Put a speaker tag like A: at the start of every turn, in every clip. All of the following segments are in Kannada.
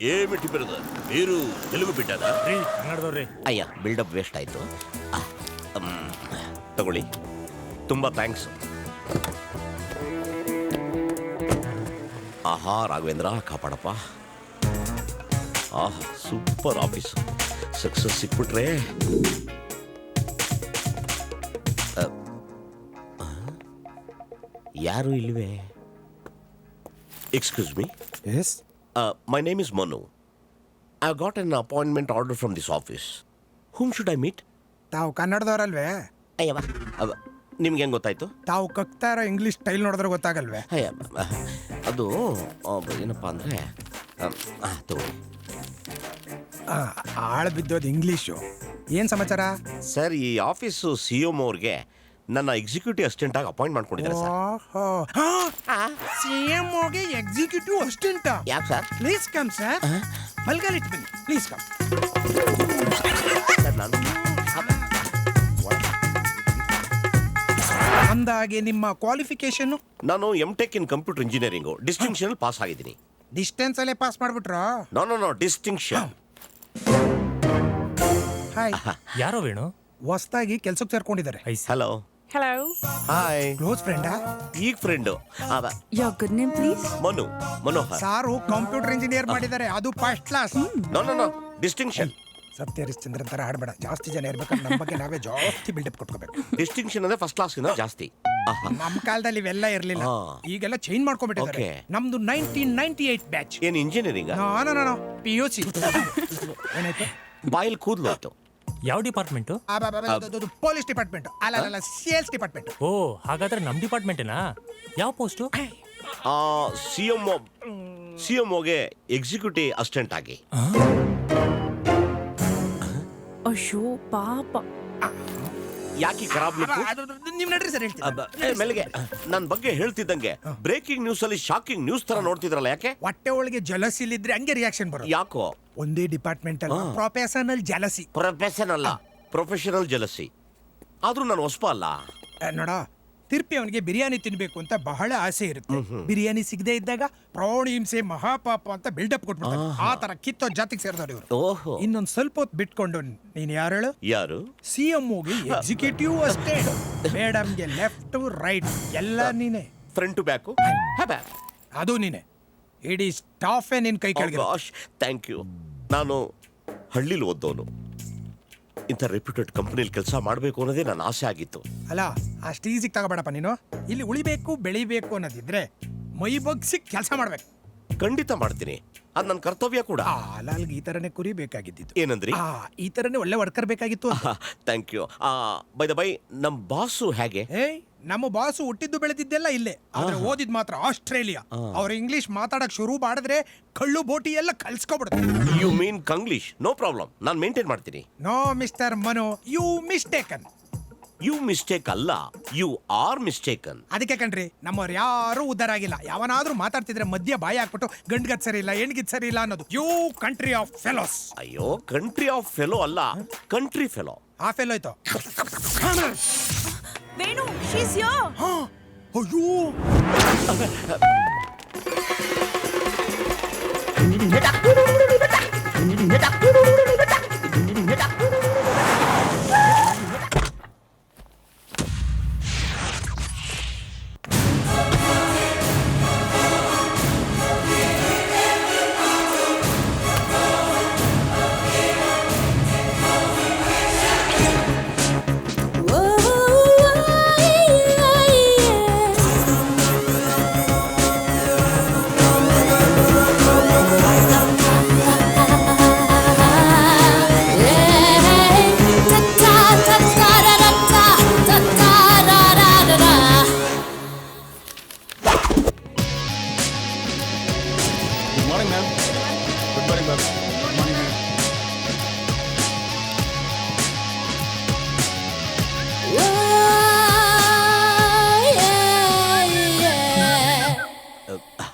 A: ఏమిటి బ్రదర్ మీరు తెలుగు బిడ్డదా?
B: ಕನ್ನಡದವ್ರಿ.
A: ಅಯ್ಯ ಬಿಲ್ಡಪ್ ವೇಸ್ಟ್ ಆಯ್ತು. ತಗೊಳ್ಳಿ, ತುಂಬಾ ಥ್ಯಾಂಕ್ಸ್. ಆಹಾ ರಾಘವೇಂದ್ರ ಕಾಪಾಡಪ್ಪ. ಆಹಾ ಸೂಪರ್ ಆಫೀಸ್, ಸಕ್ಸಸ್ ಸಿಕ್ಬಿಟ್ರೆ. ಯಾರು ಇಲ್ವೇ? Excuse me.
C: Yes?
A: My name is Manu. I got an appointment order from this office. Whom should I meet?
C: ತಾವು ಕನ್ನಡದವ್ರಲ್ವೇ?
A: ಅಯ್ಯವ್ವ, ನಿಮ್ಗೆ ಹೆಂಗೆ ಗೊತ್ತಾಯ್ತು?
C: ತಾವು ಕಕ್ತಾ ಇರೋ ಇಂಗ್ಲಿಷ್ ಸ್ಟೈಲ್ ನೋಡಿದ್ರೆ ಗೊತ್ತಾಗಲ್ವೇ?
A: ಅಯ್ಯವ್ವ, ಅದು ಏನಪ್ಪ ಅಂದರೆ ತಗೊಳ್ಳಿ.
C: ಆಳು ಬಿದ್ದೋದು ಇಂಗ್ಲೀಷು. ಏನು ಸಮಾಚಾರ?
A: ಸರ್, ಈ ಆಫೀಸು CM ಅವ್ರಿಗೆ ನನ್ನ ಎಕ್ಸಿಕ್ಯೂಟಿವ್ ಅಸಿಸ್ಟೆಂಟ್ ಆಗಿ ಅಪಾಯಿಂಟ್ ಮಾಡ್ಕೊಂಡಿದ್ದಾರೆ ಸರ್.
C: CM ಹೋಗಿ ಎಕ್ಸಿಕ್ಯೂಟಿವ್ ಅಸಿಸ್ಟೆಂಟ್?
A: ಯಾಕೆ ಸರ್?
C: Please come sir. ಮಲ್ಗಾಲಿಟ್ಟು ಬನ್ನಿ, ಪ್ಲೀಸ್ ಕಮ್.
A: ಸರ್, ನಾನು
C: ಅಂದಾಗೆ ನಿಮ್ಮ ಕ್ವಾಲಿಫಿಕೇಶನ್?
A: ನಾನು M.Tech in computer engineering distinction pass ಆಗಿದ್ದೀನಿ.
C: ಡಿಸ್ಟೆನ್ಸ್ ಅಲ್ಲೇ ಪಾಸ್ ಮಾಡ್ಬಿಟ್ರಾ?
A: No distinction.
C: ಹಾಯ್.
B: ಯಾರೋ ವೇಣು?
C: ಹೊಸ್ದಾಗಿ ಕೆಲ್ಸಕ್ಕೆ ಸೇರ್ಕೊಂಡಿದ್ದಾರೆ.
A: ಹಲೋ.
D: Hello.
A: ಹಾಯ್.
C: ಕ್ಲೋಸ್ ಫ್ರೆಂಡಾ?
A: ಈಗ friend.
D: Your good name, please?
A: Manohar.
C: Sir computer engineer ಮಾಡಿದ್ದಾರೆ, ಅದು ಫಸ್ಟ್ ಕ್ಲಾಸ್.
A: No distinction.
C: ಸತ್ಯ ಹರಿಶ್ಚಂದ್ರನ್ ತರ ಆಡ್ಬೇಡ. ಜಾಸ್ತಿ ಜನ ಇರ್ಬೇಕಾದ್ರೆ ನಮ್ಮ ಬಗ್ಗೆ ನಾವೇ ಜಾಸ್ತಿ ಬಿಲ್ಡಪ್ ಕೊಟ್ಕೋಬೇಕು.
A: ಡಿಸ್ಟಿಂಕ್ಷನ್ ಅಂದ್ರೆ ಫಸ್ಟ್ ಕ್ಲಾಸ್ ಜಾಸ್ತಿ.
C: ನಮ್ಮ ಕಾಲದಲ್ಲಿ ಇವೆಲ್ಲ ಇರ್ಲಿಲ್ಲ, ಈಗೆಲ್ಲ ಚೇಂಜ್ ಮಾಡ್ಕೊಂಡ್ಬಿಟ್ಟಿದ್ದಾರೆ. ನಮ್ದು 1998 ಬ್ಯಾಚ್.
A: ಏನ್ ಇಂಜಿನಿಯರಿಂಗ್?
C: No PUC. ಏನಾಯ್ತು?
A: ಬಾಯಲ್ಲಿ ಕೂದಲು ಆಯ್ತು.
B: ಯಾವ ಡಿಪಾರ್ಟ್ಮೆಂಟು?
C: Police department. ಅಲ್ಲ, ಸೇಲ್ಸ್ ಡಿಪಾರ್ಟ್ಮೆಂಟ್.
B: ಓ, ಹಾಗಾದ್ರೆ ನಮ್ ಡಿಪಾರ್ಟ್ಮೆಂಟೇನಾ? ಯಾವ ಪೋಸ್ಟು?
A: CMOಗೆ ಎಕ್ಸಿಕ್ಯೂಟಿವ್ ಅಸಿಸ್ಟೆಂಟ್ ಆಗಿ.
D: ಅಯ್ಯೋ ಪಾಪ.
A: ಯಾಕೆ ಖರಾಬ್ ಲುಕ್ಕು?
C: ನಿಮ್ ನಡ್ರಿ ಸರ್, ಹೇಳ್ತೀನಿ.
A: ಮೆಲ್ಗೆ ನನ್ನ ಬಗ್ಗೆ ಹೇಳ್ತಿದ್ದಂಗೆ ಬ್ರೇಕಿಂಗ್ ನ್ಯೂಸ್ ಅಲ್ಲಿ ಶಾಕಿಂಗ್ ನ್ಯೂಸ್ ತರ ನೋಡ್ತಿದ್ರಲ್ಲ, ಯಾಕೆ?
C: ಹೊಟ್ಟೆ ಒಳಗೆ ಜಲಸಿ ಇದ್ರೆ ಹಂಗೆ ರಿಯಾಕ್ಷನ್ ಬರೋದು.
A: ಯಾಕೋ?
C: ಒಂದೇ ಡಿಪಾರ್ಟ್ಮೆಂಟ್ ಅಲ್ಲ, ಪ್ರೊಫೆಷನಲ್ ಜಲಸಿ.
A: Professional jealousy. ಆದ್ರೂ ನಾನು ಹೊಸಪ ಅಲ್ಲ.
C: ನೋಡ, ತಿರ್ಪಿ ಅವನಿಗೆ ಬಿರಿಯಾನಿ ತಿನ್ಬೇಕು ಅಂತ ಬಹಳ ಆಸೆ ಇರುತ್ತೆ. ಬಿರಿಯಾನಿ ಸಿಗದೆ ಇದ್ದಾಗ ಪ್ರಾಣಿ ಹಿಂಸೆ ಮಹಾಪಾಪ ಅಂತ ಬಿಲ್ಡಪ್ ಕೊಟ್ಬಿಡ್ತಾರೆ. ಆ ತರ ಕಿತ್ತೋ ಜಾತಿಗೆ ಸೇರಿದವ್ರು ಇವರು.
A: ಓಹೋ.
C: ಇನ್ನೊಂದ್ ಸ್ವಲ್ಪ ಹೊತ್ತು ಬಿಟ್ಕೊಂಡು ನೀನ್ ಯಾರು ಹೇಳು?
A: ಯಾರು?
C: CMOಗೆ ಎಕ್ಸಿಕ್ಯೂಟಿವ್ ಅಷ್ಟೇ. ಮೇಡಮ್ಗೆ ಲೆಫ್ಟ್ ರೈಟ್ ಎಲ್ಲ ನೀನೆ.
A: ಫ್ರಂಟ್ ಟು ಬ್ಯಾಕು
C: ಅದು ನೀನೆ. ಇಡೀ ಸ್ಟಾಫೇ ನಿನ್ ಕೈ ಕೆಳಗೆ.
A: Thank you. ನಾನು ಹಳ್ಳಿಲಿ ಓದ್ದವನು. ಇಂಥ ರೆಪ್ಯೂಟೆಡ್ ಕಂಪನಿಲಿ ಕೆಲಸ ಮಾಡಬೇಕು ಅನ್ನೋದೇ ನನ್ನ ಆಸೆ ಆಗಿತ್ತು.
C: ಅಲ್ಲ, ಅಷ್ಟು ಈಸಿಗೆ ತಗೋಬೇಡಪ್ಪ ನೀನು. ಇಲ್ಲಿ ಉಳಿಬೇಕು ಬೆಳಿಬೇಕು ಅನ್ನೋದಿದ್ರೆ ಮೈ ಬಗ್ಸಿ ಕೆಲಸ ಮಾಡ್ಬೇಕು.
A: ಖಂಡಿತ ಮಾಡ್ತೀನಿ, ಅದು ನನ್ನ ಕರ್ತವ್ಯ ಕೂಡ.
C: ಅಲ್ಲಿಗೆ ಈ ತರನೇ ಕುರಿ ಬೇಕಾಗಿದ್ದು.
A: ಏನಂದ್ರಿ?
C: ಈ ತರನೇ ಒಳ್ಳೆ ವರ್ಕರ್ ಬೇಕಾಗಿತ್ತು.
A: Thank you. By the by, ನಮ್ಮ ಬಾಸು ಹೇಗೆ?
C: ನಮ್ಮ ಬಾಸು ಹುಟ್ಟಿದ್ದು ಬೆಳೆದಿದ್ದೆಲ್ಲ ಇಲ್ಲೇ, ಆದ್ರೆ ಓದಿದ್ ಮಾತ್ರ ಆಸ್ಟ್ರೇಲಿಯಾ. ಅವ್ರ ಇಂಗ್ಲಿಷ್ ಮಾತಾಡಕ್ ಶುರು ಮಾಡಿದ್ರೆ ಕಳ್ಳು ಬೋಟಿ ಎಲ್ಲ ಕಲ್ಸ್ಕೊಬಿಡುತ್ತೆ.
A: You mean Kanglish? No problem, ನಾನು ಮೇಂಟೈನ್ ಮಾಡ್ತೀನಿ.
C: No mister Manu, you mistaken.
A: You mistake ಅಲ್ಲ, ಯು ಆರ್ ಮಿಸ್ಟೇಕನ್.
C: ಅದಕ್ಕೆ ಕಣ್ರಿ, ನಮ್ಮವ್ರು ಯಾರು ಉದ್ದಾರ ಆಗಿಲ್ಲ. ಯಾವನಾದ್ರೂ ಮಾತಾಡ್ತಿದ್ರೆ ಮಧ್ಯ ಬಾಯಿ ಹಾಕ್ಬಿಟ್ಟು ಗಂಡ್ಗದ್ ಸರಿ ಇಲ್ಲ ಹೆಣ್ಗಿದ್ ಸರಿ ಇಲ್ಲ ಅನ್ನೋದು. You country of fellows.
A: ಅಯ್ಯೋ, ಕಂಟ್ರಿ ಆಫ್ ಫೆಲೋ ಅಲ್ಲ, ಕಂಟ್ರಿ ಫೆಲೋ.
C: ಆ ಫೆಲೋ ಆಯ್ತು.
D: Venu, she's here.
C: ಅಯ್ಯೋ,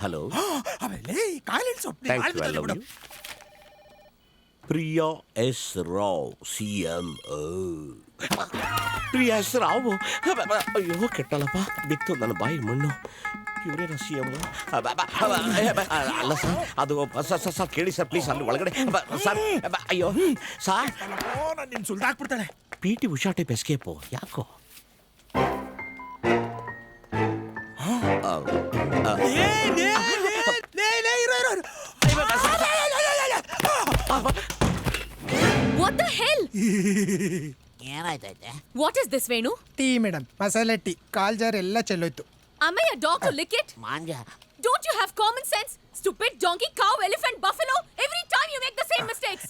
A: ಹಲೋ.
C: ಆಮೇಲೆ ಕಾಯಿಲೆ
A: thank you. Priya S Rao CM. Priya S Rao. ಅಯ್ಯೋ ಕೆಟ್ಟಲ್ಲಪ್ಪ, ಬಿತ್ತು ನನ್ನ ಬಾಯಿ ಮಣ್ಣು. ಇವರೇನ CM? ಅಲ್ಲ ಸರ್, ಅದು ಸರ್ ಕೇಳಿ ಸರ್ ಪ್ಲೀಸ್, ಅಲ್ಲಿ ಒಳಗಡೆ ಸರ್. ಅಯ್ಯೋ ಸರ್,
C: ನಾನು ನಿನ್ನ ಸುಲ್ದಾಕ್ಬಿಡ್ತಾಳೆ.
A: PT ಉಷಾ ಟೈಪ್ ಎಸ್ಕೇಪು ಯಾಕೋ?
E: What the hell?
F: ಏನಾಯ್ತೈತೆ?
E: What is this, Venu?
C: Tea madam, ಮಸಾಲೆ ಟೀ. ಕಾಲ್ ಜಾರ್ ಎಲ್ಲ ಚೆಲ್ಲೋಯ್ತು.
E: Am I a dog to lick it?
F: ಮಾಂಜ.
E: Don't you have common sense? Stupid donkey, cow, elephant, buffalo. Every time you make the same mistakes.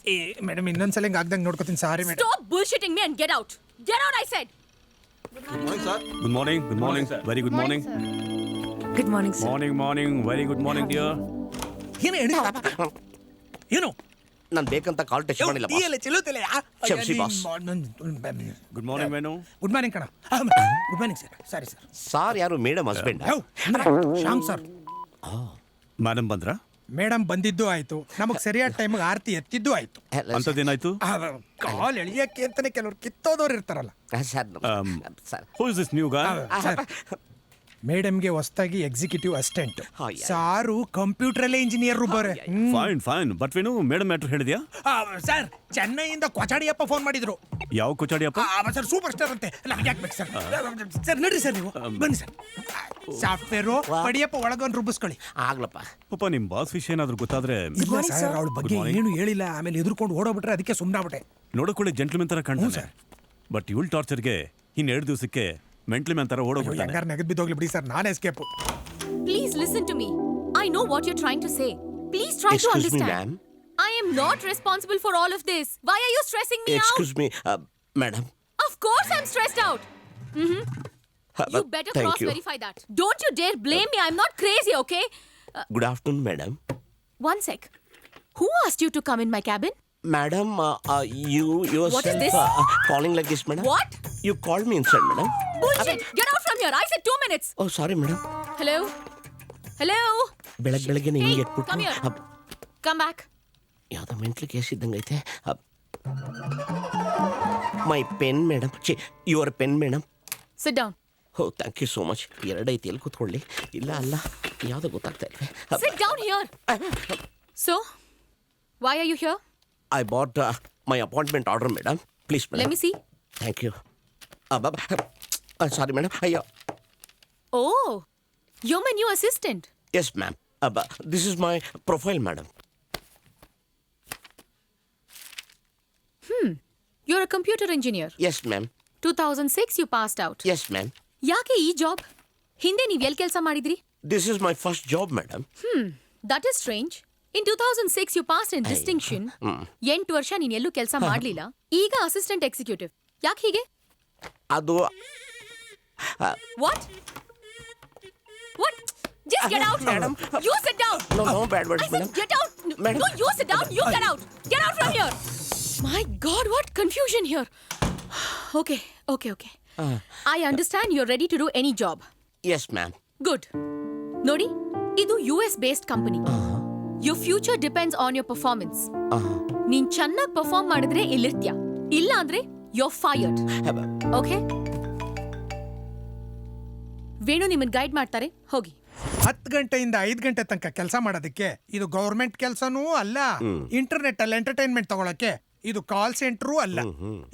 C: Madam, ಇನ್ನೊಂದ್ಸಲ ಹಿಂಗೆ ಆಗ್ದಂಗೆ ನೋಡ್ಕೋತೀನಿ. Sorry madam.
E: Stop bullshitting me and get out. Get out, I said.
G: Good morning. Good morning. Very good morning.
D: Good morning, sir.
G: Morning. Very good morning, dear.
C: ಏನು
A: ನಾನು ಬೇಕಂತ ಕಾಲ್ ಟಚ್ ಮಾಡಿಲ್ಲ
C: ಟೀ ಎಲ್ಲ ಚೆಲ್ಲೋತಿಲ್ಲ.
A: ಕ್ಷಮಿಸಿ, boss.
G: Good morning, Venu.
C: Good morning ಕಣ. Good morning sir. Sorry sir.
A: Sir ಯಾರು madam husband?
C: Shyam sir.
G: Madam ಬಂದ್ರಾ?
C: ಮೇಡಮ್ ಬಂದಿದ್ದು ಆಯ್ತು, ನಮಗೆ ಸರಿಯಾದ ಟೈಮಿಗೆ ಆರತಿ ಎತ್ತಿದ್ದು ಆಯ್ತು.
G: ಅಂಥದ್ದೇನಾಯ್ತು?
C: ಕಾಲ್ ಎಳಿಯಕ್ಕೆ ಅಂತಾನೆ ಕೆಲವ್ರು ಕಿತ್ತೋದವ್ರು ಇರ್ತಾರಲ್ಲ.
A: Sir
G: Who is this new guy?
C: Sir, ಮೇಡಮ್ಗೆ ಹೊಸದಾಗಿ ಎಕ್ಸಿಕ್ಯೂಟಿವ್ ಅಸಿಸ್ಟೆಂಟ್. ಸಾರು ಕಂಪ್ಯೂಟರಲ್ಲೇ ಇಂಜಿನಿಯರ್ ರುಬ್ಬಾರೆ.
G: Fine. But Venu, madam matter ಹೇಳಿದ್ಯಾ?
C: ಸರ್, ಚೆನ್ನೈಯಿಂದ ಕೊಚಾಡಿಯಪ್ಪ ಫೋನ್ ಮಾಡಿದ್ರು.
G: ಯಾವ ಕೊಚಾಡಿಯಪ್ಪ?
C: ಸರ್, ಸೂಪರ್ ಸ್ಟಾರ್ ಅಂತೆ. ನಮ್ಗೆ ಯಾಕೆ ಬೇಕು ಸರ್? ಸರ್ ನಡ್ರಿ ಸರ್, ನೀವು ಬನ್ನಿ ಸರ್. ಸಾಫ್ಟ್ವೇರು ಪಡಿಯಪ್ಪ ಒಳಗೊಂದು ರುಬ್ಬಿಸ್ಕೊಳ್ಳಿ.
A: ಆಗ್ಲಪ್ಪ.
G: ಪಾಪ ನಿಮ್ ಬಾಸ್ ವಿಷಯ ಏನಾದ್ರು ಗೊತ್ತಾದ್ರೆ?
C: ಇಲ್ಲ ಸರ್, ಅವಳ ಬಗ್ಗೆ ಏನು ಹೇಳಿಲ್ಲ. ಆಮೇಲೆ ಎದುರ್ಕೊಂಡು ಓಡೋಗ್ಬಿಟ್ರೆ ಅದಕ್ಕೆ ಸುಮ್ಮನಾಗ್ಬಿಟ್ಟೆ.
G: ನೋಡಕೊಳ್ಳಿ ಜೆಂಟ್ಲ್ಮನ್ ತರ ಕಾಣ್ತಾನೆ. ಬಟ್ ಇವಳು ಟಾರ್ಚರ್ಗೆ ಇನ್ನೆರಡು ದಿವಸಕ್ಕೆ ಮೆಂಟ್ಲಿ ಮ್ಯಾನ್ ತರ ಓಡೋಗ್ಬಿಡ್ತಾನೆ.
C: ಹೆಂಗಾರ ನೆಗದ್ ಬಿದ್ದೋಗ್ಲಿ ಬಿಡಿ ಸರ್, ನಾನೇ escape.
E: Please listen to me. I know what you're trying to say. Please try to
A: Excuse me,
E: understand.
A: ma'am.
E: I am not responsible for all of this. Why are you stressing me out?
A: Excuse me, madam.
E: Of course I'm stressed out. You better
A: Thank you.
E: cross-verify that. Don't you dare blame me. I'm not crazy, okay?
A: Good afternoon, madam.
E: One sec. Who asked you to come in my cabin?
A: Madam, you yourself
E: What is this?
A: calling like this, madam?
E: What?
A: You called me inside, madam.
E: Bullshit! Get out from here. I said 2 minutes.
A: Oh, sorry, madam.
E: Hello? Hello?
A: ಬೆಳಗ್ಗೆ
E: Hey,
A: ಹಿಂಗೆ
E: come here.
A: ಎಟ್ಬಿಟ್ಟು
E: Come back.
A: ಯಾವುದೋ ಮೆಂಟ್ಲಿ ಕೇಸ್ ಇದ್ದಂಗೈತೆ. My pen madam. Your pen madam.
E: Sit down.
A: Oh thank you so much. ಎರಡೈತಿ ಎಲ್ಲಿ ಕೂತ್ಕೊಳ್ಳಿ. ಇಲ್ಲ ಯಾವುದೋ ಗೊತ್ತಾಗ್ತಾ ಇಲ್ವೇ.
E: Sit down here. So, why are you here?
A: I bought my appointment order madam. Please
E: Let
A: madam.
E: me see.
A: Thank you. Sorry madam. ಅಯ್ಯೋ.
E: Oh, you're my new assistant.
A: Yes ma'am. This is my profile madam.
E: You're a computer engineer.
A: Yes ma'am.
E: 2006 you passed out.
A: Yes ma'am.
E: ಯಾಕೆ ಈ ಜಾಬ್? ಹಿಂದೆ ನೀವ್ ಎಲ್ಲಿ ಕೆಲಸ ಮಾಡಿದ್ರಿ?
A: This is my first job madam.
E: That is strange. In 2006 you passed in distinction. 8 ವರ್ಷ ನೀನ್ ಎಲ್ಲೂ ಕೆಲಸ ಮಾಡ್ಲಿಲ್ಲ. ಈಗ ಅಸಿಸ್ಟೆಂಟ್ ಎಕ್ಸಿಕ್ಯೂಟಿವ್. ಯಾಕೆ ಹೀಗೆ?
A: ಅದು
E: What? What? Just get out.
A: Madam.
E: You sit down.
A: No, bad words,
E: I said
A: madam.
E: get out.
A: Madam.
E: No, you sit down. You get out. Get out from here. My God, what confusion here. Okay. I understand you're ready to do any job.
A: Yes ma'am.
E: Good. ನೋಡಿ, ಇದು US based company. Your future depends on your performance. ನೀನ್ ಚೆನ್ನಾಗಿ ಪರ್ಫಾರ್ಮ್ ಮಾಡಿದ್ರೆ ಇಲ್ಲಿರ್ತ್ಯ. ಇಲ್ಲ ಅಂದ್ರೆ you're fired. Okay? ವೇಣು ನಿಮ್ಮನ್ನ ಗೈಡ್ ಮಾಡ್ತಾರೆ, ಹೋಗಿ.
C: 10 ಗಂಟೆಯಿಂದ 5 ಗಂಟೆ ತನಕ ಕೆಲಸ ಮಾಡೋದಕ್ಕೆ ಇದು ಗೌರ್ಮೆಂಟ್ ಕೆಲಸನೂ ಅಲ್ಲ. ಇಂಟರ್ನೆಟ್ ಅಲ್ಲಿ ಎಂಟರ್ಟೈನ್ಮೆಂಟ್ ತಗೊಳಕ್ಕೆ ಇದು ಕಾಲ್ ಸೆಂಟ್ರೂ ಅಲ್ಲ.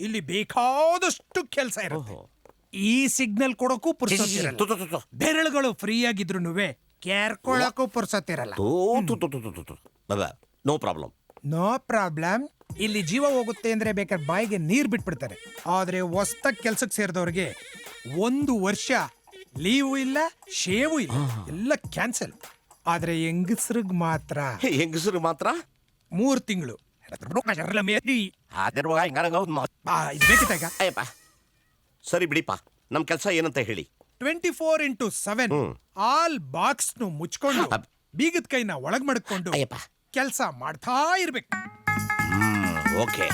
C: ಇಲ್ಲಿ ಬೇಕಾದಷ್ಟು ಕೆಲಸ ಇರುತ್ತೆ. ಈ ಸಿಗ್ನಲ್ ಕೊಡೋಕ್ಕೂ ಪುರ್ಸೊತ್ತಿರಲ್ಲ. ಬೆರಳುಗಳು ಫ್ರೀ ಆಗಿದ್ರು ಕೇರ್ಕೊಳ್ಳೋಕ್ಕೂ ಪುರ್ಸೊತ್ತಿರಲ್ಲ.
A: No problem.
C: No problem. ಇಲ್ಲಿ ಜೀವ ಹೋಗುತ್ತೆ ಅಂದ್ರೆ ಬೇಕಾದ್ರೆ ಬಾಯಿಗೆ ನೀರ್ ಬಿಟ್ಬಿಡ್ತಾರೆ. ಆದ್ರೆ ಹೊಸ್ದಾಗ್ ಕೆಲ್ಸಕ್ಕೆ ಸೇರಿದವ್ರಿಗೆ 1 ವರ್ಷ ಲೀವು ಇಲ್ಲ, ಶೇವು ಇಲ್ಲ, ಎಲ್ಲ ಕ್ಯಾನ್ಸಲ್. ಆದ್ರೆ ಹೆಂಗಸ್ರಿಗೆ ಮಾತ್ರ 3 ತಿಂಗಳು. ಇದು ಬೇಕಿತ್ತಾಗ
A: ಅಯ್ಯಪ್ಪ ಸರಿ ಬಿಡಿಪ್ಪ, ನಮ್ ಕೆಲಸ ಏನಂತ ಹೇಳಿ.
C: 24/7 ಆಲ್ ಬಾಕ್ಸ್ ಮುಚ್ಕೊಂಡು ಬೀಗದ ಕೈನ ಒಳಗ್ ಮಡ್ಕೊಂಡು
A: ಅಯ್ಯಪ್ಪ
C: ಕೆಲಸ ಮಾಡ್ತಾ ಇರ್ಬೇಕು.
A: Okay.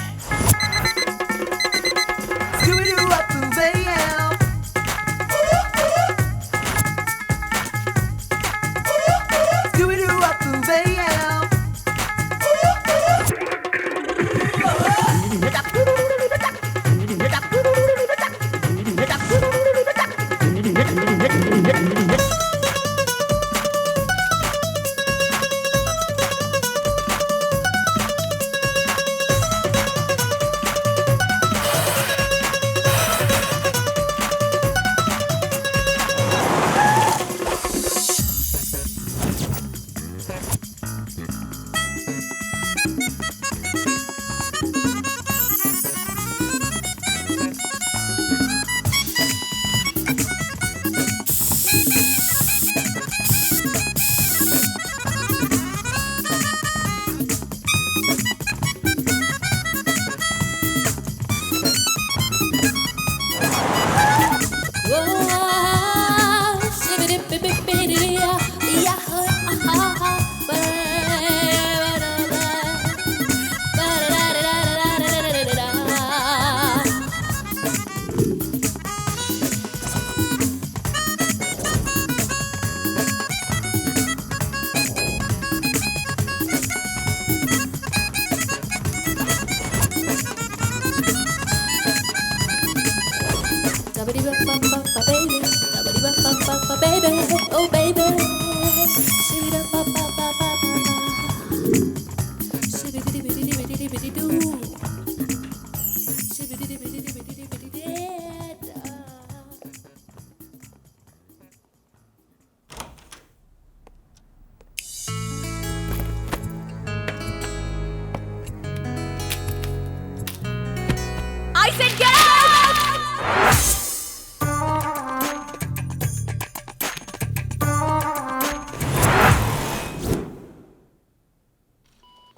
E: I said get out!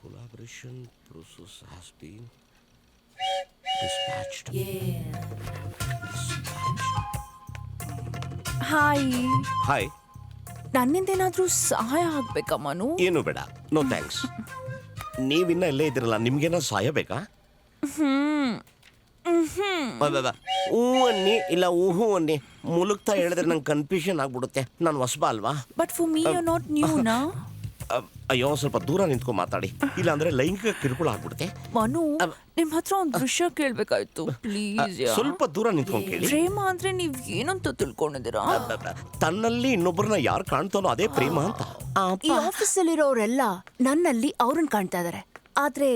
A: Collaboration process has been dispatched.
D: Hi
A: hi,
D: ನನ್ನಿಂದೇನಾದ್ರೂ ಸಹಾಯ ಆಗ್ಬೇಕಾ ಮನು?
A: ಏನು ಬೇಡ, ನೋ ಥ್ಯಾಂಕ್ಸ್. ನೀವಿನ್ನ ಇಲ್ಲೇ ಇದ್ದೀರಲ್ಲ, ನಿಮ್ಗೇನ ಸಹಾಯ ಬೇಕಾ? ಹೂ ಅನ್ನಿ ಇಲ್ಲ ಊಹು ಅನ್ನಿ, ಮುಲುಕ್ತಾ ಹೇಳಿದ್ರೆ ನಂಗೆ ಕನ್ಫ್ಯೂಷನ್ ಆಗ್ಬಿಡುತ್ತೆ. ನಾನು ಹೊಸಬ ಅಲ್ವಾ?
D: But for me you not new ನಾ.
A: ಅಯ್ಯೋ, ಸ್ವಲ್ಪ ದೂರ ನಿಂತ್ಕೊಂಡು ಮಾತಾಡಿ, ಇಲ್ಲ ಅಂದ್ರೆ ಲೈಂಗಿಕ ಕಿರುಕುಳ ಆಗ್ಬಿಡುತ್ತೆ.
D: ಮನು, ನಿಮ್ ಹತ್ರ ಒಂದ್ ದೃಶ್ಯ ಕೇಳ್ಬೇಕಾಯ್ತು ಪ್ಲೀಸ್.
A: ಸ್ವಲ್ಪ ದೂರ ನಿಂತ್ಕೊಂಡು ಕೇಳಿ.
D: ಪ್ರೇಮ ಅಂದ್ರೆ ನೀವ್ ಏನಂತ ತಿಳ್ಕೊಂಡಿದ್ದೀರಾ?
A: ತನ್ನಲ್ಲಿ ಇನ್ನೊಬ್ಬರನ್ನ ಯಾರು ಕಾಣ್ತಾನೋ ಅದೇ ಪ್ರೇಮ ಅಂತ.
D: ಈ ಆಫೀಸಲ್ಲಿರೋರೆಲ್ಲ ನನ್ನಲ್ಲಿ ಅವ್ರನ್ನ ಕಾಣ್ತಾ ಇದಾರೆ, ಆದ್ರೆ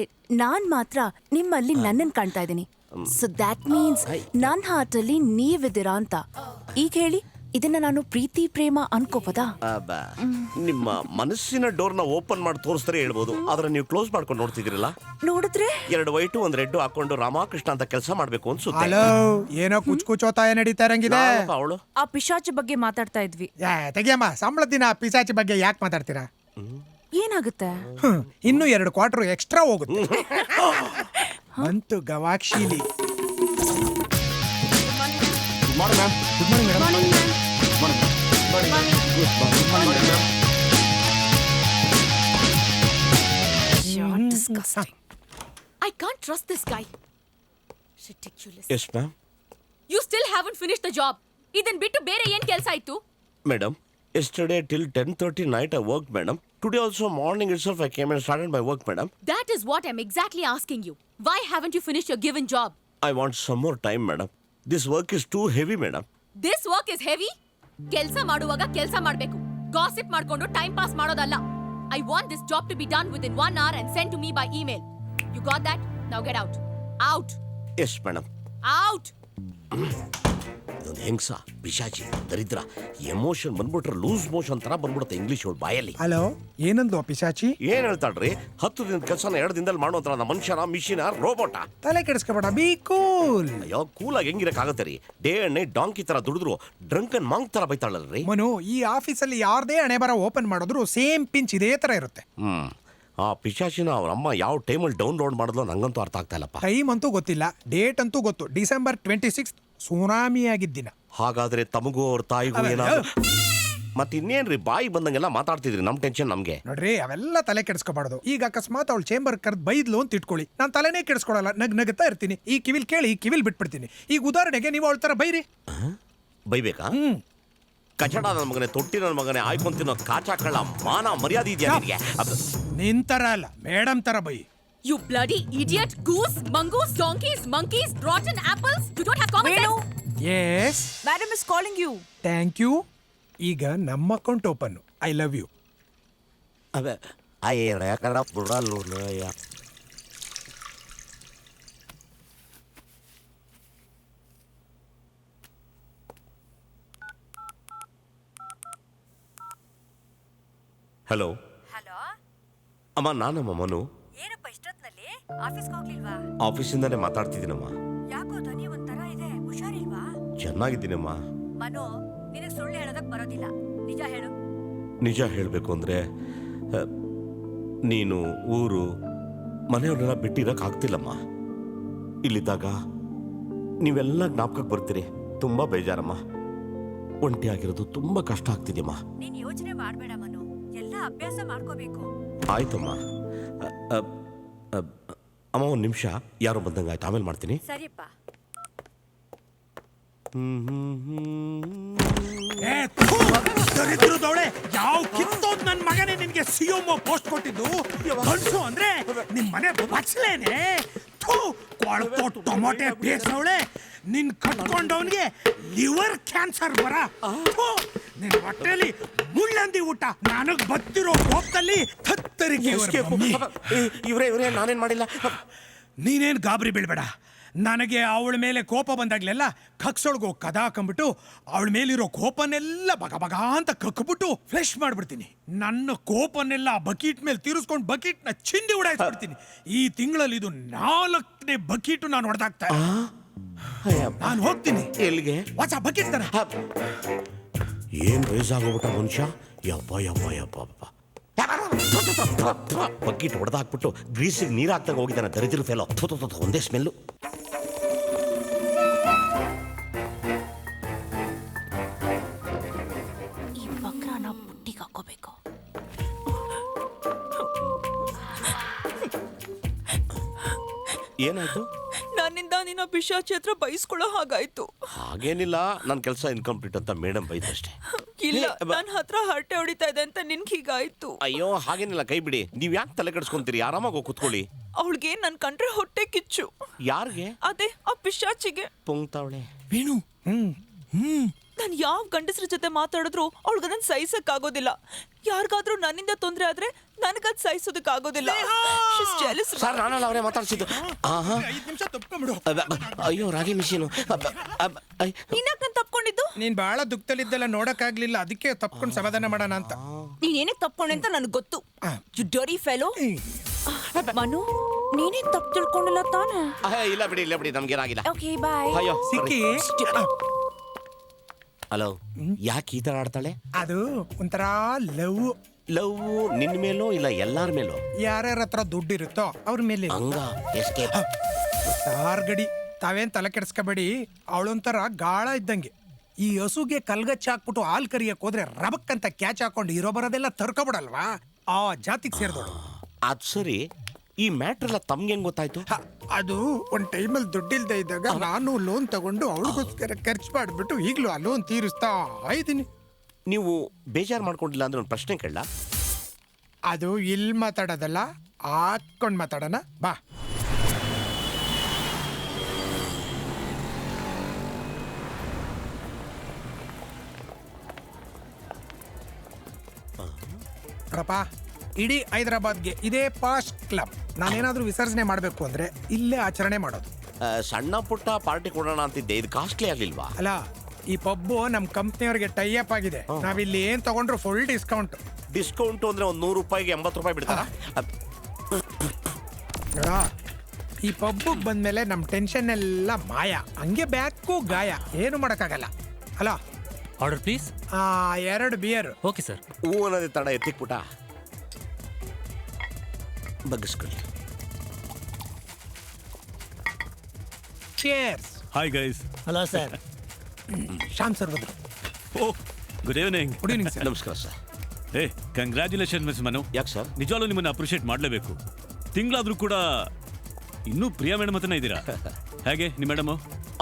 D: ನಾನ್ ಮಾತ್ರ ನಿಮ್ಮಲ್ಲಿ ನನ್ನನ್ ಕಾಣ್ತಾ ಇದ್ದೀನಿ. ಸೊ ದ್ಯಾಟ್ ಮೀನ್ಸ್ ನನ್ ಹಾರ್ಟ್ ಅಲ್ಲಿ ನೀವಿದ್ದೀರಾ ಅಂತ. ಈಗ ಹೇಳಿ, ಇದನ್ನ ನಾನು ಪ್ರೀತಿ ಪ್ರೇಮ ಅನ್ಕೋಬೋದಾ?
A: ನಿಮ್ಮ ಮನಸ್ಸಿನ ಡೋರ್ನ ಓಪನ್ ಮಾಡಿ ತೋರಿಸಿದ್ರೆ ಹೇಳ್ಬೋದು, ಆದ್ರೆ ನೀವು ಕ್ಲೋಸ್ ಮಾಡ್ಕೊಂಡು ನೋಡ್ತಿದ್ರಲ್ಲ.
D: ನೋಡಿದ್ರೆ
A: 2 ವೈಟು 1 ರೆಡ್ ಹಾಕೊಂಡು ರಾಮಕೃಷ್ಣ ಅಂತ ಕೆಲಸ ಮಾಡ್ಬೇಕು ಅನ್ಸುತ್ತೆ.
C: ಹಲೋ, ಏನೋ ಕುಚ್ಚೋತಾಯ ನಡೀತಾ ಇರಂಗಿದೆ.
A: ಅವಳು
D: ಆ ಪಿಶಾಚಿ ಬಗ್ಗೆ ಮಾತಾಡ್ತಾ ಇದ್ವಿ.
C: ತೆಗಿಯಮ್ಮ, ಸಂಬಳದ ದಿನ ಪಿಸಾಚಿ ಬಗ್ಗೆ ಯಾಕೆ ಮಾತಾಡ್ತೀರಾ?
D: ಏನಾಗುತ್ತೆ?
C: ಇನ್ನು 2 ಕ್ವಾರ್ಟರ್ ಎಕ್ಸ್ಟ್ರಾ ಹೋಗುತ್ತೆ. ಅಂತೂ ಗವಾಕ್ಷಿಲಿ.
D: Disgusting.
E: I can't trust this guy. Ridiculous.
A: Yes ma'am.
E: You still haven't finished the job. ಇದನ್ ಬಿಟ್ಟು ಬೇರೆ ಏನ್ ಕೆಲಸ ಇತ್ತು?
A: Madam, yesterday till 10:30 night I worked, madam. Today also morning itself I came and started my work, madam.
E: That is what I'm exactly asking you. Why haven't you finished your given job?
A: I want some more time, madam. This work is too heavy, madam.
E: This work is heavy. ಕೆಲಸ ಮಾಡುವಾಗ ಕೆಲಸ ಮಾಡಬೇಕು. Gossip ಮಾಡ್ಕೊಂಡು ಟೈಮ್ ಪಾಸ್ ಮಾಡೋದಲ್ಲ. I want this job to be done within 1 hour and sent to me by email. You got that? Now get out. Out.
A: Yes, madam.
E: Out.
A: ಇದೊಂದು ಹೆಂಗ್ಸ, ಪಿಶಾಚಿ, ದರಿದ್ರ, ಎಮೋಷನ್ ಬಂದ್ಬಿಟ್ರೆ ಲೂಸ್ ಮೋಷನ್ ತರ ಬಂದ್ಬಿಡುತ್ತೆ ಇಂಗ್ಲಿಷ್ ಅವಳು ಬಾಯಲ್ಲಿ.
C: ಹಲೋ, ಏನಂದ್ಲು ಪಿಶಾಚಿ?
A: ಏನ್ ಹೇಳ್ತಾಳ್ರಿ? 10 ದಿನದ ಕೆಲಸನ 2 ದಿನದಲ್ಲಿ ಮಾಡುವಂತ ಮನುಷ್ಯನ, ಮಿಷಿನ, ರೋಬೋಟ?
C: ತಲೆ ಕೆಡಿಸ್ಕೊಬೇಡ, ಬಿ ಕೂಲ್.
A: ಅಯ್ಯೋ, ಕೂಲಾಗಿ ಹೆಂಗಿರಕ್ಕಾಗತ್ತೆ ರೀ? ಡೇ ಅಂಡ್ ನೈಟ್ ಡಾಂಕಿ ತರ ದುಡಿದ್ರು ಡ್ರಂಕನ್ ಮಾಂಗ್ ತರ ಬೈತಾಳಲ್ರಿ.
C: ಮನು, ಈ ಆಫೀಸಲ್ಲಿ ಯಾರ್ದೇ ಹಣೆ ಬರ ಓಪನ್ ಮಾಡಿದ್ರು ಸೇಮ್ ಪಿಂಚ್ ಇದೇ ತರ ಇರುತ್ತೆ.
A: ಆ ಪಿಶಾಚಿನ ಅವ್ರ ಅಮ್ಮ ಯಾವ ಟೈಮಲ್ಲಿ ಡೌನ್ಲೋಡ್ ಮಾಡಿದ್ಲು ನಂಗಂತೂ ಅರ್ಥ ಆಗ್ತಾ ಇಲ್ಲಪ್ಪ.
C: ಟೈಮ್ ಅಂತೂ ಗೊತ್ತಿಲ್ಲ, ಡೇಟ್ ಅಂತೂ ಗೊತ್ತು, ಡಿಸೆಂಬರ್ 26 ಸುನಾಮಿ ಆಗಿದ್ದಿನ.
A: ಹಾಗಾದ್ರೆ ತಮಗೂ ಅವ್ರ ತಾಯಿಗೂ ಏನಾದ್ರು ಮತ್ತೆ ಇನ್ನೇನ್ರಿ ಬಾಯಿ ಬಂದಂಗೆಲ್ಲ ಮಾತಾಡ್ತಿದ್ರಿ? ನಮ್ ಟೆನ್ಷನ್ ನಮ್ಗೆ.
C: ನೋಡ್ರಿ, ಅವೆಲ್ಲ ತಲೆ ಕೆಡಿಸ್ಕೋಬಾರ್ದು. ಈಗ ಅಕಸ್ಮಾತ್ ಅವಳು ಚೇಂಬರ್ ಕರ್ದ್ ಬೈದ್ಲು ಅಂತ ಇಟ್ಕೊಳ್ಳಿ, ನಾನು ತಲೆನೇ ಕೆಡಿಸ್ಕೊಳಲ್ಲ, ನಗ್ತಾ ಇರ್ತೀನಿ. ಈ ಕಿವಿಲ್ ಕೇಳಿ ಈ ಕಿವಿಲ್ ಬಿಟ್ಬಿಡ್ತೀನಿ. ಈಗ ಉದಾಹರಣೆಗೆ ನೀವು ಅವಳ ತರ ಬೈರಿ.
A: ಬೈಬೇಕಾ? ಕಚಡ ನನ್ನ ಮಗನೇ, ತೊಟ್ಟಿ ನನ್ನ ಮಗನೇ, ಆಯ್ಕೊಂತಿನೋ ಕಾಚಾ ಕಳ್ಳ, ಮಾನ ಮರ್ಯಾದೆ ಇದೆಯಾ ನಿನಗೆ?
C: ನಿಂತರ ಅಲ್ಲ, ಮೇಡಮ್ ತರ by.
E: You bloody idiot, goose, mongoose, donkeys, monkeys, rotten apples. You don't have common sense.
C: Yes,
D: Madam is calling you.
C: Thank you. ಈಗ ನಮ್ಮ account open. I love you.
A: ಅದೇ ಯಾಕಂದ್ರೆ ಬಿಡಲ್ಲ. ಹಲೋ
F: ಹಲೋ,
A: ಅಮ್ಮ, ನಾನಮ್ಮ ಮನು.
F: ಏನಪ್ಪ ಇಷ್ಟೊತ್ನಲ್ಲಿ ಆಫೀಸ್ಗೆ ಹೋಗ್ಲಿಲ್ವಾ?
A: ಆಫೀಸಿಂದಾನೇ ಮಾತಾಡ್ತಿದ್ದೀನಮ್ಮ.
F: ಯಾಕೋ ಧ್ವನಿ ಒಂಥರ ಇದೆ, ಹುಷಾರಿಲ್ವಾ?
A: ಚೆನ್ನಾಗಿದ್ದೀನಮ್ಮ.
F: ಮನು, ನಿನಗೆ ಸುಳ್ಳು ಹೇಳೋದಕ್ ಬರೋದಿಲ್ಲ, ನಿಜ ಹೇಳು.
A: ನಿಜ ಹೇಳಬೇಕು ಅಂದರೆ ನೀನು ಊರು ಮನೆಯವ್ರನ್ನೆಲ್ಲ ಬಿಟ್ಟಿರೋಕ್ಕಾಗ್ತಿಲ್ಲಮ್ಮ. ಇಲ್ಲಿದ್ದಾಗ ನೀವೆಲ್ಲ ಜ್ಞಾಪಕಕ್ಕೆ ಬರ್ತೀರಿ. ತುಂಬ ಬೇಜಾರಮ್ಮ. ಒಂಟಿಯಾಗಿರೋದು ತುಂಬ ಕಷ್ಟ ಆಗ್ತಿದೆಯಮ್ಮ.
F: ನೀನ್ ಯೋಚನೆ ಮಾಡಬೇಡ ಮನು, ಎಲ್ಲ ಅಭ್ಯಾಸ ಮಾಡ್ಕೋಬೇಕು.
A: ಆಯ್ತಮ್ಮ. ಅಮ್ಮ, 1 ನಿಮಿಷ, ಯಾರೋ ಬಂದಂಗಾಯ್ತು, ಆಮೇಲೆ ಮಾಡ್ತೀನಿ.
F: ಸರಿಯಪ್ಪ.
C: ದರಿದ್ರದವಳೆ, ಯಾವ ಕಿತ್ತೋದ್ ನನ್ ಮಗನೇ ನಿನ್ಗೆ ಸಿಎಂಒ ಪೋಸ್ಟ್ ಕೊಟ್ಟಿದ್ದು? ಗಂಡ್ಸು ಅಂದ್ರೆ ನಿಮ್ ಮನೆ ಬಚ್ಚಲೇನೆ. ಟೊಮೊಟೆ ಬೇಸವಳೆ, ನಿನ್ ಕಟ್ಕೊಂಡವನ್ಗೆ ಲಿವರ್ ಕ್ಯಾನ್ಸರ್ ಬರ. ನಿನ್ ಹೊಟ್ಟೆಲಿ ಮುಳ್ಳಂದಿ ಊಟ. ನನಗ್ ಬತ್ತಿರೋ ಕೋಪದಲ್ಲಿ
A: ಇವರೇ ನಾನೇನ್ ಮಾಡಿಲ್ಲ.
C: ನೀನೇನ್ ಗಾಬರಿ ಬೀಳ್ಬೇಡ. ನನಗೆ ಅವಳ ಮೇಲೆ ಕೋಪ ಬಂದಾಗ್ಲೆಲ್ಲ ಕಕ್ಸೊಳಗೋ ಕದ ಹಾಕೊಂಡ್ಬಿಟ್ಟು ಅವಳ ಮೇಲಿರೋ ಕೋಪನೆಲ್ಲ ಬಗ ಬಗ ಅಂತ ಕಕ್ಬಿಟ್ಟು ಫ್ಲೆಶ್ ಮಾಡ್ಬಿಡ್ತೀನಿ. ನನ್ನ ಕೋಪನೆಲ್ಲ ಆ ಬಕೀಟ್ ಮೇಲೆ ತೀರಿಸ್ಕೊಂಡು ಬಕೀಟ್ನ ಚಿಂದಿ ಉಡಾಯಿಸ್ಬಿಡ್ತೀನಿ. ಈ ತಿಂಗಳಲ್ಲಿ ಇದು 4ನೇ ಬಕೀಟು ನಾನು ಹೊಡೆದಾಗ್ತಾ ನಾನು ಹೋಗ್ತೀನಿ.
A: ಎಲ್ಲಿಗೆ?
C: ಹೊಸ ಬಕೀಟ್ ತರ.
A: ಏನ್ ವಯಸ್ಸಾಗೋಗ್ಬಿಟ್ಟ ಮನುಷ್ಯ. ಯಪ್ಪ ಯಪ್ಪ ಯಪ್ಪ ಯಪ್ಪ. ಬಗ್ಗಿಟ್ಟು ಹೊಡೆದಾಕ್ಬಿಟ್ಟು ಗ್ರೀಸಿಗೆ ನೀರು ಹಾಕ್ದಾಗ ಹೋಗಿದ್ದಾನೆ ದರಿದ್ರ ಫೇಲೋ. ಒಂದೇ ಸ್ಮೆಲ್ಲು.
D: ಈ ಬಕ್ರಾನ ಬುಟ್ಟಿಗೆ ಹಾಕೋಬೇಕು.
A: ಏನಾಯ್ತು?
H: ನನ್ನಿಂದ ನಿನ್ನ ಪಿಶಾಚಿ ಹತ್ರ ಬೈಸ್ಕೊಳ್ಳೋ ಹಾಗಾಯ್ತು.
A: ಹಾಗೇನಿಲ್ಲ, ನನ್ನ ಕೆಲಸ ಇನ್ಕಂಪ್ಲೀಟ್ ಅಂತ ಮೇಡಮ್ ಬೈದಷ್ಟೇ.
H: ಇಲ್ಲ, ನನ್ನ ಹತ್ರ ಹರಟೆ ಹೊಡಿತಾ ಇದೆ ಅಂತ ನಿನ್ಗೆ ಹೀಗಾಯ್ತು.
A: ಅಯ್ಯೋ ಹಾಗೇನಿಲ್ಲ, ಕೈ ಬಿಡಿ. ನೀವ್ ಯಾಕೆ ತಲೆ ಕೆಡಿಸ್ಕೊಂತೀರಿ? ಆರಾಮಾಗಿ ಹೋಗಿ ಕೂತ್ಕೊಳ್ಳಿ.
H: ಅವಳಿಗೆ ನನ್ ಕಂಡ್ರೆ ಹೊಟ್ಟೆ ಕಿಚ್ಚು.
A: ಯಾರಿಗೆ?
H: ಅದೇ ಆ ಪಿಶಾಚಿಗೆ.
A: ಪುಂಗ್ತಾವಳೆ.
C: ವೇಣು
H: ನಾನು ಯಾವ ಗಂಡಸ್ರ ಜೊತೆ ಮಾತಾಡಿದ್ರು ಅವಳಿಗೆ ಅದನ್ನ ಸಹಿಸಕ್ಕಾಗೋದಿಲ್ಲ. ಯಾರಿಗಾದ್ರೂ ನನ್ನಿಂದ ತೊಂದ್ರೆ ಆದ್ರೆ ನನಗದ್ ಸಹಿಸೋದಕ್ಕಾಗೋದಿಲ್ಲ.
A: ಸರ್ ನಾನಲ್ಲ ಅವರೇ ಮಾತಾಡ್ಸಿದ್ದು.
C: 5 ನಿಮಿಷ ತಪ್ಕೊಂಡ್ಬಿಡು.
A: ಅಯ್ಯೋ ರಾಗಿ ಮಿಷಿನು.
H: ನೀನ್ಯಾಕ್ ನನ್ ತಪ್ಕೊಂಡಿದ್ದು?
C: ನೀನ್ ಬಹಳ ದುಃಖದಲ್ಲಿದ್ದೆಲ್ಲ ನೋಡಕ್ಕಾಗ್ಲಿಲ್ಲ, ಅದಕ್ಕೆ ತಪ್ಕೊಂಡು ಸಮಾಧಾನ ಮಾಡೋಣ ಅಂತ.
H: ನೀನ್ ಏನಕ್ಕೆ ತಪ್ಕೊಂಡೆ ಅಂತ ನನಗೆ ಗೊತ್ತು. You dirty fellow. ಮನು, ನೀನೇ ತಪ್ಪು ತಿಳ್ಕೊಂಡಿಲ್ಲ ತಾನೆ?
A: ಇಲ್ಲ ಬಿಡಿ, ಇಲ್ಲ ಬಿಡಿ, ನಮ್ಗೇನಾಗಿಲ್ಲ.
H: Okay bye.
A: ಅಯ್ಯೋ
C: ಸಿಕ್ಕಿ.
A: ಹಲೋ, ಯಾಕೆ ಈ ತರ ಆಡ್ತಾಳೆ?
C: ಅದು ಒಂಥರ ಲವ್.
A: ಲವ್ ನಿನ್ ಮೇಲೋ ಇಲ್ಲ ಎಲ್ಲಾರ ಮೇಲೋ?
C: ಯಾರ್ಯಾರ ಹತ್ರ ದುಡ್ಡಿರುತ್ತೋ ಅವ್ರ ಮೇಲೆ.
A: ಹಂಗ ಎಸ್ಕೇಪ್.
C: ಗಡಿ ತಾವೇನ್ ತಲೆ ಕೆಡಿಸ್ಕೋಬೇಡಿ. ಅವಳೊಂಥರ ಗಾಳ ಇದ್ದಂಗೆ. ಈ ಹಸುಗೆ ಕಲ್ಗಚ್ಚ ಹಾಕ್ಬಿಟ್ಟು ಹಾಲ್ ಕರಿಯಕ್ ಹೋದ್ರೆ ರಬಕ್ ಅಂತ ಕ್ಯಾಚ್ ಹಾಕೊಂಡು ಇರೋ ಬರೋದೆಲ್ಲ ತರ್ಕೊಬಿಡಲ್ವಾ, ಆ ಜಾತಿಗೆ ಸೇರಿದೋಳು.
A: ಅದ್ ಸರಿ, ಈ ಮ್ಯಾಟ್ರ್ ಎಲ್ಲ ತಮ್ಗೆ ಹೆಂಗ್ ಗೊತ್ತಾಯ್ತು?
C: ಅದು ಒಂದ್ ಟೈಮಲ್ಲಿ ದುಡ್ಡಿಲ್ದೇ ಇದ್ದಾಗ ನಾನು ಲೋನ್ ತಗೊಂಡು ಅವಳಿಗೋಸ್ಕರ ಖರ್ಚು ಮಾಡ್ಬಿಟ್ಟು ಈಗಲೂ ಆ ಲೋನ್ ತೀರಿಸ್ತಾ ಇದ್ದೀನಿ.
A: ನೀವು ಬೇಜಾರು ಮಾಡ್ಕೊಂಡಿಲ್ಲ ಅಂದ್ರೆ ಒಂದು ಪ್ರಶ್ನೆ ಕೇಳಲ್ಲ?
C: ಅದು ಇಲ್ಲಿ ಮಾತಾಡೋದಲ್ಲ, ಹಾಕೊಂಡು ಮಾತಾಡೋಣ ಬಾ. ಪ್ರಪಾ, ಇಡೀ ಹೈದರಾಬಾದ್ಗೆ ಇದೇ ಪಾಸ್ಟ್ ಕ್ಲಬ್. ನಾನೇನಾದ್ರೂ ವಿಸರ್ಜನೆ ಮಾಡಬೇಕು ಅಂದ್ರೆ ಇಲ್ಲೇ ಆಚರಣೆ ಮಾಡೋದು.
A: ಸಣ್ಣ ಪುಟ್ಟ ಪಾರ್ಟಿ ಕೊಡೋಣ ಅಂತಿದ್ದೆ, ಇದು ಕಾಸ್ಟ್ಲಿ ಆಗ್ಲಿಲ್ವಾ?
C: ಅಲ್ಲ, ಈ ಪಬ್ಬು ನಮ್ ಕಂಪ್ನಿಯವ್ರಿಗೆ ಟೈ ಅಪ್ ಆಗಿದೆ. ನಾವಿಲ್ಲಿ ಏನ್ ತಗೊಂಡ್ರು ಫುಲ್ ಡಿಸ್ಕೌಂಟ್.
A: ಡಿಸ್ಕೌಂಟ್ ಅಂದ್ರೆ ಒಂದು 100 ರೂಪಾಯಿಗೆ 80 ರೂಪಾಯಿ ಬಿಡ್ತಾರ?
C: ಈ ಪಬ್ಬಿಗೆ ಬಂದ್ಮೇಲೆ ನಮ್ ಟೆನ್ಷನ್ ಎಲ್ಲ ಮಾಯ. ಹಂಗೆ ಬ್ಯಾಕು ಗಾಯ, ಏನು ಮಾಡಕ್ಕಾಗಲ್ಲ. ಅಲ್ಲ,
B: order please.
C: 2 beer.
B: Okay sir.
A: ಹೂ ಅನ್ನೋದೇ ತಡ, ಎತ್ತಿಕ್ಬಿಟ್ಟ. ಬಗ್ಗಿಸ್ಕೊಳ್ಳಿ.
C: Chairs.
G: Hi guys.
I: Hello sir.
C: Sham sir ಬಂದ್ರು.
G: Oh, good evening.
C: Good evening sir.
A: ನಮಸ್ಕಾರ ಸರ್.
G: ಏ, ಕಂಗ್ರ್ಯಾಚುಲೇಷನ್ ಮಿಸ್ ಮನು.
A: ಯಾಕೆ ಸರ್?
G: ನಿಜವಾಗ್ಲೂ ನಿಮ್ಮನ್ನ ಅಪ್ರಿಷಿಯೇಟ್ ಮಾಡಲೇಬೇಕು. ತಿಂಗಳಾದ್ರೂ ಕೂಡ ಇನ್ನೂ ಪ್ರಿಯಾ ಮೇಡಮ್ ಹತ್ರನೇ ಇದ್ದೀರಾ. ಹೇಗೆ ನಿಮ್ಮ ಮೇಡಮ್?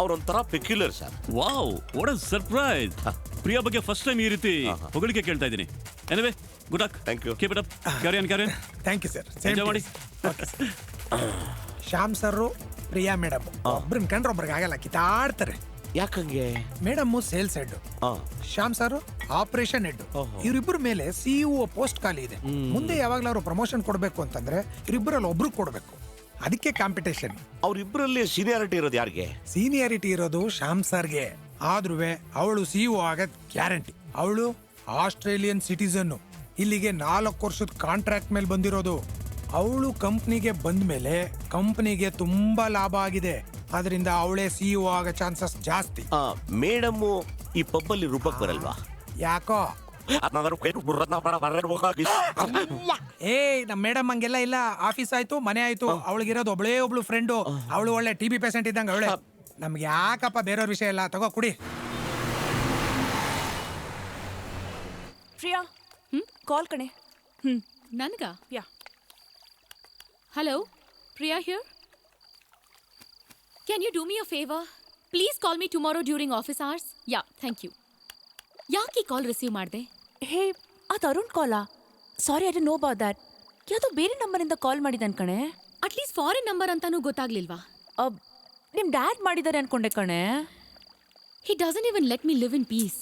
A: ಅವ್ರೊಂಥರ peculiar sir.
G: Wow, what a surprise. Priya ಬಗ್ಗೆ ಫಸ್ಟ್ ಟೈಮ್ ಈ ರೀತಿ ಹೊಗಳಿಕೆ ಕೇಳ್ತಾ ಇದ್ದೀನಿ. Anyway, good luck.
A: Thank you.
G: Keep it up. Carry on, carry on.
C: Thank you sir.
G: Enjoy ಮಾಡಿ.
C: ಶ್ಯಾಮ್ ಸರ್, ಪ್ರಿಯಾ ಮೇಡಮ್ ಒಬ್ರನ್ನ ಕಂಡ್ರೆ ಒಬ್ರಿಗೆ ಆಗಲ್ಲ, ಕಿತ್ತಾಡ್ತಾರೆ.
A: ಯಾಕಂಗೆ?
C: Madam sales head, Shyam sir operation head. ಇವರಿಬ್ಬರ ಮೇಲೆ ಸಿಇಒ ಪೋಸ್ಟ್ ಖಾಲಿ ಇದೆ. ಮುಂದೆ ಯಾವಾಗ್ಲಾದ್ರು ಪ್ರಮೋಷನ್ ಕೊಡ್ಬೇಕು ಅಂತಂದ್ರೆ ಇವರಿಬ್ಬರಲ್ಲಿ ಒಬ್ರು ಕೊಡ್ಬೇಕು. ಅದಕ್ಕೆ ಕಾಂಪಿಟೇಷನ್.
A: ಅವ್ರಿಬ್ರಲ್ಲಿ ಸೀನಿಯಾರಿಟಿ ಇರೋದು ಯಾರಿಗೆ?
C: ಸೀನಿಯಾರಿಟಿ ಇರೋದು ಶ್ಯಾಮ್ ಸರ್ಗೆ. ಆದ್ರೂ ಅವಳು ಸಿಇಒ ಆಗದ್ ಗ್ಯಾರಂಟಿ. ಅವಳು ಆಸ್ಟ್ರೇಲಿಯನ್ ಸಿಟಿಸನ್. ಇಲ್ಲಿಗೆ 4 ವರ್ಷದ ಕಾಂಟ್ರಾಕ್ಟ್ ಮೇಲೆ ಬಂದಿರೋದು. ಅವಳು ಕಂಪ್ನಿಗೆ ಬಂದ ಮೇಲೆ ಕಂಪ್ನಿಗೆ ತುಂಬಾ ಲಾಭ ಆಗಿದೆ. ಅದರಿಂದ ಅವಳೇ ಸಿಇಒ ಆಗೋ ಚಾನ್ಸಸ್ ಜಾಸ್ತಿ.
A: ಮೇಡಮ್ ಈ ಪಬ್ಬಲ್ಲಿ ರೂಪಕ್ ಬರಲ್ವಾ?
C: ಯಾಕೋ? ನಮ್ ಮೇಡಮ್ ಹಂಗೆಲ್ಲ ಇಲ್ಲ. ಆಫೀಸ್ ಆಯ್ತು, ಮನೆ ಆಯ್ತು, ಅವಳಿಗಿರೋದು ಒಬ್ಳು ಫ್ರೆಂಡು. ಅವಳು ಒಳ್ಳೆ TB ಪೇಷಂಟ್ ಇದ್ದಂಗೆ ಅವಳೆ. ನಮ್ಗೆ ಯಾಕಪ್ಪ ಬೇರೆಯವ್ರ ವಿಷಯ ಎಲ್ಲ, ತಗೋ ಕುಡಿ.
H: ಪ್ರಿಯಾ, ಕಾಲ್ ಕಣೆ.
E: ನನ್ಗ?
H: ಯಾ.
E: Hello, Priya here. Can you do me a favor? Please call me tomorrow during office hours. Yeah, thank you. ಯಾಕೆ ಕಾಲ್ ರಿಸೀವ್ ಮಾಡಿದೆ?
D: ಹೇ, ಅದು ಅರುಣ್ ಕಾಲಾ? Sorry, I don't know about that. ಯಾವುದೋ ಬೇರೆ ನಂಬರಿಂದ ಕಾಲ್ ಮಾಡಿದ್ದಾನೆ ಕಣೆ.
E: ಅಟ್ಲೀಸ್ಟ್ ಫಾರಿನ್ ನಂಬರ್ ಅಂತಾನೂ ಗೊತ್ತಾಗ್ಲಿಲ್ವಾ?
D: ನಿಮ್ ಡ್ಯಾಡ್ ಮಾಡಿದ್ದಾರೆ ಅನ್ಕೊಂಡೆ ಕಣೆ.
E: He doesn't even let me live in peace.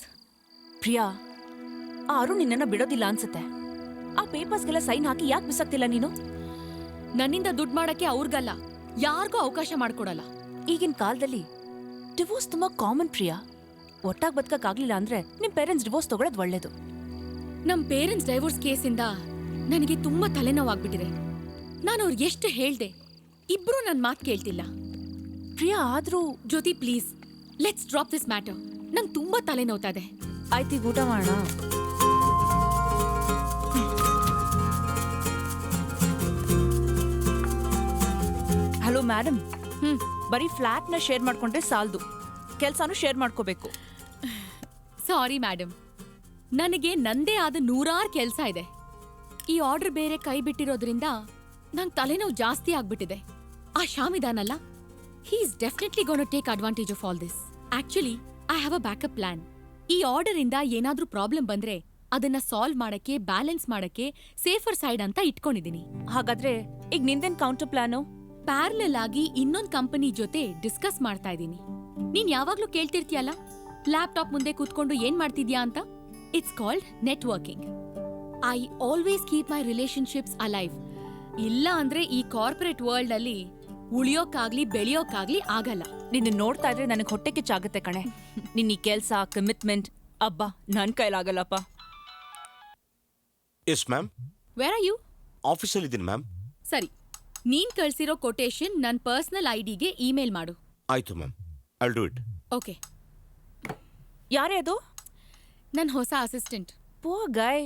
D: Priya, ಆ ಅರುಣ್ ನಿನ್ನನ್ನ ಬಿಡೋದಿಲ್ಲ ಅನ್ಸುತ್ತೆ. ಆ ಪೇಪರ್ಸ್ಗೆಲ್ಲ ಸೈನ್ ಹಾಕಿ ಯಾಕೆ ಬಿಸಾಕ್ತಿಲ್ಲ ನೀನು?
E: ನನ್ನಿಂದ ದುಡ್ಡು ಮಾಡಕ್ಕೆ ಅವ್ರಿಗಲ್ಲ, ಯಾರಿಗೂ ಅವಕಾಶ ಮಾಡ್ಕೊಡಲ್ಲ.
D: ಈಗಿನ ಕಾಲದಲ್ಲಿ ಡಿವೋರ್ಸ್ ತುಂಬಾ ಕಾಮನ್ ಪ್ರಿಯಾ. ಒಟ್ಟಾಗಿ ಬದುಕಕ್ಕಾಗ್ಲಿಲ್ಲ ಅಂದ್ರೆ ನಿಮ್ ಪೇರೆಂಟ್ಸ್ ಡಿವೋರ್ಸ್ ತಗೊಳ್ಳೋದು ಒಳ್ಳೇದು.
E: ನಮ್ ಪೇರೆಂಟ್ಸ್ ಡೈವೋರ್ಸ್ ಕೇಸಿಂದ ನನಗೆ ತುಂಬಾ ತಲೆನೋವಾಗ್ಬಿಟ್ಟಿದೆ. ನಾನು ಅವ್ರಿಗೆ ಎಷ್ಟು ಹೇಳ್ದೆ, ಇಬ್ರು ನನ್ನ ಮಾತು ಕೇಳ್ತಿಲ್ಲ.
D: ಪ್ರಿಯಾ ಆದ್ರೂ
E: Jyoti please let's drop this matter. ನಂಗೆ ತುಂಬಾ ತಲೆನೋವ್ತಾ ಇದೆ.
D: ಆಯ್ತು, ಈಗ ಊಟ ಮಾಡೋಣ. ಹಲೋ ಮೇಡಮ್, ಬರೀ ಫ್ಲಾಟ್ ನ ಶೇರ್ ಮಾಡ್ಕೊಂಡ್ರೆ ಸಾಲದು, ಕೆಲ್ಸಾನು ಶೇರ್ ಮಾಡ್ಕೋಬೇಕು.
E: ಸಾರಿ ಮೇಡಮ್, ನನಗೆ ನಂದೇ ಆದ 100 ಕೆಲಸ ಇದೆ. ಈ ಆರ್ಡರ್ ಬೇರೆ ಕೈ ಬಿಟ್ಟಿರೋದ್ರಿಂದ ನಂಗೆ ತಲೆನೋವು ಜಾಸ್ತಿ ಆಗ್ಬಿಟ್ಟಿದೆ. ಆ ಶ್ಯಾಮ್ ಇದಾನಲ್ಲ, he is definitely gonna take advantage of all this. Actually I have a backup plan. ಈ ಆರ್ಡರ್ ಇಂದ ಏನಾದ್ರೂ ಪ್ರಾಬ್ಲಮ್ ಬಂದ್ರೆ ಅದನ್ನ ಸಾಲ್ವ್ ಮಾಡಕ್ಕೆ, ಬ್ಯಾಲೆನ್ಸ್ ಮಾಡಕ್ಕೆ ಸೇಫರ್ ಸೈಡ್ ಅಂತ ಇಟ್ಕೊಂಡಿದೀನಿ.
D: ಹಾಗಾದ್ರೆ ಈಗ ನಿಂದೇನ್ ಕೌಂಟರ್ ಪ್ಲಾನು?
E: ಪ್ಯಾರಲಲ್ ಆಗಿ ಇನ್ನೊಂದ್ ಕಂಪನಿ ಜೊತೆ ಡಿಸ್ಕಸ್ ಮಾಡ್ತಾ ಇದೀನಿ. ನೀನ್ ಯಾವಾಗ್ಲೂ ಕೇಳ್ತಿರ್ತೀಯಲ್ಲ, ಲ್ಯಾಪ್ಟಾಪ್ ಮುಂದೆ ಕೂತ್ಕೊಂಡು ಏನ್ ಮಾಡ್ತಿದ್ಯಾ ಅಂತ. It's called networking. I always keep my relationships alive. ಇಲ್ಲ ಅಂದ್ರೆ ಈ ಕಾರ್ಪೊರೇಟ್ ವರ್ಲ್ಡ್ ಅಲ್ಲಿ ಉಳಿಯೋಕಾಗ್ಲಿ ಬೆಳೆಯೋಕಾಗ್ಲಿ ಆಗಲ್ಲ.
D: ನಿನ್ನ ನೋಡ್ತಾ ಇದ್ರೆ ನನಗೆ ಹೊಟ್ಟೆ ಕಿಚ್ಚಾಗುತ್ತೆ ಕಣೆ. ನಿನ್ನ ಈ ಕೆಲ್ಸ, ಕಮಿಟ್ಮೆಂಟ್, ಅಬ್ಬಾ ನನ್ ಕೈಲಾಗಲ್ಲಪ್ಪ.
A: Yes ma'am.
E: Where are you?
A: ಆಫೀಸಲ್ಲಿ ಇದ್ದೀನಿ ಮ್ಯಾಮ್.
E: ಸರಿ, ನೀನ್ ಕಳ್ಸಿರೋ ಕೊಟೇಶನ್ ನನ್ನ ಪರ್ಸನಲ್ ಐಡಿಗೆ ಇಮೇಲ್ ಮಾಡು.
A: ಆಯ್ತು ma'am, I will do it.
E: Okay.
D: ಯಾರೇ ಅದು?
E: ನನ್ ಹೊಸ ಅಸಿಸ್ಟೆಂಟ್.
D: ಪೋ ಗಾಯ್,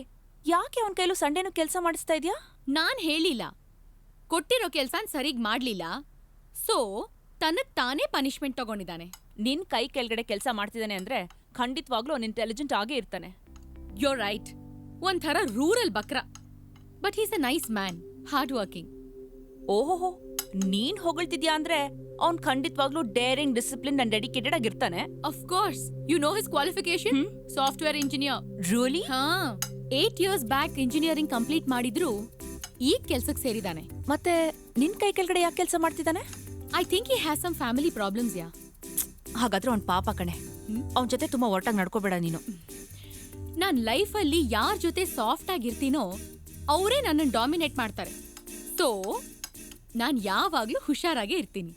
D: ಯಾಕೆ ಅವನ ಕೈಲೂ ಸಂಡೇನು ಕೆಲಸ ಮಾಡಿಸ್ತಾ ಇದ್ಯಾ?
E: ನಾನ್ ಹೇಳಿಲ್ಲ, ಕೊಟ್ಟಿರೋ ಕೆಲ್ಸನ್ ಸರಿಗ್ ಮಾಡ್ಲಿಲ್ಲ, ಸೊ ತನಗ್ ತಾನೇ ಪನಿಷ್ಮೆಂಟ್ ತಗೊಂಡಿದ್ದಾನೆ.
D: ನಿನ್ ಕೈ ಕೆಳಗಡೆ ಕೆಲಸ ಮಾಡ್ತಿದ್ದಾನೆ ಅಂದ್ರೆ ಖಂಡಿತವಾಗ್ಲೂ ಅವ್ನು ಇಂಟೆಲಿಜೆಂಟ್ ಆಗೇ ಇರ್ತಾನೆ.
E: ಯೋರ್ ರೈಟ್, ಒಂಥರ ರೂರಲ್ ಬಕ್ರ. But he's a nice man, hard working.
D: ಓಹೋಹೋ, ನೀನ್ ಹೊಗಳ್ತಿದ್ಯಾ ಅಂದ್ರೆ ಅವ್ನ್ ಖಂಡಿತವಾಗ್ಲೂ ಡೇರಿಂಗ್, ಡಿಸಿಪ್ಲಿನ್ ಅಂಡ್ ಡೆಡಿಕೇಟೆಡ್ ಆಗಿರ್ತಾನೆ.
E: Of course, you know his qualification, software engineer.
D: Really?
E: ಹಾ, 8 years ಬ್ಯಾಕ್ ಇಂಜಿನಿಯರಿಂಗ್ ಕಂಪ್ಲೀಟ್ ಮಾಡಿದ್ರು ಈಗ ಕೆಲ್ಸಕ್ಕೆ ಸೇರಿದಾನೆ.
D: ಮತ್ತೆ ನಿನ್ ಕೈ ಕೆಳಗಡೆ ಯಾಕೆ ಕೆಲಸ ಮಾಡ್ತಿದ್ದಾನೆ?
E: I think he has some family problems. Yeah,
D: ಹಾಗಾದ್ರೆ ಅವ್ನ್ ಪಾಪ ಕಣೆ. ಅವನ್ ಜೊತೆ ತುಂಬಾ ಒಟ್ಟಾಗಿ ನಡ್ಕೋಬೇಡ ನೀನು.
E: ನಾನ್ ಲೈಫಲ್ಲಿ ಯಾರ ಜೊತೆ ಸಾಫ್ಟ್ ಆಗಿರ್ತೀನೋ ಅವರೇ ನನ್ನನ್ನು ಡಾಮಿನೇಟ್ ಮಾಡ್ತಾರೆ. ಸೊ ನಾನ್ ಯಾವಾಗ್ಲೂ ಹುಷಾರಾಗೇ ಇರ್ತೀನಿ.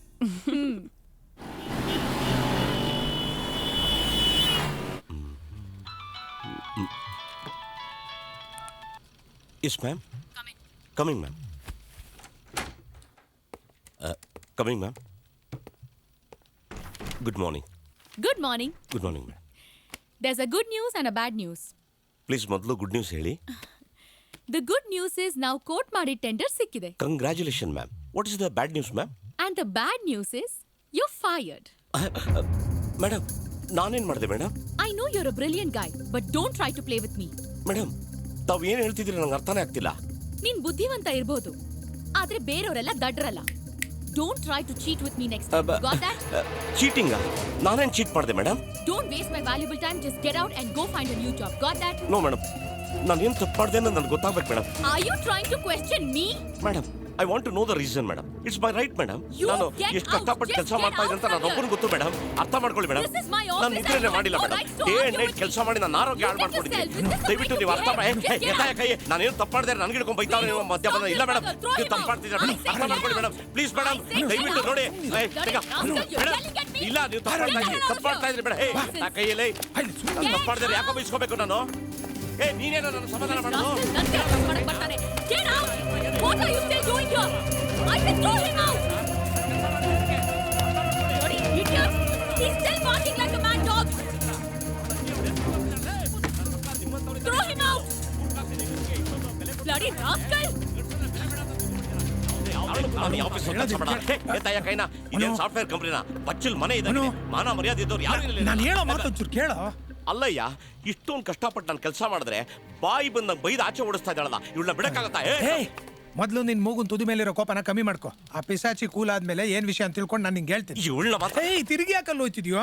A: Yes ma'am. Coming ma'am. Coming ma'am. Good morning.
E: Good morning.
A: Good morning ma'am.
E: There's a good news and a bad news.
A: Please ಮೊದಲು ಗುಡ್ ನ್ಯೂಸ್ ಹೇಳಿ.
E: The good news is ನಾವು ಕೋಟ್ ಮಾಡಿದ ಟೆಂಡರ್ ಸಿಕ್ಕಿದೆ.
A: Congratulation ma'am. What is the bad news ma'am?
E: And the bad news is you're fired.
A: Madam, ನಾನೇನು ಮಾಡಿದೆ madam?
E: I know you're a brilliant guy, but don't try to play with me.
A: Madam, ತಾವು ಏನು ಹೇಳ್ತಿದ್ದೀರಿ ನಂಗೆ ಅರ್ಥನೇ ಆಗ್ತಿಲ್ಲ.
E: ನೀನ್ ಬುದ್ಧಿವಂತ ಇರ್ಬೋದು, ಆದ್ರೆ ಬೇರೆಯವರೆಲ್ಲ ದಡ್ರಲ್ಲ. Don't try to cheat with me next time. Got that?
A: ಚೀಟಿಂಗಾ? ನಾನೇನು ಚೀಟ್ ಮಾಡಿದೆ madam?
E: Don't waste my valuable time. Just get out and go find a new job. Got that?
A: No madam, ನಾನು ಏನು ತಪ್ಪು ಮಾಡಿದೆ ಅನ್ನೋದು ನನಗೆ ಗೊತ್ತಾಗ್ಬೇಕು madam.
E: Are you trying to question me?
A: Madam, I want to know the reason madam. It's my right madam.
E: You
A: ನಾನು
E: get
A: ಎಷ್ಟು
E: out.
A: ಕಷ್ಟಪಟ್ಟು
E: Just
A: ಕೆಲಸ
E: get
A: ಮಾಡ್ತಾ
E: out
A: ಇದ್ದೆ ಅಂತ
E: from
A: ನಾನು ಒಬ್ಬನಿಗೆ ಗೊತ್ತು ಮೇಡಮ್. ಅರ್ಥ ಮಾಡ್ಕೊಳ್ಳಿ madam.
E: This is my office.
A: ನಾನು ನಿದ್ರೆನೇ
E: I
A: ಮಾಡಿಲ್ಲ
E: have no
A: madam.
E: rights to
A: day
E: argue
A: and night
E: with
A: ಕೆಲಸ
E: you.
A: ಮಾಡಿ ನಾನು ಆರೋಗ್ಯ
E: You
A: ಹಾಳು
E: get
A: ಮಾಡ್ಕೊಂಡಿದ್ದೀನಿ.
E: yourself. This is
A: ದಯವಿಟ್ಟು
E: what
A: ನೀವು
E: you
A: ಅರ್ಥ ಮಾಡಿ.
E: get. Just get out.
A: ಕೈ ನಾನೇನು ತಪ್ಪು ಮಾಡಿದೆ ನನಗೆ ಹಿಡ್ಕೊಂಡು ಬೈತಾವ್ರೆ ನೀವು ಮಧ್ಯಾಹ್ನ. ಇಲ್ಲ ಮೇಡಮ್,
E: Throw
A: ನೀವು
E: him
A: ತಪ್ಪು
E: out.
A: ಮಾಡ್ತಿದ್ದೀರಾ ಮೇಡಮ್.
E: I say
A: ಅರ್ಥ
E: get
A: ಮಾಡ್ಕೊಳ್ಳಿ
E: out.
A: Madam. Please madam,
E: I say
A: ದಯವಿಟ್ಟು
E: get
A: ನೋಡಿ.
E: out.
A: Madam,
E: You're yelling at me.
A: ಇಲ್ಲ ನೀವು ತಪ್ಪು ಮಾಡ್ತಾ ಇದ್ದೀರಿ.
E: Get out.
A: ತಪ್ಪು ಮಾಡ್ತಾ ಇದ್ದೀರಿ ಮೇಡಮ್. ಆ ಕೈಯಲ್ಲಿ ನಾನು ತಪ್ಪು ಮಾಡಿದ್ರೆ ಯಾಕೋ ಬೈಸ್ಕೋಬೇಕು ನಾನು? ನೀನೇನೋ ನನ್ನ ಸಮಾಧಾನ ಮಾಡೋದು?
E: ನನ್ ಕೈ ಕಸ್ಕೊಳಕ್ ಬರ್ತಾನೆ. Get out. What are you still doing here? I said throw him out. Bloody idiot. He's still barking like a mad dog. Throw him out. Bloody rascal.
A: ನಾನು ಆಫೀಸ್ ಕೆಲಸ ಮಾಡ ಎತ್ತಾಯ ಕೈನ. ಇದೇನು ಸಾಫ್ಟ್ವೇರ್ ಕಂಪ್ನಿನ? ಬಚ್ಚಲ್ ಮನೆ ಇದೆ. ಮಾನ ಮರ್ಯಾದೆ ಇದ್ದವ್ರು ಯಾರು ಇಲ್ಲ.
C: ನಾನು ಹೇಳೋ ಮಾತೊಂಚೂರು ಕೇಳೋ.
A: ಅಲ್ಲಯ್ಯ, ಇಷ್ಟೊಂದು ಕಷ್ಟಪಟ್ಟು ನಾನು ಕೆಲಸ ಮಾಡಿದ್ರೆ ಬಾಯಿ ಬಂದ ಬೈದು ಆಚೆ ಓಡಿಸ್ತಾ ಇದ್ದಾಳಲ್ಲ, ಇವಳನ್ನ ಬಿಡಕ್ಕಾಗತ್ತಾ?
C: ಮೊದ್ಲು ನಿನ್ ಮೂಗುನ್ ತುದಿ ಮೇಲಿರೋ ಕೋಪನ ಕಮ್ಮಿ ಮಾಡ್ಕೋ. ಆ ಪಿಸಾಚಿ ಕೂಲ್ ಆದ್ಮೇಲೆ ಏನ್ ವಿಷಯ ಅಂತ ತಿಳ್ಕೊಂಡು ನಾನು ನಿಂಗೆ ಹೇಳ್ತೀನಿ.
A: ಇವಳನ್ನ ಮಾತ್ರ
C: ತಿರುಗಿ ಯಾಕಲ್ಲಿ ಹೋಯ್ತಿದ್ಯೋ?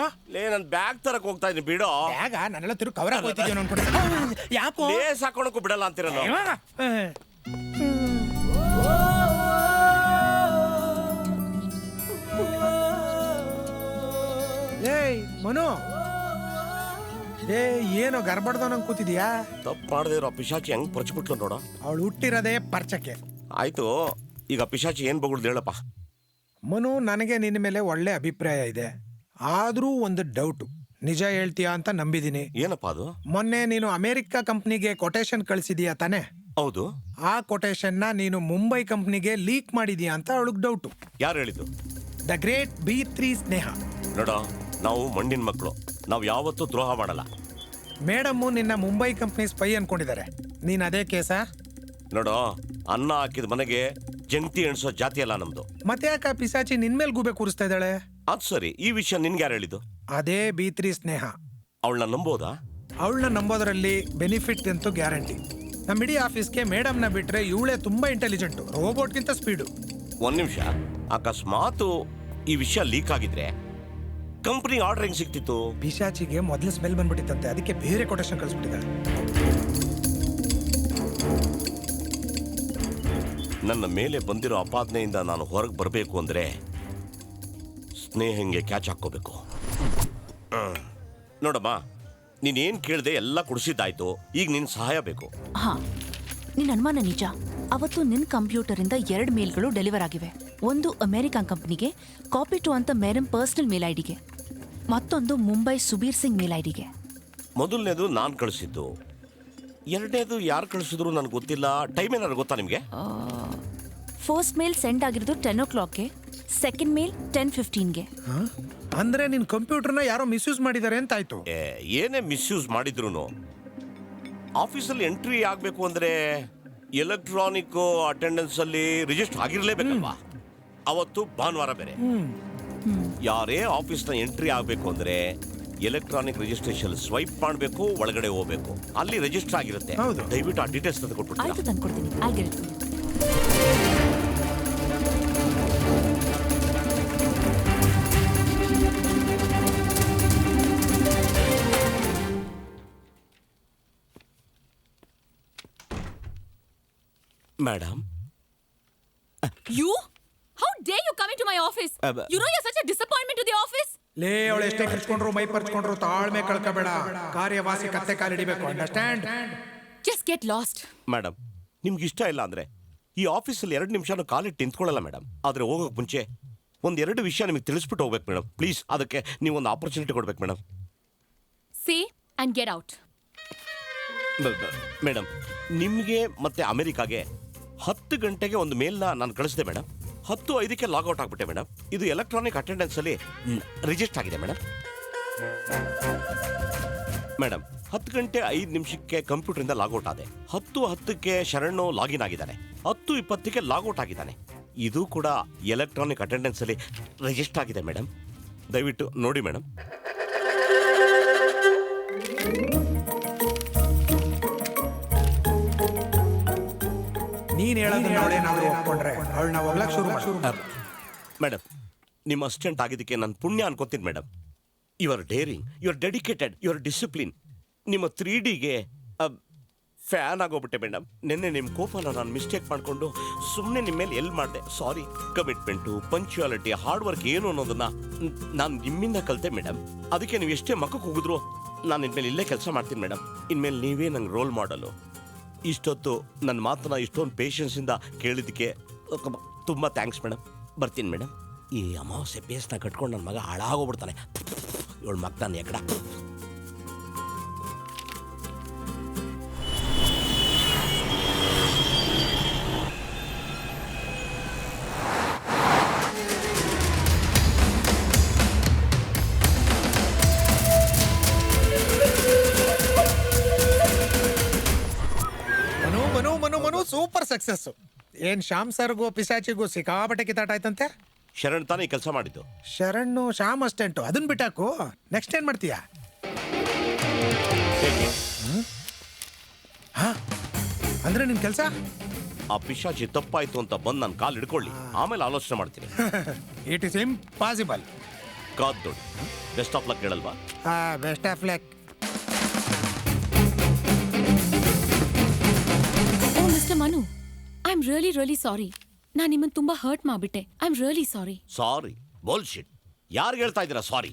A: ನನ್ ಬ್ಯಾಗ್ ತರಕ್ ಹೋಗ್ತಾ ಇದ್ದೀನಿ, ಬಿಡೋ.
C: ಬ್ಯಾಗ ನಾನೆಲ್ಲ ತಿರುಗಿ ಕವರ್ ಹೋಯ್ತಿದ್ಯೋ ಅನ್ಕೊಂಡು. ಯಾಕೋ
A: ಲೇಸ್ ಹಾಕೊಳಕ್ಕೂ ಬಿಡಲ್ಲ ಅಂತಿರಲ್ಲ.
C: ಏಯ್ ಮನು, ಏನೋ ಗರ್ಬಡ್ದವನಂಗ್ ಕೂತಿದ್ಯಾ?
A: ತಪ್ಪು ಮಾಡದೇ ಇರೋ ಪಿಶಾಚಿ ಹೆಂಗ್ ಪರ್ಚ್ಬಿಟ್ಲು ನೋಡೋ.
C: ಅವಳು ಹುಟ್ಟಿರೋದೇ ಪರ್ಚಕ್ಕೆ.
A: ಆಯ್ತು, ಈಗ ಪಿಶಾಚಿ ಏನ್ ಬಗುಳ್ದು ಹೇಳಪ್ಪ.
C: ಮನು, ನನಗೆ ನಿನ್ನ ಮೇಲೆ ಒಳ್ಳೆ ಅಭಿಪ್ರಾಯ ಇದೆ. ಆದ್ರೂ ಒಂದು ಡೌಟು. ನಿಜ ಹೇಳ್ತೀಯಾ ಅಂತ ನಂಬಿದೀನಿ.
A: ಏನಪ್ಪಾ ಅದು?
C: ಮೊನ್ನೆ ನೀನು ಅಮೆರಿಕ ಕಂಪ್ನಿಗೆ ಕೊಟೇಶನ್ ಕಳಿಸಿದೀಯಾ ತಾನೆ?
A: ಹೌದು.
C: ಆ ಕೊಟೇಶನ್ನ ನೀನು ಮುಂಬೈ ಕಂಪ್ನಿಗೆ ಲೀಕ್ ಮಾಡಿದೀಯಾ ಅಂತ ಅವಳಿಗೆ ಡೌಟು.
A: ಯಾರು ಹೇಳಿದ್ದು?
C: ದ ಗ್ರೇಟ್ B3 ಸ್ನೇಹ.
A: ನೋಡ, ನಾವು ಮಣ್ಣಿನ ಮಕ್ಕಳು, ನಾವು ಯಾವತ್ತೂ ದ್ರೋಹ ಮಾಡಲ್ಲ.
C: ಮೇಡಮ್ಮು ನಿನ್ನ ಮುಂಬೈ ಕಂಪ್ನಿ ಸ್ಪೈ ಅನ್ಕೊಂಡಿದ್ದಾರೆ. ನೀನ್ ಅದೇ ಕೇಸಾ?
A: ನೋಡೋ, ಅನ್ನ ಹಾಕಿದ ಮನೆಗೆ ಜಂಟಿ ಎಣಿಸೋ ಜಾತಿ ಅಲ್ಲ ನಮ್ದು.
C: ಮತ್ತೆ ಯಾಕ ಪಿಸಾಚಿ ನಿನ್ಮೇಲೆ ಗೂಬೆ ಕೂರಿಸ್ತಾ ಇದ್ದಾಳೆ?
A: ಅದ್ ಸರಿ, ಈ ವಿಷಯ ನಿನ್ಗೆ ಯಾರು ಹೇಳಿದ್ದು?
C: ಅದೇ B3 ಸ್ನೇಹ.
A: ಅವಳನ್ನ ನಂಬೋದಾ?
C: ಅವಳನ್ನ ನಂಬೋದ್ರಲ್ಲಿ ಬೆನಿಫಿಟ್ ಅಂತೂ ಗ್ಯಾರಂಟಿ. ನಮ್ಮ ಇಡೀ ಆಫೀಸ್ಗೆ ಮೇಡಮ್ನ ಬಿಟ್ರೆ ಇವಳೇ ತುಂಬಾ ಇಂಟೆಲಿಜೆಂಟು, ರೋಬೋಟ್ಗಿಂತ ಸ್ಪೀಡು.
A: ಒಂದ್ ನಿಮಿಷ, ಅಕಸ್ಮಾತ್ ಈ ವಿಷಯ ಲೀಕ್ ಆಗಿದ್ರೆ ಕಂಪನಿ ಆರ್ಡರ್ ಹೆಂಗ್ ಸಿಕ್ತಿತ್ತು?
C: ಪಿಶಾಚಿಗೆ ಮೊದಲು ಸ್ಮೆಲ್ ಬಂದ್ಬಿಟ್ಟಿತ್ತಂತೆ, ಅದಕ್ಕೆ ಬೇರೆ ಕೊಟೇಶನ್ ಕಳಿಸ್ಬಿಟ್ಟಿದ್ದಾಳೆ.
A: ನನ್ನ ಮೇಲೆ ಬಂದಿರೋ ಅಪಾದನೆಯಿಂದ ನಾನು ಹೊರಗೆ ಬರಬೇಕು ಅಂದ್ರೆ ಸ್ನೇಹಂಗೆ ಕ್ಯಾಚ್ ಹಾಕೋಬೇಕು. ನೋಡಮ್ಮ, ನೀನೇನ್ ಕೇಳ್ದೆ ಎಲ್ಲ ಕುಡಿಸಿದ್ದಾಯ್ತು. ಈಗ ನಿನ್ ಸಹಾಯ ಬೇಕು.
D: ಹಾ, ನಿನ್ ಅನುಮಾನ ನಿಜ. ಅವತ್ತು ನಿನ್ ಕಂಪ್ಯೂಟರ್ ಇಂದ 2 ಮೇಲ್ಗಳು ಡೆಲಿವರ್ ಆಗಿವೆ. ಒಂದು ಅಮೆರಿಕನ್ ಕಂಪ್ನಿಗೆ, ಕಾಪಿ ಟು ಅಂತ ಮೇಡಮ್ ಪರ್ಸನಲ್ ಮೇಲ್ ಐಡಿಗೆ, ಮತ್ತೊಂದು ಮುಂಬೈ ಸುಬೀರ್ ಸಿಂಗ್ ಮೇಲ್ ಐಡಿಗೆ.
A: ಮೊದಲನೇದು ನಾನು ಕಳಿಸಿದ್ದು, ಎರಡನೇದು ಯಾರು ಕಳಿಸಿದ್ರು ನನಗೆ ಗೊತ್ತಿಲ್ಲ. ಟೈಮ್ ಏನಾದ್ರು ಗೊತ್ತಾ ನಿಮಗೆ?
D: ಫಸ್ಟ್ ಮೇಲ್ ಸೆಂಡ್ ಆಗಿರೋದು 10 o'clockಗೆ, ಸೆಕೆಂಡ್ ಮೇಲ್ 10:15ಗೆ.
C: ಅಂದ್ರೆ ನಿನ್ ಕಂಪ್ಯೂಟರ್ನ ಯಾರೋ ಮಿಸ್ಯೂಸ್ ಮಾಡಿದ್ದಾರೆ ಅಂತ ಆಯ್ತು.
A: ಏನೇ ಮಿಸ್ಯೂಸ್ ಮಾಡಿದ್ರು ಆಫೀಸಲ್ಲಿ ಎಂಟ್ರಿ ಆಗಬೇಕು ಅಂದ್ರೆ ಎಲೆಕ್ಟ್ರಾನಿಕ್ ಅಟೆಂಡೆನ್ಸ್ ಅಲ್ಲಿ ರಿಜಿಸ್ಟರ್ ಆಗಿರ್ಲೇಬೇಕಲ್ವಾ? ಅವತ್ತು ಭಾನುವಾರ ಬೇರೆ. ಯಾರೇ ಆಫೀಸ್ನ ಎಂಟ್ರಿ ಆಗಬೇಕು ಅಂದ್ರೆ ಎಲೆಕ್ಟ್ರಾನಿಕ್ ರಿಜಿಸ್ಟ್ರೇಷನ್ ಸ್ವೈಪ್ ಮಾಡಬೇಕು, ಒಳಗಡೆ ಹೋಗ್ಬೇಕು, ಅಲ್ಲಿ ರಿಜಿಸ್ಟರ್ ಆಗಿರುತ್ತೆ.
C: ಹೌದು.
A: ದಯವಿಟ್ಟು ಆ ಡೀಟೇಲ್ಸ್ ತಂದು ಕೊಟ್ಬಿಡ್ತೀರಾ?
D: ಆಯ್ತು, ತಂದ್ಕೊಡ್ತೀನಿ. I'll get it.
A: Madam,
E: You? How dare you come into my office?
A: Ab-
E: You know you're such a disappointment to the office.
C: ಲೇ, ಅವಳು ಎಷ್ಟೇ ಕಿರ್ಚ್ಕೊಂಡ್ರು ಮೈ ಪರ್ಚ್ಕೊಂಡ್ರು ತಾಳ್ಮೆ ಕಳ್ಕೋಬೇಡ. ಕಾರ್ಯವಾಸಿ ಕತ್ತೆ ಕಾಲಿಡಿಬೇಕು. Understand?
E: Just get lost.
A: Madam, ನಿಮ್ಗೆ ಇಷ್ಟ ಇಲ್ಲ ಅಂದ್ರೆ ಈ ಆಫೀಸಲ್ಲಿ 2 ನಿಮಿಷನೂ ಕಾಲಿಟ್ಟು ನಿಂತ್ಕೊಳ್ಳಲ್ಲ ಮೇಡಮ್. ಆದ್ರೆ ಹೋಗೋಕೆ ಮುಂಚೆ 1-2 ವಿಷಯ ನಿಮಗೆ ತಿಳಿಸ್ಬಿಟ್ಟು ಹೋಗ್ಬೇಕು ಮೇಡಮ್. ಪ್ಲೀಸ್, ಅದಕ್ಕೆ ನೀವು ಒಂದು ಆಪರ್ಚುನಿಟಿ ಕೊಡ್ಬೇಕು madam.
E: Say and get out.
A: Madam, ನಿಮಗೆ ಮತ್ತೆ ಅಮೆರಿಕಾಗೆ 10 ಗಂಟೆಗೆ ಒಂದು ಮೇಲ್ನ ನಾನು ಕಳಿಸಿದೆ ಮೇಡಮ್. 10:05ಕ್ಕೆ ಲಾಗೌಟ್ ಆಗ್ಬಿಟ್ಟೆ ಮೇಡಮ್. ಇದು ಎಲೆಕ್ಟ್ರಾನಿಕ್ ಅಟೆಂಡೆನ್ಸ್ ಅಲ್ಲಿ ರಿಜಿಸ್ಟರ್ ಆಗಿದೆ ಮೇಡಮ್. ಮೇಡಮ್, 10 ಗಂಟೆ 5 ನಿಮಿಷಕ್ಕೆ ಕಂಪ್ಯೂಟರಿಂದ ಲಾಗೌಟ್ ಆದೆ. 10:10ಕ್ಕೆ ಶರಣು ಲಾಗಿನ್ ಆಗಿದ್ದಾನೆ. 10:20ಕ್ಕೆ ಲಾಗೌಟ್ ಆಗಿದ್ದಾನೆ. ಇದು ಕೂಡ ಎಲೆಕ್ಟ್ರಾನಿಕ್ ಅಟೆಂಡೆನ್ಸ್ ಅಲ್ಲಿ ರಿಜಿಸ್ಟರ್ ಆಗಿದೆ ಮೇಡಮ್. ದಯವಿಟ್ಟು ನೋಡಿ ಮೇಡಮ್.
C: ನೀನ್ ಹೇಳೋದನ್ನ ಅವಳೇನಾದ್ರೂ ಒಪ್ಕೊಂಡ್ರೆ ಅವಳನ್ನ ಒಗ್ಲಕ್ ಶುರು ಮಾಡು.
A: ಮೇಡಮ್, ನಿಮ್ಮ ಅಸಿಸ್ಟೆಂಟ್ ಆಗಿದ್ದಕ್ಕೆ ನಾನು ಪುಣ್ಯ ಅನ್ಕೋತೀನಿ madam. You are daring, you are dedicated, you are discipline. ನಿಮ್ಮ 3Dಗೆ ಫ್ಯಾನ್ ಆಗೋಗ್ಬಿಟ್ಟೆ ಮೇಡಮ್. ನಿನ್ನೆ ನಿಮ್ಮ ಕೋಪನ ನಾನು ಮಿಸ್ಟೇಕ್ ಮಾಡಿಕೊಂಡು ಸುಮ್ಮನೆ ನಿಮ್ಮ ಮೇಲೆ ಎಲ್ಲಿ ಮಾಡಿದೆ. ಸಾರಿ. ಕಮಿಟ್ಮೆಂಟು, ಪಂಕ್ಚುಯಾಲಿಟಿ, ಹಾರ್ಡ್ ವರ್ಕ್ ಏನು ಅನ್ನೋದನ್ನ ನಾನು ನಿಮ್ಮಿಂದ ಕಲಿತೆ ಮೇಡಮ್. ಅದಕ್ಕೆ ನೀವು ಎಷ್ಟೇ ಮಕ್ಕಕ್ಕೆ ಹೋಗಿದ್ರು ನಾನು ಇನ್ಮೇಲೆ ಇಲ್ಲೇ ಕೆಲಸ ಮಾಡ್ತೀನಿ ಮೇಡಮ್. ಇನ್ಮೇಲೆ ನೀವೇ ನಂಗೆ ರೋಲ್ ಮಾಡಲು. ಇಷ್ಟೊತ್ತು ನನ್ನ ಮಾತನ್ನ ಇಷ್ಟೊಂದು ಪೇಷನ್ಸಿಂದ ಕೇಳಿದ್ದಕ್ಕೆ ತುಂಬ ಥ್ಯಾಂಕ್ಸ್ ಮೇಡಮ್. ಬರ್ತೀನಿ ಮೇಡಮ್. ಈ ಅಮಾವಾಸ್ಯೆ ಬೇಸ್ನ ಕಟ್ಕೊಂಡು ನನ್ನ ಮಗ ಹಾಳಾಗೋಗ್ಬಿಡ್ತಾನೆ. ಇವಳು ಮಗ ನಾನು ಎಕಡ.
C: Manu super success. ಏನ್ ಶ್ಯಾಮ್ ಸರ್ಗೂ ಪಿಸಾಚಿಗೂ ಸಿಕ್ಕಾಪಟ್ಟೆ ಕಿತ್ತಾಟ ಆಯ್ತಂತೆ.
A: ಶರಣ್ ತಾನೇ ಕೆಲಸ ಮಾಡಿದ್ದು.
C: ಶರಣ್ ಶ್ಯಾಮ್ ಅಸ್ಟೆಂಟು, ಅದನ್ನ ಬಿಟ್ಟಾಕು. ನೆಕ್ಸ್ಟ್ ಏನ್ ಮಾಡ್ತೀಯಾ? ಅಂದ್ರೆ ನಿನ್ ಕೆಲಸ?
A: ಆ ಪಿಶಾಚಿ ತಪ್ಪಾಯ್ತು ಅಂತ ಬಂದು ನನ್ನ ಕಾಲು ಹಿಡ್ಕೊಳ್ಳಿ, ಆಮೇಲೆ ಆಲೋಚನೆ ಮಾಡ್ತೀನಿ.
C: It is impossible.
A: ಕಾದ್ ದೊಡ್ಡ. ಬೆಸ್ಟ್ ಆಫ್ ಲಕ್ ಹೇಳಲ್ವಾ?
C: Best of luck.
E: Oh, Mr. Manu, I'm really sorry. ನಾನು ನಿಮ್ಮನ್ನು ತುಂಬಾ ಹರ್ಟ್ ಮಾಡ್ಬಿಟ್ಟೆ. I'm really sorry.
A: ಸಾರಿ? ಬೋಲ್ಶಿಟ್. ಯಾರಿಗೆ ಹೇಳ್ತಾ ಇದ್ದೀರಾ ಸಾರಿ?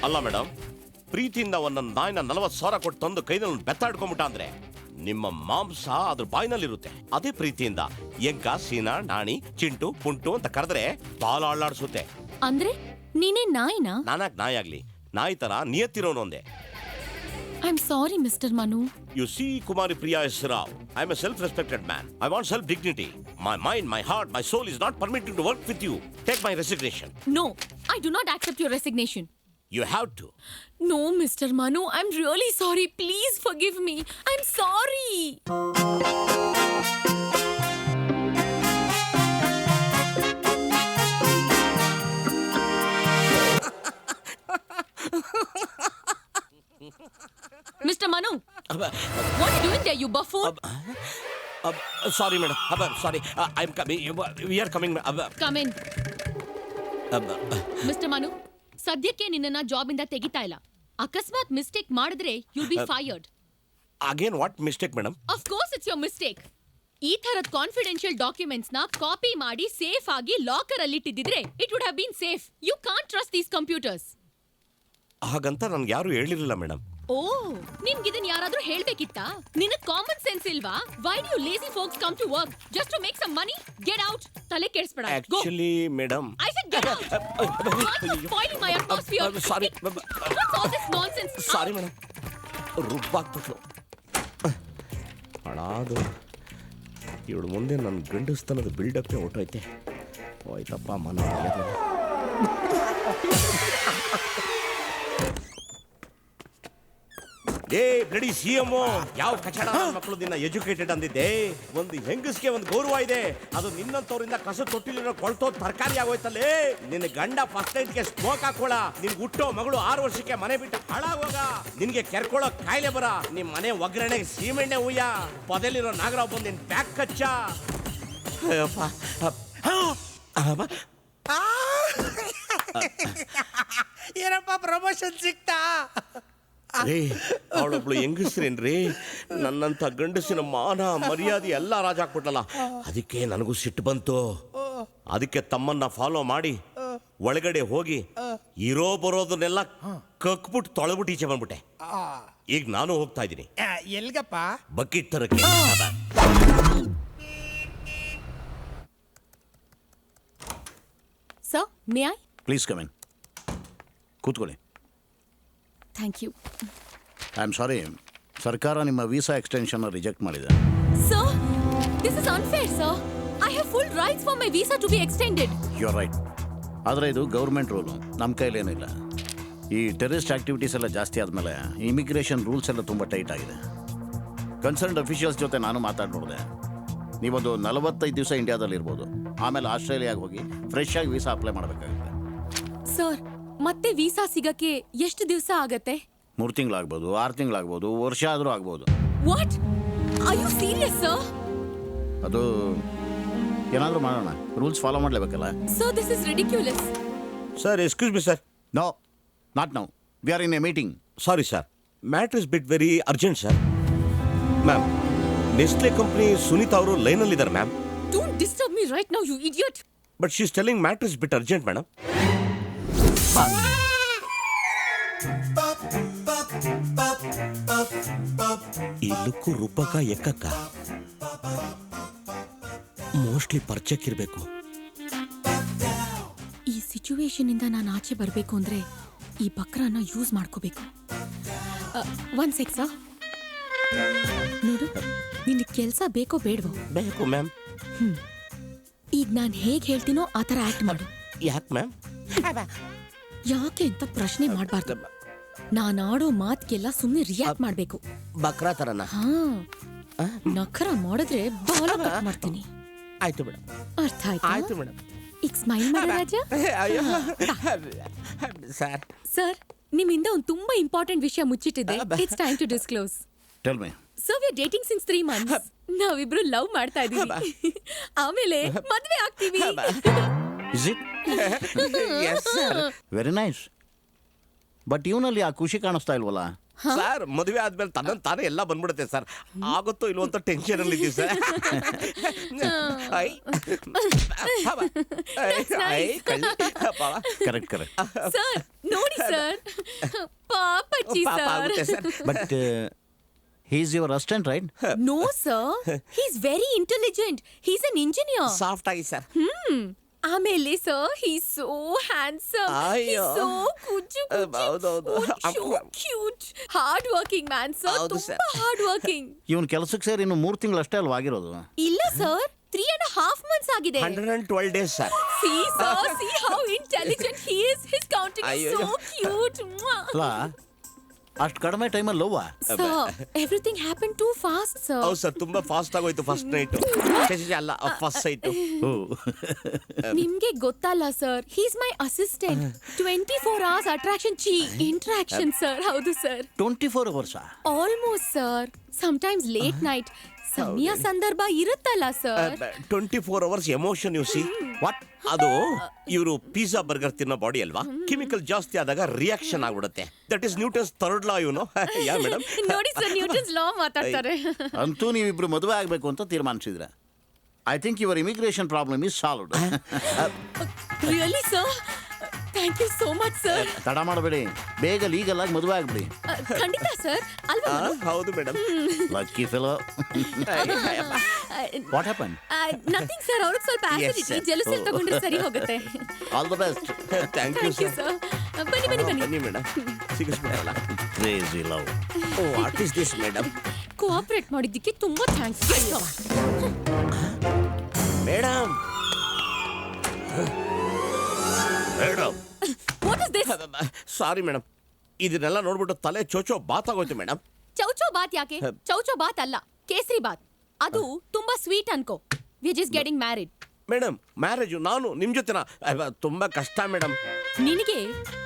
A: ಅಲ್ಲ ಮೇಡಮ್, ಪ್ರೀತಿಯಿಂದ ಒಂದೊಂದು ನಾಯಿನ 40,000 ಕೊಟ್ಟು ತಂದು ಕೈನಲ್ಲಿ ಬೆತ್ತಾಡ್ಕೊಂಬಿಟ್ಟ ಅಂದ್ರೆ ನಿಮ್ಮ ಮಾಂಸ ಅದ್ರ ಬಾಯಿನಲ್ಲಿರುತ್ತೆ. ಅದೇ ಪ್ರೀತಿಯಿಂದ ಎಗ್ಗ, ಸೀನಾ, ನಾಣಿ, ಚಿಂಟು, ಪುಂಟು ಅಂತ ಕರೆದ್ರೆ ಬಾಲ ಅಳ್ಳಾಡ್ಸುತ್ತೆ.
E: ಅಂದ್ರೆ ನೀನೇ ನಾಯಿನಾ?
A: ನಾನಾಕ್ ನಾಯಿ ಆಗ್ಲಿ, ನಾಯಿ ತರ ನಿಯತ್ತಿರೋನು ಒಂದೇ.
E: I am sorry mister Manu.
A: You see, Kumari Priya S. Rao, I am a self-respected man. I want self-dignity. My mind, my heart, my soul is not permitted to work with you. Take my resignation.
E: No, I do not accept your resignation.
A: You have to.
E: No, Mr. Manu, I'm really sorry. Please forgive me. I'm sorry. Mr. Manu, what are you doing there, you buffoon?
A: Sorry, madam. Sorry. I'm coming. We are coming.
E: Come in. Mr. Manu, ಸದ್ಯಕ್ಕೆ ನಿನ್ನನ್ನ ಜಾಬ್ ಇಂದ ತೆಗಿತಾ ಇಲ್ಲ. ಅಕಸ್ಮಾತ್ ಮಿಸ್ಟೇಕ್ ಮಾಡಿದ್ರೆ you be fired.
A: Again, what mistake, madam?
E: Of course it's your mistake. ಈ ತರದ ಕಾನ್ಫಿಡೆನ್ಷಿಯಲ್ ಡಾಕ್ಯುಮೆಂಟ್ಸ್ ನ ಕಾಪಿ ಮಾಡಿ ಸೇಫ್ ಆಗಿ ಲಾಕರ್ ಅಲ್ಲಿ ಇಟ್ಟಿದ್ರೆ it would have been safe. You can't trust these computers.
A: ಹಾಗಂತ ನನ್ಗೆ ಯಾರು ಹೇಳಿರಲಿಲ್ಲ ಮೇಡಮ್.
E: ಓ, ನಿಮ್ಗೆ ಇದನ್ನ ಯಾರಾದ್ರೂ ಹೇಳ್ಬೇಕಿತ್ತಾ? ನಿನಗ್ ಕಾಮನ್ ಸೆನ್ಸ್ ಇಲ್ವಾ? Why do you lazy folks come to work just to make some money? Get out. ತಲೆ ಕೆಡಿಸ್ಬೇಡ.
A: Actually madam,
E: I said get out. You are spoiling my atmosphere.
A: Sorry.
E: What's all this nonsense?
A: Sorry madam. ರುಬ್ಬಾಕ್ಬಿಟ್ಲು. ಹಳಾದು ಇವಳು ಮುಂದೆ ನನ್ನ ಗಂಡಸ್ತನದ ಬಿಲ್ಡಪ್ಪೇ ಹೊಟ್ಟೋಯ್ತೆ. ಹೋಯ್ತಪ್ಪ ಮನ. ಏ ಬ್ಲಡಿ ಸಿಎಂ, ಯಾವ ಕಚಡ ಮಕ್ಕಳು ನಿನ್ನ ಎಜುಕೇಟೆಡ್ ಅಂದಿದ್ದೆ. ಒಂದು ಹೆಂಗಸ್ಗೆ ಒಂದು ಗೌರವ ಇದೆ, ಅದು ನಿನ್ನಂತವ್ರಿಂದ ಕಸ ತೊಟ್ಟಿಲಿರೋ ಕೊಳ್ತೋ ತರಕಾರಿ ಆಗೋಯ್ತಲ್ಲೇ. ನಿನ್ನ ಗಂಡ ಫಸ್ಟ್ ನೈಟ್ಗೆ ಸ್ಮೋಕ್ ಹಾಕೋಳ, ನಿನ್ ಹುಟ್ಟೋ ಮಗಳು 6 ವರ್ಷಕ್ಕೆ ಮನೆ ಬಿಟ್ಟು ಹಾಳಾಗೋಗ, ನಿನ್ಗೆ ಕೆರ್ಕೊಳ್ಳೋ ಕಾಯಿಲೆ ಬರ, ನಿಮ್ ಮನೆ ಒಗ್ಗರಣೆಗೆ ಸೀಮೆಣ್ಣೆ ಉಯ್ಯ, ಪೊದೆಲಿರೋ ನಾಗರಾವ್ ಬಂದು ನಿನ್ ಪ್ಯಾಕ್ ಕಚ್ಚ.
C: ಏನಪ್ಪ ಪ್ರಮೋಷನ್ ಸಿಕ್ತಾ?
A: ರೇ, ಅವಳೊಬ್ಳು ಹೆಂಗಸ್ರೇನ್ರಿ, ನನ್ನಂತ ಗಂಡಸಿನ ಮಾನ ಮರ್ಯಾದೆ ಎಲ್ಲ ರಾಜ ಹಾಕ್ಬಿಟ್ಲಲ್ಲ. ಅದಕ್ಕೆ ನನಗೂ ಸಿಟ್ಟು ಬಂತು. ಅದಕ್ಕೆ ತಮ್ಮನ್ನ ಫಾಲೋ ಮಾಡಿ ಒಳಗಡೆ ಹೋಗಿ ಇರೋ ಬರೋದನ್ನೆಲ್ಲ ಕಕ್ಬಿಟ್ಟು ತೊಳೆಬಿಟ್ಟು ಈಚೆ ಬಂದ್ಬಿಟ್ಟೆ. ಈಗ ನಾನು ಹೋಗ್ತಾ ಇದ್ದೀನಿ.
C: ಎಲ್ಗಪ್ಪ?
A: ಬಕೆಟ್ ತರಕ್ಕೆ.
E: Sir, may I?
I: Please come in. ಕೂತ್ಕೊಳ್ಳಿ.
E: Thank you.
I: I am sorry, ಸರ್ಕಾರ ನಿಮ್ಮ ವೀಸಾ ಎಕ್ಸ್ಟೆನ್ಷನ್ ರಿಜೆಕ್ಟ್ ಮಾಡಿದೆ.
E: Sir, this is unfair, sir. I have full rights for my visa to be extended.
I: You are right. ಆದರೆ ಇದು ಗೌರ್ಮೆಂಟ್ ರೂಲು, ನಮ್ಮ ಕೈಲೇನಿಲ್ಲ. ಈ ಟೆರರಿಸ್ಟ್ ಆಕ್ಟಿವಿಟೀಸ್ ಎಲ್ಲ ಜಾಸ್ತಿ ಆದಮೇಲೆ ಇಮಿಗ್ರೇಷನ್ ರೂಲ್ಸ್ ಎಲ್ಲ ತುಂಬ ಟೈಟ್ ಆಗಿದೆ. ಕನ್ಸರ್ನ್ಡ್ ಅಫಿಷಿಯಲ್ಸ್ ಜೊತೆ ನಾನು ಮಾತಾಡಿ ನೋಡಿದೆ. ನೀವೊಂದು 45 ದಿವಸ ಇಂಡಿಯಾದಲ್ಲಿ ಇರ್ಬೋದು, ಆಮೇಲೆ ಆಸ್ಟ್ರೇಲಿಯಾಗೆ ಹೋಗಿ ಫ್ರೆಶ್ ಆಗಿ ವೀಸಾ ಅಪ್ಲೈ ಮಾಡಬೇಕಾಗುತ್ತೆ.
E: ಸರ್, ಮತ್ತೆ ವೀಸಾ ಸಿಗಕ್ಕೆ ಎಷ್ಟು ದಿವಸ ಆಗತ್ತೆ?
I: 3 ತಿಂಗಳಾಗ್ಬೋದು, 6 ತಿಂಗಳಾಗ್ಬೋದು, ವರ್ಷ ಆದರೂ ಆಗ್ಬೋದು.
E: What? Are you serious sir?
I: ಅದು ಏನಾದರೂ ಮಾಡೋಣ, ರೂಲ್ಸ್ ಫಾಲೋ ಮಾಡಲೇಬೇಕಲ್ಲ.
E: Sir, this is ridiculous.
A: Sir, excuse me sir.
I: No, not now. We are in a meeting.
A: Sorry sir, matter is bit very urgent sir. Ma'am, Nestle company Sunita ಅವರು ಲೈನಲ್ಲಿದ್ದಾರೆ ma'am.
E: Don't disturb me right now, you idiot.
A: But she is telling matter is bit urgent madam. ಈ ಲುಕ್ಕು ರುಬ್ಬಕ ಎಕ್ಕಕ್ಕ ಮೋಸ್ಟ್ಲಿ ಪರ್ಚಕ್ಕಿರ್ಬೇಕು.
E: ಈ ಸಿಚುವೇಶನ್ ಇಂದ ನಾನು ಆಚೆ ಬರಬೇಕು ಅಂದ್ರೆ ಈ ಬಕ್ರನ ಯೂಸ್ ಮಾಡ್ಕೋಬೇಕು. One sec sir. ನೋಡು, ನಿನ್ನ ಕೆಲಸ ಬೇಕೋ ಬೇಡವೋ?
A: ಬೇಕು ಮ್ಯಾಮ್.
E: ಈಗ ನಾನು ಹೇಗೆ ಹೇಳ್ತೀನೋ ಆ ಥರ ಆಕ್ಟ್ ಮಾಡು.
A: ಯಾಕೆ ಮ್ಯಾಮ್?
E: ಯಾಕೆ ಅಂತ ಪ್ರಶ್ನೆ ಮಾಡಬಾರ್ದು. ನಾನು ಆಡೋ ಮಾತ್ಗೆಲ್ಲ ಸುಮ್ಮನೆ ರಿಯಾಕ್ಟ್ ಮಾಡಬೇಕು.
A: ಬಕ್ರಾ ತರನ?
E: ಹಾ, ನಖರ ಮಾಡಿದ್ರೆ ಬಾಲ ಕಟ್ ಮಾಡ್ತೀನಿ.
A: ಆಯ್ತು ಮೇಡಮ್.
E: ಅರ್ಥ ಆಯ್ತಾ?
A: ಆಯ್ತು ಮೇಡಮ್.
E: ಈಗ ಸ್ಮೈಲ್ ಮಾಡ ರಾಜ.
A: ಸರ್,
E: ಸರ್, ನಿಮ್ಮಿಂದ ಒಂದು ತುಂಬಾ ಇಂಪಾರ್ಟೆಂಟ್ ವಿಷಯ ಮುಚ್ಚಿಟ್ಟಿದೆ. It's time to disclose.
I: Tell me.
E: So we are dating since 3 months. ನಾವಿಬ್ರು ಲವ್ ಮಾಡ್ತಾ ಇದೀವಿ. ಆಮೇಲೆ ಮದ್ವೆ ಆಗ್ತೀವಿ.
I: Is it?
A: Yes sir.
I: Very nice. But ಇವನಲ್ಲಿ ಆ ಖುಷಿ ಕಾಣಿಸ್ತಾ ಇಲ್ವಲ್ಲ?
A: ಸರ್, ಮದುವೆ ಆದ್ಮೇಲೆ ತನ್ನ ತಾನೇ ಎಲ್ಲ ಬಂದ್ಬಿಡುತ್ತೆ ಸರ್. ಆಗುತ್ತೋ ಇಲ್ವೋ ಅಂತ ಟೆನ್ಷನ್ ಅಲ್ಲಿ ಇದ್ದೀವಿ ಸರ್.
I: Correct correct.
E: ಸರ್, ನೋಡಿ ಸರ್, ಪಾಪಚ್ಚಿ sir.
I: But he's your assistant right?
E: No sir, he's very intelligent. He's an engineer.
A: Soft ಆಗಿ ಸರ್.
E: ಆಮೇಲೆ ಸರ್, ಹೀಸ್ ಸೋ ಹ್ಯಾಂಡ್ಸಮ್.
A: ಅಯ್ಯೋ.
E: ಸೋ ಕುಚು
A: ಹೌದೌದು.
E: Cute. Hard working man sir.
A: ಹೌದು sir.
E: ತುಂಬಾ ಹಾರ್ಡ್ ವರ್ಕಿಂಗ್.
I: ಇವನ್ ಕೆಲಸಕ್ಕೆ ಸೇರಿ ಇನ್ನು 3 ತಿಂಗಳಷ್ಟೇ ಅಲ್ವಾ ಆಗಿರೋದು?
E: ಇಲ್ಲ ಸರ್, 3.5 months ಆಗಿದೆ.
A: 112 days sir.
E: See sir, see how intelligent he is. His counting is
A: ಅಯ್ಯೋ.
E: so cute.
I: ಅಲ್ಲ ಅಷ್ಟು ಕಡಿಮೆ ಟೈಮಲ್ಲಿ ಲವ್ವಾ?
E: Sir, everything happened too fast, sir.
A: ಹೌದು ಸರ್, ತುಂಬಾ ಫಾಸ್ಟ್ ಆಗೋಯ್ತು ಫಸ್ಟ್ ನೈಟ್. ಅಲ್ಲ ಫಸ್ಟ್ ಸೈಟ್.
E: ನಿಮ್ಗೆ ಗೊತ್ತಲ್ಲ sir, he's my assistant. 24 hours attraction interaction sir. ಹೌದು sir.
I: 24 hours?
E: Almost sir. Sometimes late night ಸಮಯ ಸಂದರ್ಭ ಇರುತ್ತಲ್ಲ sir.
A: 24 hours emotion you see. What? ಅದು ಇವರು ಪಿಜ್ಜಾ ಬರ್ಗರ್ ತಿನ್ನೋ ಬಾಡಿ ಅಲ್ವಾ, ಕೆಮಿಕಲ್ ಜಾಸ್ತಿ ಆದಾಗ ರಿಯಾಕ್ಷನ್ ಆಗ್ಬಿಡುತ್ತೆ. That is Newton's third law, you no. Yeah madam?
E: ನೋಡಿ ಸರ್, ನ್ಯೂಟನ್ಸ್ ಲಾ ಮಾತಾಡ್ತಾರೆ.
I: ಅಂತೂ ನೀವಿಬ್ರು ಮದುವೆ ಆಗಬೇಕು ಅಂತ ತೀರ್ಮಾನಿಸಿದ್ರೆ I think your immigration problem is solved.
E: Really sir? Thank you so much sir.
I: ತಡ ಮಾಡಬೇಡಿ, ಬೇಗ ಲೀಗಲ್ ಆಗಿ ಮದುವೆ ಆಗ್ಬಿಡಿ.
E: ಖಂಡಿತ ಸರ್. ಅಲ್ವಾ?
A: ಹೌದು madam.
I: Lucky fellow. What happen?
E: Nothing sir, ಅವ್ರಿಗೆ ಸ್ವಲ್ಪ ಆಸಿಡಿಟಿ, ಜೆಲಸಿ ತಗೊಂಡ್ರೆ ಸರಿ ಹೋಗುತ್ತೆ.
I: All the best.
A: Thank you
E: thank you
A: sir.
E: Sir. ಬನ್ನಿ
A: ಬನ್ನಿ ಮೇಡಮ್, ಸಿಗಿಸ್ಬಿಡಲ್ಲ.
I: Crazy love.
A: Oh, what is this madam?
E: Cooperate ಮಾಡಿದ್ದಕ್ಕೆ ತುಂಬಾ thanks.
A: Madam madam
E: what is this?
A: Sorry madam, ಇದನ್ನೆಲ್ಲ ನೋಡ್ಬಿಟ್ಟು ತಲೆ ಚೋಚೋ ಬಾತ್ ಆಗೋಯ್ತು ಮೇಡಮ್.
E: ಚೌಚೋ ಬಾತ್ ಯಾಕೆ? ಚೌಚೋ ಬಾತ್ ಅಲ್ಲ, ಕೇಸರಿ ಬಾತ್. ಅದು ತುಂಬಾ ಸ್ವೀಟ್ ಅನ್ಕೋ. We just getting married.
A: Madam, marriage ನಾನು ನಿಮ್ ಜೊತೆನ ತುಂಬಾ ಕಷ್ಟ ಮೇಡಮ್.
E: ನಿನಗೆ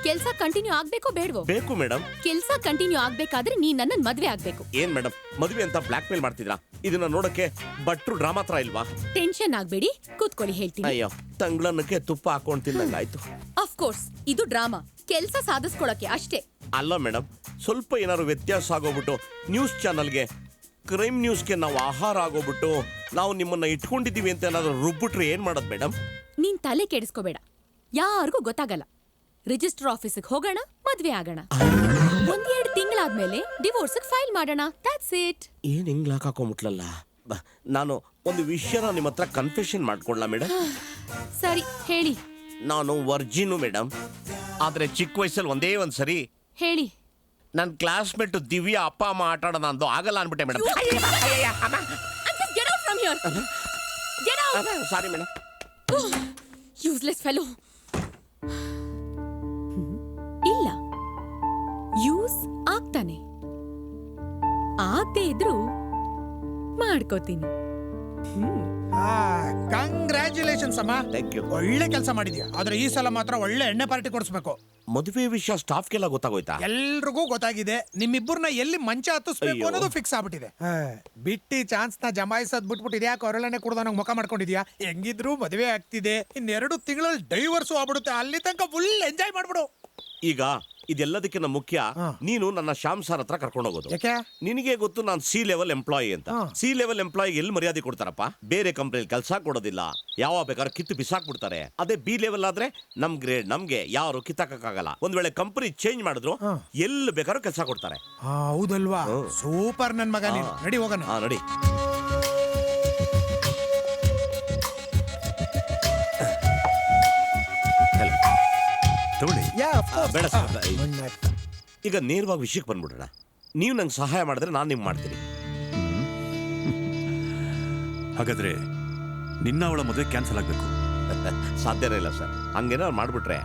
E: ಕೆಲಸ ಕಂಟಿನ್ಯೂ ಆಗ್ಬೇಕೋ ಬೇಡವೋ?
A: ಬೇಕು ಮೇಡಮ್.
E: ಕೆಲಸ ಕಂಟಿನ್ಯೂ ಆಗ್ಬೇಕಾದ್ರೆ ನೀ ನನ್ನನ್ ಮದ್ವೆ ಆಗ್ಬೇಕು.
A: ಏನ್ ಮೇಡಮ್, ಮದುವೆ ಅಂತ ಬ್ಲಾಕ್ ಮೇಲ್ ಮಾಡ್ತಿದ್ರಾ? ಇದನ್ನ ನೋಡಕ್ಕೆ ಭಟ್ರು ಡ್ರಾಮಾ ತರ ಇಲ್ವಾ?
E: ಟೆನ್ಷನ್ ಆಗ್ಬೇಡಿ, ಕೂತ್ಕೊಳ್ಳಿ ಹೇಳ್ತೀನಿ.
A: ಅಯ್ಯೋ, ತಂಗ್ಳನ್ನಕ್ಕೆ ತುಪ್ಪ ಹಾಕೊಂಡ್ ತಿನ್ನಂಗಾಯ್ತು.
E: ಆಫ್ ಕೋರ್ಸ್ ಇದು ಡ್ರಾಮಾ, ಕೆಲಸ ಸಾಧಿಸ್ಕೊಳಕ್ಕೆ ಅಷ್ಟೇ.
A: ಅಲ್ಲ ಮೇಡಮ್, ಸ್ವಲ್ಪ ಏನಾದ್ರು ವ್ಯತ್ಯಾಸ ಆಗೋಗ್ಬಿಟ್ಟು ನ್ಯೂಸ್ ಚಾನಲ್ಗೆ, ಕ್ರೈಮ್ ನ್ಯೂಸ್ಗೆ ನಾವು ಆಹಾರ ಆಗೋಗ್ಬಿಟ್ಟು ನಾವು ನಿಮ್ಮನ್ನ ಇಟ್ಕೊಂಡಿದೀವಿ ಅಂತ ಏನಾದ್ರು ರುಬ್ಬಿಟ್ರೆ ಏನ್ ಮಾಡೋದು ಮೇಡಮ್?
E: ನೀನ್ ತಲೆ ಕೆಡಿಸ್ಕೋಬೇಡ, ಯಾರಿಗೂ ಗೊತ್ತಾಗಲ್ಲ. ರಿಜಿಸ್ಟರ್ ಆಫೀಸಿಗೆ ಹೋಗೋಣ, ಮದ್ವೆ ಆಗೋಣ. 1-2 ತಿಂಗಳಾದ್ಮೇಲೆ ಡಿವೋರ್ಸ್ ಫೈಲ್ ಮಾಡೋಣ. That's it.
A: ಏನ್ ಹಿಂಗ್ ಹಾಕೊಂಬಿಟ್ಲಲ್ಲ. ನಾನು ಒಂದು ವಿಷಯನ ನಿಮ್ಮ ಹತ್ರ ಕನ್ಫೆಷನ್ ಮಾಡ್ಕೊಳ್ಳ ಮೇಡಮ್?
E: ಸರಿ ಹೇಳಿ.
A: ನಾನು ವರ್ಜಿನು ಮೇಡಮ್, ಆದ್ರೆ ಚಿಕ್ಕ ವಯಸ್ಸಲ್ಲಿ ಒಂದೇ ಒಂದ್ಸರಿ
E: ಹೇಳಿ.
A: ನನ್ನ ಕ್ಲಾಸ್ಮೇಟ್ ದಿವ್ಯಾ ಅಪ್ಪ ಅಮ್ಮ ಆಟ ಆಡೋಣ ಅಂದು ಆಗಲ್ಲ ಅನ್ಬಿಟ್ಟೆ madam.
E: Get out from here. Get out.
A: Sorry madam.
E: Useless fellow. ಇಲ್ಲ, ಯೂಸ್ ಆಗ್ತಾನೆ. ಆಗದೆ ಇದ್ರು ಮಾಡ್ಕೋತೀನಿ.
C: ಕಂಗ್ರ್ಯಾಚುಲೇಷನ್ಸ್ ಅಮ್ಮ.
A: Thank you.
C: ಒಳ್ಳೆ ಕೆಲಸ ಮಾಡಿದ್ಯಾ. ಆದ್ರೆ ಈ ಸಲ ಮಾತ್ರ ಒಳ್ಳೆ ಎಣ್ಣೆ ಪಾರ್ಟಿ ಕೊಡಿಸ್ಬೇಕು.
A: ಮದುವೆ ವಿಷಯ ಸ್ಟಾಫ್ಗೆಲ್ಲ ಗೊತ್ತಾಗೋಯ್ತಾ?
C: ಎಲ್ರಿಗೂ ಗೊತ್ತಾಗಿದೆ. ನಿಮ್ಮಿಬ್ಬರನ್ನ ಎಲ್ಲಿ ಮಂಚ ಹತ್ತಿಸ್ಬೇಕು
A: ಅಯ್ಯೋ.
C: ಅನ್ನೋದು ಫಿಕ್ಸ್ ಆಗ್ಬಿಟ್ಟಿದೆ. ಬಿಟ್ಟಿ ಚಾನ್ಸ್ ನ ಜಮಾಯಿಸೋದ್ ಬಿಟ್ಬಿಟ್ಟು ಇದ್ಯಾಕೆ ಹೊರಳನೆ ಕುಡ್ದಂಗ್ ಮುಖ ಮಾಡ್ಕೊಂಡಿದ್ಯಾ? ಹೆಂಗಿದ್ರು ಮದುವೆ ಆಗ್ತಿದೆ, 2 ತಿಂಗಳಲ್ಲಿ ಡೈವರ್ಸು ಆಗ್ಬಿಡುತ್ತೆ. ಅಲ್ಲಿ ತನಕ ಫುಲ್ ಎಂಜಾಯ್ ಮಾಡ್ಬಿಡು.
A: ಈಗ ಇದೆಲ್ಲದಕ್ಕಿಂತ ಮುಖ್ಯ, ನೀನು ನನ್ನ ಶ್ಯಾಮ್ ಸರ್ ಹತ್ರ ಕರ್ಕೊಂಡು ಹೋಗೋದು.
C: ಯಾಕೆ?
A: ನಿನಗೆ ಗೊತ್ತು ನಾನು ಸಿ ಲೆವೆಲ್ ಎಂಪ್ಲಾಯಿ ಅಂತ. ಸಿ ಲೆವೆಲ್ ಎಂಪ್ಲಾಯಿ ಎಲ್ಲಿ ಮರ್ಯಾದೆ ಕೊಡ್ತಾರಪ್ಪ? ಬೇರೆ ಕಂಪ್ನಿಯಲ್ಲಿ ಕೆಲಸ ಕೊಡೋದಿಲ್ಲ, ಯಾವ ಬೇಕಾದ್ರೆ ಕಿತ್ತು ಬಿಸಾಕ್ಬಿಡ್ತಾರೆ. ಅದೇ ಬಿ ಲೆವೆಲ್ ಆದ್ರೆ ನಮ್ ಗ್ರೇಡ್ ನಮ್ಗೆ ಯಾರು ಕಿತ್ತಾಕಕ್ಕಾಗಲ್ಲ. ಒಂದ್ ವೇಳೆ ಕಂಪನಿ ಚೇಂಜ್ ಮಾಡಿದ್ರು ಎಲ್ಲಿ ಬೇಕಾದ್ರೂ ಕೆಲಸ ಕೊಡ್ತಾರೆ.
C: ಹೌದಲ್ವಾ? ಸೂಪರ್ ನನ್ ಮಗ ನೀನು. ನಡಿ ಹೋಗೋಣ.
A: ನಡಿ.
G: ತಗೊಳ್ಳಿ.
A: ಬೇಡ ಸರ್, ಈಗ ನೇರವಾಗಿ ವಿಷಯಕ್ಕೆ ಬಂದ್ಬಿಡೋಣ. ನೀವು ನಂಗೆ ಸಹಾಯ ಮಾಡಿದ್ರೆ ನಾನು ನಿಮ್ಗೆ ಮಾಡ್ತೀನಿ.
G: ಹಾಗಾದ್ರೆ ನಿನ್ನ ಅವಳ ಮದುವೆ ಕ್ಯಾನ್ಸಲ್ ಆಗಬೇಕು.
A: ಸಾಧ್ಯನೇ ಇಲ್ಲ ಸರ್. ಹಂಗೇನಾದ್ರು ಮಾಡ್ಬಿಟ್ರೆ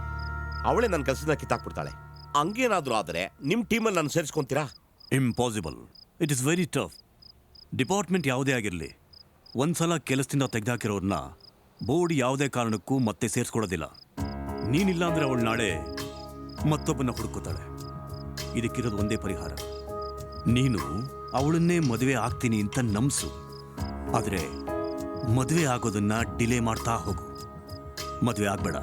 A: ಅವಳೇ ನನ್ನ ಕೆಲಸದ ಕಿತ್ತಾಕ್ಬಿಡ್ತಾಳೆ. ಹಂಗೇನಾದ್ರೂ ಆದರೆ ನಿಮ್ಮ ಟೀಮಲ್ಲಿ ನಾನು ಸೇರಿಸ್ಕೊಂತೀರಾ?
G: Impossible. It is very tough. Department ಯಾವುದೇ ಆಗಿರಲಿ, ಒಂದ್ಸಲ ಕೆಲಸದಿಂದ ತೆಗೆದಾಕಿರೋರನ್ನ ಬೋರ್ಡ್ ಯಾವುದೇ ಕಾರಣಕ್ಕೂ ಮತ್ತೆ ಸೇರಿಸ್ಕೊಳ್ಳೋದಿಲ್ಲ. ನೀನಿಲ್ಲ ಅಂದ್ರೆ ಅವಳು ನಾಳೆ ಮತ್ತೊಬ್ಬನ ಹುಡುಕುತ್ತಾಳೆ. ಇದಕ್ಕಿರೋದು ಒಂದೇ ಪರಿಹಾರ, ನೀನು ಅವಳನ್ನೇ ಮದುವೆ ಆಗ್ತೀನಿ ಅಂತ ನಂಬಿಸು. ಆದರೆ ಮದುವೆ ಆಗೋದನ್ನ ಡಿಲೇ ಮಾಡ್ತಾ ಹೋಗು. ಮದುವೆ ಆಗ್ಬೇಡ.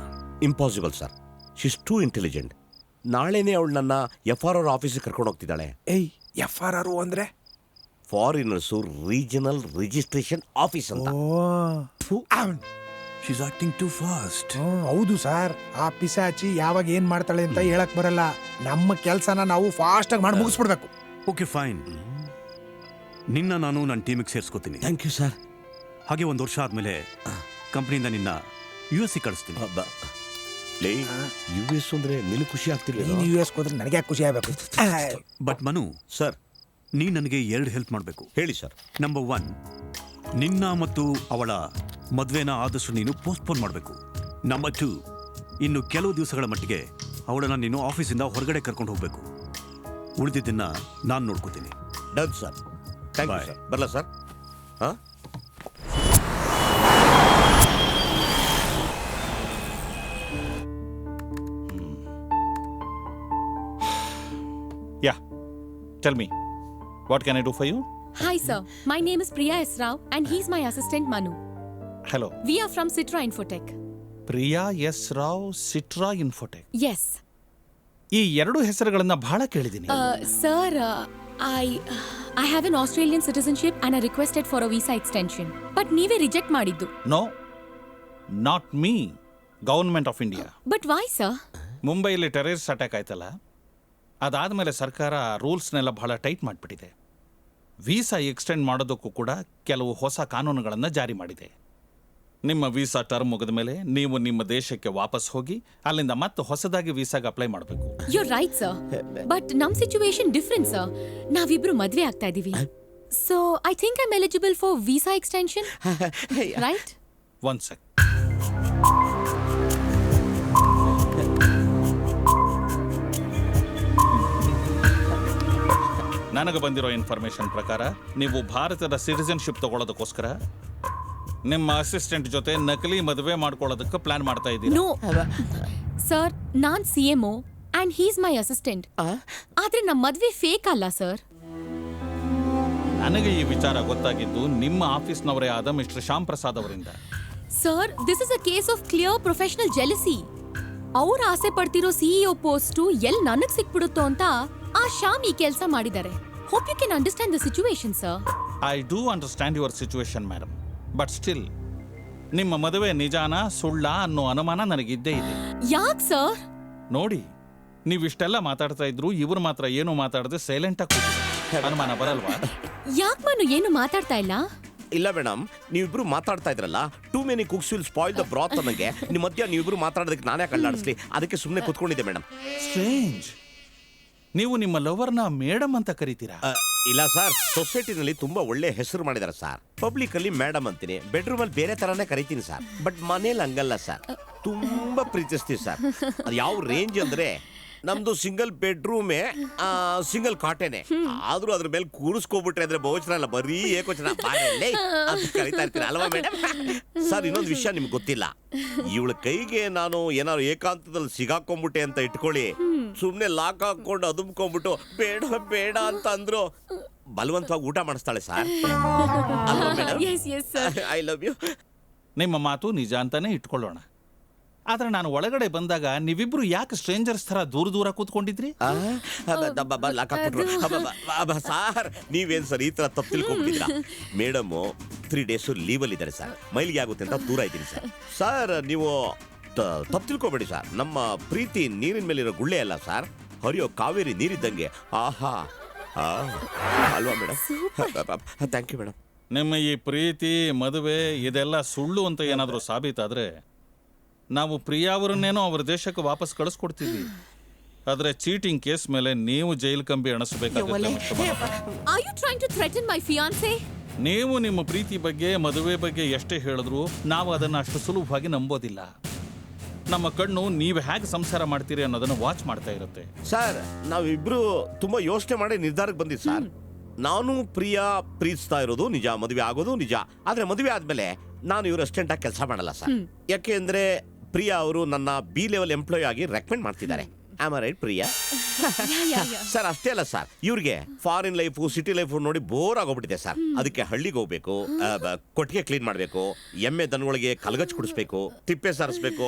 A: Impossible sir. She's too intelligent. ನಾಳೆನೇ ಅವಳು ನನ್ನ FRR ಆಫೀಸಿಗೆ ಕರ್ಕೊಂಡು ಹೋಗ್ತಿದ್ದಾಳೆ.
C: FRR ಅಂದ್ರೆ
A: ಫಾರಿನರ್ಸು ರೀಜನಲ್ ರಿಜಿಸ್ಟ್ರೇಷನ್ ಆಫೀಸ್ ಅಂತ.
G: She's acting too fast.
C: ಹೌದು ಸರ್. ಆ ಪಿಸಾಚಿ ಯಾವಾಗ ಏನ್ ಮಾಡ್ತಾಳೆ ಅಂತ ಹೇಳಕ್ ಬರಲ್ಲ. ನಮ್ಮ ಕೆಲ್ಸನ ನಾವು ಫಾಸ್ಟ್ ಆಗಿ ಮಾಡಿ ಮುಗಿಸ್ಬಿಡ್ಬೇಕು.
G: Okay fine. ನಿನ್ನ ನಾನು ನನ್ನ ಟೀಮಿಗೆ ಸೇರಿಸ್ಕೋತೀನಿ.
A: Thank you sir.
G: ಹಾಗೆ 1 ವರ್ಷ ಆದಮೇಲೆ ಕಂಪ್ನಿಯಿಂದ ನಿನ್ನ US ಕಳಿಸ್ತೀನಿ.
A: ಲೇ US ಅಂದ್ರೆ ನಿನಗೆ ಖುಷಿ ಆಗ್ತಿಲ್ಲ?
J: ನೀನು US ಹೋದ್ರೆ ನನಗೆ ಯಾಕೆ ಖುಷಿ ಆಗಬೇಕು?
G: ಬಟ್ ಮನು,
A: ಸರ್
G: ನೀ ನನಗೆ 2 ಹೆಲ್ಪ್ ಮಾಡಬೇಕು.
A: ಹೇಳಿ ಸರ್.
G: ನಂಬರ್ 1, ನಿನ್ನ ಮತ್ತು ಅವಳ ಮದುವೆನ ಆದಷ್ಟು ನೀನು ಪೋಸ್ಟ್ಪೋನ್ ಮಾಡಬೇಕು. ನಂಬರ್ 2, ಇನ್ನು ಕೆಲವು ದಿವಸಗಳ ಮಟ್ಟಿಗೆ ಅವಳನ್ನ ನೀನು ಆಫೀಸಿಂದ ಹೊರಗಡೆ ಕರ್ಕೊಂಡು ಹೋಗಬೇಕು. ಉಳಿದಿದ್ದನ್ನ ನಾನು ನೋಡ್ಕೋತೀನಿ.
A: Done sir. Thank you
G: Bye.
A: Sir. ಬರಲ್ಲ ಸರ್. ಹಾಂ
K: Yeah. Tell me, what can I do for you?
E: Hi, sir. My name is Priya S. Rao, and he's my assistant Manu.
K: Hello.
E: We are from Citra Infotech.
K: Priya S Rao, Citra Infotech.
E: Yes.
K: ಈ 2 ಹೆಸರುಗಳನ್ನ ಬಹಳ ಕೇಳಿದ್ದೀನಿ.
E: Sir, I have an Australian citizenship and I requested for a visa extension. But ನೀವೇ ರಿಜೆಕ್ಟ್ ಮಾಡಿದ್ದು.
K: No, not me, government of India.
E: But why, sir?
K: ಮುಂಬೈಲಿ ಟೆರರಿಸ್ಟ್ ಅಟ್ಯಾಕ್ ಆಯ್ತಲ್ಲ, ಅದಾದಮೇಲೆ ಸರ್ಕಾರ ರೂಲ್ಸ್ನೆಲ್ಲ ಬಹಳ ಟೈಟ್ ಮಾಡಿಬಿಟ್ಟಿದೆ. ವೀಸಾ ಎಕ್ಸ್ಟೆಂಡ್ ಮಾಡೋದಕ್ಕೂ ಕೂಡ ಕೆಲವು ಹೊಸ ಕಾನೂನುಗಳನ್ನು ಜಾರಿ ಮಾಡಿದೆ. ನಿಮ್ಮ ವೀಸಾ ಟರ್ಮ್ ಮುಗಿದ ಮೇಲೆ ನೀವು ನಿಮ್ಮ ದೇಶಕ್ಕೆ ವಾಪಸ್ ಹೋಗಿ ಅಲ್ಲಿಂದ ಮತ್ತೆ ಹೊಸದಾಗಿ ವೀಸಾಗೆ ಅಪ್ಲೈ ಮಾಡಬೇಕು.
E: You're right, sir. But ನಮ್ ಸಿಚುವೇಶನ್ ಡಿಫ್ರೆಂಟ್, ಸರ್. ನಾವಿಬ್ರು ಮದ್ವೆ ಆಗ್ತಾ ಇದೀವಿ. So I think I'm eligible for visa extension, right?
K: One sec. ನನಗೆ ಬಂದಿರೋ ಇನ್ಫಾರ್ಮೇಶನ್ ಪ್ರಕಾರ ನೀವು ಭಾರತದ ಸಿಟಿಸನ್ಶಿಪ್ ತಗೊಳ್ಳೋದಕ್ಕೋಸ್ಕರ ನಿಮ್ಮ ಅಸಿಸ್ಟೆಂಟ್ ಜೊತೆ ನಕಲಿ ಮದುವೆ ಮಾಡ್ಕೊಳ್ಳೋದಕ್ಕೆ ಪ್ಲಾನ್ ಮಾಡ್ತಾ ಇದ್ದೀರಿ.
E: No. Sir, non CMO and he's my assistant. ಆದ್ರೆ ನಮ್ಮ ಮದ್ವೆ ಫೇಕ್ ಅಲ್ಲ, ಸರ್.
K: ನನಗೆ ಈ ವಿಚಾರ ಗೊತ್ತಾಗಿದ್ದು ನಿಮ್ಮ ಆಫೀಸ್ನವರೇ ಆದ ಮಿಸ್ಟರ್ ಶ್ಯಾಮ್ ಪ್ರಸಾದ್ ಅವರಿಂದ.
E: Sir, this is a case of clear professional jealousy. ಅವ್ರು ಆಸೆ ಪಡ್ತಿರೋ CEO ಪೋಸ್ಟು ಎಲ್ಲಿ ನನಗ್ ಸಿಕ್ಬಿಡುತ್ತೋ ಅಂತ ಆ ಶ್ಯಾಮ್ ಈ ಕೆಲಸ ಮಾಡಿದ್ದಾರೆ. Hope you can understand the situation, sir.
K: I do understand your situation madam, but still ನಿಮ್ಮ ಮದುವೆ ನಿಜಾನ ಸುಳ್ಳ ಅನ್ನೋ ಅನುಮಾನ ನನಗಿದ್ದೇ ಇದೆ.
E: ಯಾಕ್, ಸರ್?
K: ನೋಡಿ, ನೀವಿಷ್ಟೆಲ್ಲ ಮಾತಾಡ್ತಾ ಇದ್ರು ಇವ್ರು ಮಾತ್ರ ಏನು ಮಾತಾಡದೆ ಸೈಲೆಂಟ್ ಆಗಿ ಕೂತಿದ್ದಾರೆ. ಅನುಮಾನ ಬರಲ್ವಾ?
E: ಯಾಕ್ ಮನು ಏನು ಮಾತಾಡ್ತಾ ಇಲ್ಲ?
A: ಇಲ್ಲ ಮೇಡಮ್, ನೀವಿಬ್ರು ಮಾತಾಡ್ತಾ ಇದ್ರಲ್ಲ, too many cooks will spoil the ಬ್ರಾತ್ ಅನ್ನಂಗೆ ನಿಮ್ಮ ಮಧ್ಯ ನೀವಿಬ್ರು ಮಾತಾಡೋದಕ್ಕೆ ನಾನೇ ಕಳ್ಳಾಡಿಸ್ಲಿ, ಅದಕ್ಕೆ ಸುಮ್ಮನೆ ಕೂತ್ಕೊಂಡಿದ್ದೆ ಮೇಡಮ್.
K: ಸ್ಟ್ರೇಂಜ್, ನೀವು ನಿಮ್ಮ ಲವರ್ನ ಮೇಡಮ್ ಅಂತ ಕರಿತೀರಾ?
A: ಇಲ್ಲ ಸರ್, ಸೊಸೈಟಿನಲ್ಲಿ ತುಂಬಾ ಒಳ್ಳೆ ಹೆಸರು ಮಾಡಿದಾರೆ ಸರ್. ಪಬ್ಲಿಕ್ ಅಲ್ಲಿ ಮೇಡಮ್ ಅಂತೀನಿ, ಬೆಡ್ರೂಮ್ ಅಲ್ಲಿ ಬೇರೆ ತರಾನೇ ಕರಿತೀನಿ ಸರ್. ಬಟ್ ಮನೇಲಿ ಹಂಗಲ್ಲ ಸರ್, ತುಂಬಾ ಪ್ರೀತಿಸ್ತೀವಿ ಸರ್. ಅದು ಯಾವ ರೇಂಜ್ ಅಂದ್ರೆ ನಮ್ದು ಸಿಂಗಲ್ ಬೆಡ್ರೂಮೇ, ಸಿಂಗಲ್ ಕಾಟೇನೆ. ಆದ್ರೂ ಅದ್ರ ಮೇಲೆ ಕೂರಿಸ್ಕೊಬಿಟ್ರೆ ಅಂದ್ರೆ ಬಹುವಚನ ಅಲ್ಲ, ಬರೀ ಏಕವಚನ ಅಂತ ಕರಿತಾ ಇರ್ತೀನಿ ಅಲ್ವಾ ಮೇಡಮ್? ಸರ್, ಇನ್ನೊಂದು ವಿಷಯ ನಿಮ್ಗೆ ಗೊತ್ತಿಲ್ಲ. ಇವಳ ಕೈಗೆ ನಾನು ಏನಾದ್ರು ಏಕಾಂತದಲ್ಲಿ ಸಿಗಾಕೊಂಡ್ಬಿಟ್ಟೆ ಅಂತ ಇಟ್ಕೊಳ್ಳಿ, ಸುಮ್ನೆ ಲಾಕ್ ಹಾಕೊಂಡು ಅದುಮ್ಕೊಂಡ್ಬಿಟ್ಟು ಬೇಡ ಬೇಡ ಅಂತ ಅಂದ್ರು ಬಲವಂತವಾಗಿ ಊಟ ಮಾಡಿಸ್ತಾಳೆ ಸರ್. ಅಲ್ವಾ ಮೇಡಮ್? I love you.
K: ನಿಮ್ಮ ಮಾತು ನಿಜ ಅಂತಾನೆ ಇಟ್ಕೊಳ್ಳೋಣ. ಆದ್ರೆ ನಾನು ಒಳಗಡೆ ಬಂದಾಗ ನೀವಿಬ್ರು ಯಾಕೆ ಸ್ಟ್ರೇಂಜರ್ಸ್ ತರ ದೂರ ದೂರ ಕೂತ್ಕೊಂಡಿದ್ರಿ?
A: ಸಾರ್, ನೀವೇನ್ ಸರ್ ಈ ತರ ತಪ್ಪು ತಿಳ್ಕೊಂಡ್ಬಿಟ್ಟಿದ್ರ? ಮೇಡಮ್ 3 days ಲೀವಲ್ಲಿ ಇದ್ದಾರೆ ಸರ್, ಮೈಲಿಗೆ ಆಗುತ್ತೆ ಅಂತ ದೂರ ಇದ್ದೀನಿ ಸರ್. ಸರ್, ನೀವು ತಪ್ಪು ತಿಳ್ಕೊಬೇಡಿ ಸರ್. ನಮ್ಮ ಪ್ರೀತಿ ನೀರಿನ ಮೇಲಿರೋ ಗುಳ್ಳೆ ಅಲ್ಲ ಸರ್, ಹರಿಯೋ ಕಾವೇರಿ ನೀರಿದ್ದಂಗೆ. ಆಹಾ, ಅಲ್ವಾ ಮೇಡಮ್? Thank you madam.
K: ನಿಮ್ಮ ಈ ಪ್ರೀತಿ ಮದುವೆ ಇದೆಲ್ಲ ಸುಳ್ಳು ಅಂತ ಏನಾದರೂ ಸಾಬೀತಾದ್ರೆ ನಾವು ಪ್ರಿಯಾ ಅವರನ್ನೇನೋ ಅವ್ರ ದೇಶಕ್ಕೆ ವಾಪಸ್ ಕಳಿಸ್ಕೊಡ್ತೀವಿ. ಆದ್ರೆ ಚೀಟಿಂಗ್ ಕೇಸ್ ಮೇಲೆ ನೀವು ಜೈಲ್ ಕಂಬಿ ಎಣಿಸಬೇಕಾಗುತ್ತೆ.
E: Are you trying to threaten my fiancé?
K: ನೀವು ನಿಮ್ಮ ಪ್ರೀತಿ ಬಗ್ಗೆ ಮದುವೆ ಬಗ್ಗೆ ಎಷ್ಟೇ ಹೇಳಿದ್ರು ನಾವು ಅದನ್ನ ಅಷ್ಟು ಸುಲಭವಾಗಿ ನಂಬೋದಿಲ್ಲ. ನಮ್ಮ ಕಣ್ಣು ನೀವು ಹೇಗೆ ಸಂಸಾರ ಮಾಡ್ತೀರಿ ಅನ್ನೋದನ್ನ ವಾಚ್ ಮಾಡ್ತಾ ಇರುತ್ತೆ.
A: ಸರ್, ನಾವಿಬ್ರು ತುಂಬಾ ಯೋಚನೆ ಮಾಡಿ ನಿರ್ಧಾರಕ್ಕೆ ಬಂದಿದ್ದು ಸರ್. ನಾನು ಪ್ರಿಯಾ ಪ್ರೀತಿಸ್ತಾ ಇರೋದು ನಿಜ, ಮದುವೆ ಆಗೋದು ನಿಜ. ಆದ್ರೆ ಮದುವೆ ಆದ್ಮೇಲೆ ನಾನು ಇವ್ರ ಅಸಿಸ್ಟೆಂಟ್ ಆಗಿ ಕೆಲಸ ಮಾಡಲ್ಲ ಸರ್. ಯಾಕೆ ಅಂದ್ರೆ ಪ್ರಿಯಾ ಅವರು ನನ್ನ B level ಎಂಪ್ಲಾಯ್ ಆಗಿ ರೆಕಮೆಂಡ್ ಮಾಡ್ತಿದ್ದಾರೆ. Am I right Priya? Sir, ಅಷ್ಟೇ ಅಲ್ಲ ಸರ್, ಇವ್ರಿಗೆ ಫಾರಿನ್ ಲೈಫು ಸಿಟಿ ಲೈಫು ನೋಡಿ ಬೋರ್ ಆಗೋಗ್ಬಿಟ್ಟಿದೆ ಸರ್. ಅದಕ್ಕೆ ಹಳ್ಳಿಗೆ ಹೋಗ್ಬೇಕು, ಕೊಟ್ಟಿಗೆ ಕ್ಲೀನ್ ಮಾಡಬೇಕು, ಎಮ್ಮೆ ದನಗಳಿಗೆ ಕಲ್ಗಚ್ಚು ಕುಡಿಸ್ಬೇಕು, ತಿಪ್ಪೆ ಸಾರಿಸ್ಬೇಕು,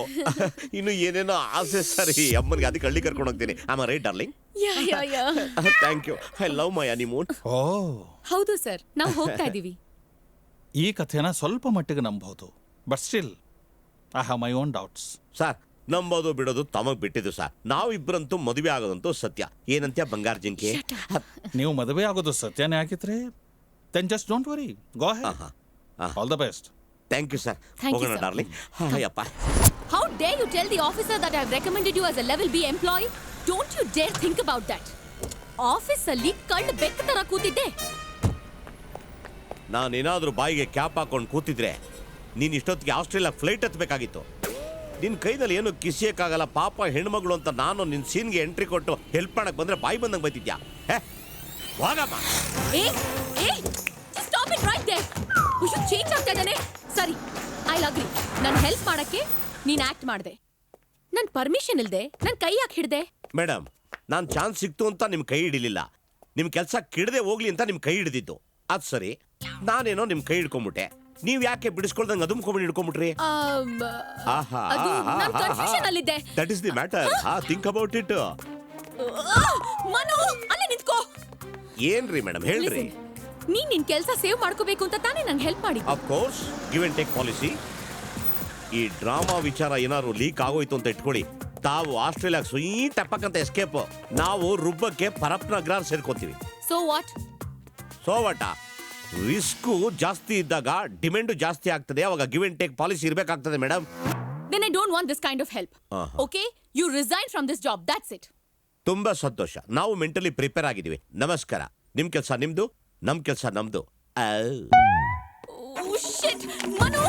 A: ಇನ್ನು ಏನೇನೋ ಆಸೆ ಸರ್ ಈ ಅಮ್ಮನಿಗೆ. ಅದಕ್ಕೆ ಹಳ್ಳಿ ಕರ್ಕೊಂಡು ಹೋಗ್ತೀನಿ. Am I right darling? Thank you. I love my honeymoon.
K: Oh
E: ಹೌದು ಸರ್, ನಾವು ಹೋಗ್ತಾ ಇದೀವಿ.
K: ಈ ಕಥೆನ ಸ್ವಲ್ಪ ಮಟ್ಟಿಗೆ ನಂಬಬಹುದು, but still I have my own doubts.
A: Sir, ನಂಬೋದು ಬಿಡೋದು ತಮಗ್ ಬಿಟ್ಟಿದ್ದು ಸರ್. ನಾವಿಬ್ಬರಂತೂ ಮದುವೆ ಆಗೋದಂತೂ ಸತ್ಯ. ಏನಂತ್ಯ ಬಂಗಾರ ಜಿಂಕೆ?
K: ನೀವು ಮದುವೆ ಆಗೋದು ಸತ್ಯನೇ ಆಗಿದ್ರೆ then just don't worry, go ahead. All the best.
A: Thank you sir.
E: Thank you,
A: ಹೋಗೋಣ
E: sir.
A: ಡಾರ್ಲಿಂಗ್. ಅಯ್ಯಪ್ಪ.
E: How dare you tell the officer that I've recommended you as a level B employee? Don't you dare think about that. Office ಅಲ್ಲಿ ಕಳ್ಳ ಬೆಕ್ಕ ತರ ಕೂತಿದ್ದೆ.
A: ನಾನೇನಾದ್ರೂ ಬಾಯಿಗೆ ಕ್ಯಾಪ್ ಹಾಕೊಂಡು ಕೂತಿದ್ರೆ ನೀನ್ ಇಷ್ಟೊತ್ತಿಗೆ ಆಸ್ಟ್ರೇಲಿಯಾ ಫ್ಲೈಟ್ ಹತ್ಬೇಕಾಗಿತ್ತು. ನಿನ್ ಕೈನಲ್ಲಿ ಏನು ಕಿಸಿಯಕ್ಕಾಗಲ್ಲ, ಪಾಪ ಹೆಣ್ಮಗಳು ಅಂತ ನಾನು ನಿನ್ ಸೀನ್ಗೆ ಎಂಟ್ರಿ ಕೊಟ್ಟು ಹೆಲ್ಪ್ ಮಾಡಕ್ ಬಂದ್ರೆ ಬಾಯಿ ಬಂದಂಗೆ ಬೈತಿದ್ಯಾ? ಹೋಗಮ್ಮ.
E: Stop it right there. You change ಆಗ್ತಾ ಇದ್ದಾನೆ. ಸರಿ, I'll agree. ನಾನು ಹೆಲ್ಪ್ ಮಾಡಕ್ಕೆ ನೀನ್ ಆಕ್ಟ್ ಮಾಡ್ದೆ. ನನ್ ಪರ್ಮಿಷನ್ ಇಲ್ದೆ ನನ್ ಕೈ ಯಾಕೆ ಹಿಡ್ದೆ?
A: ಮೇಡಮ್, ನಾನ್ ಚಾನ್ಸ್ ಸಿಕ್ತು ಅಂತ ನಿಮ್ ಕೈ ಹಿಡಿಲಿಲ್ಲ, ನಿಮ್ ಕೆಲಸ ಕೆಡದೆ ಹೋಗ್ಲಿ ಅಂತ ನಿಮ್ ಕೈ ಹಿಡಿದಿದ್ದು. ಅದ್ ಸರಿ, ನಾನೇನೋ ನಿಮ್ ಕೈ ಹಿಡ್ಕೊಂಬಿಟ್ಟೆ, ನೀವ್ ಯಾಕೆ ಬಿಡಿಸ್ಕೊಳ್ದಂಗೆ ಅದುಮ್ಕೊಂಡ್ಬಿಟ್ಟು ಹಿಡ್ಕೊಂಬಿಟ್ರಿ?
E: ಅದು ನಾನ್ ಕನ್ಫ್ಯೂಷನ್ ಅಲ್ಲಿದ್ದೆ.
A: That is the matter. Think about it.
E: Manu, ಅಲ್ಲೇ ನಿಂತ್ಕೋ.
A: ಏನ್ರಿ ಮೇಡಮ್, ಹೇಳ್ರಿ.
E: ನೀನ್ ನಿನ್ ಕೆಲಸ ಸೇವ್ ಮಾಡ್ಕೋಬೇಕು ಅಂತ ತಾನೇ ನಂಗೆ ಹೆಲ್ಪ್ ಮಾಡಿ.
A: Of course, give and take policy. ಈ ಡ್ರಾಮಾ ವಿಚಾರ ಏನಾದ್ರು ಲೀಕ್ ಆಗೋಯ್ತು ಅಂತ ಇಟ್ಕೊಳ್ಳಿ, ತಾವು ಆಸ್ಟ್ರೇಲಿಯಾಗ ಸ್ವೀಟ್ ಟಪ್ಪಕ್ಕಂತ ಎಸ್ಕೇಪ್, ನಾವು ರುಬ್ಬಕ್ಕೆ ಪರಪ್ನಗರ ಸೇರ್ಕೋತೀವಿ.
E: So what?
A: So what? Risk ಜಾಸ್ತಿ ಇದ್ದಾಗ ಡಿಮ್ಯಾಂಡು ಜಾಸ್ತಿ ಆಗ್ತದೆ, ಅವಾಗ ಗಿವ್ ಅಂಡ್ ಟೇಕ್ ಪಾಲಿಸಿ ಇರಬೇಕಾಗ್ತದೆ madam.
E: Then I don't want this kind of help. Okay? You resign from this job. That's it.
A: ತುಂಬಾ ಸಂತೋಷ. ನಾವು ಮೆಂಟಲಿ ಪ್ರಿಪೇರ್ ಆಗಿದ್ದೀವಿ. ನಮಸ್ಕಾರ. ನಿಮ್ ಕೆಲಸ ನಿಮ್ದು, ನಮ್ ಕೆಲಸ ನಮ್ದು.
E: Oh shit! Manu!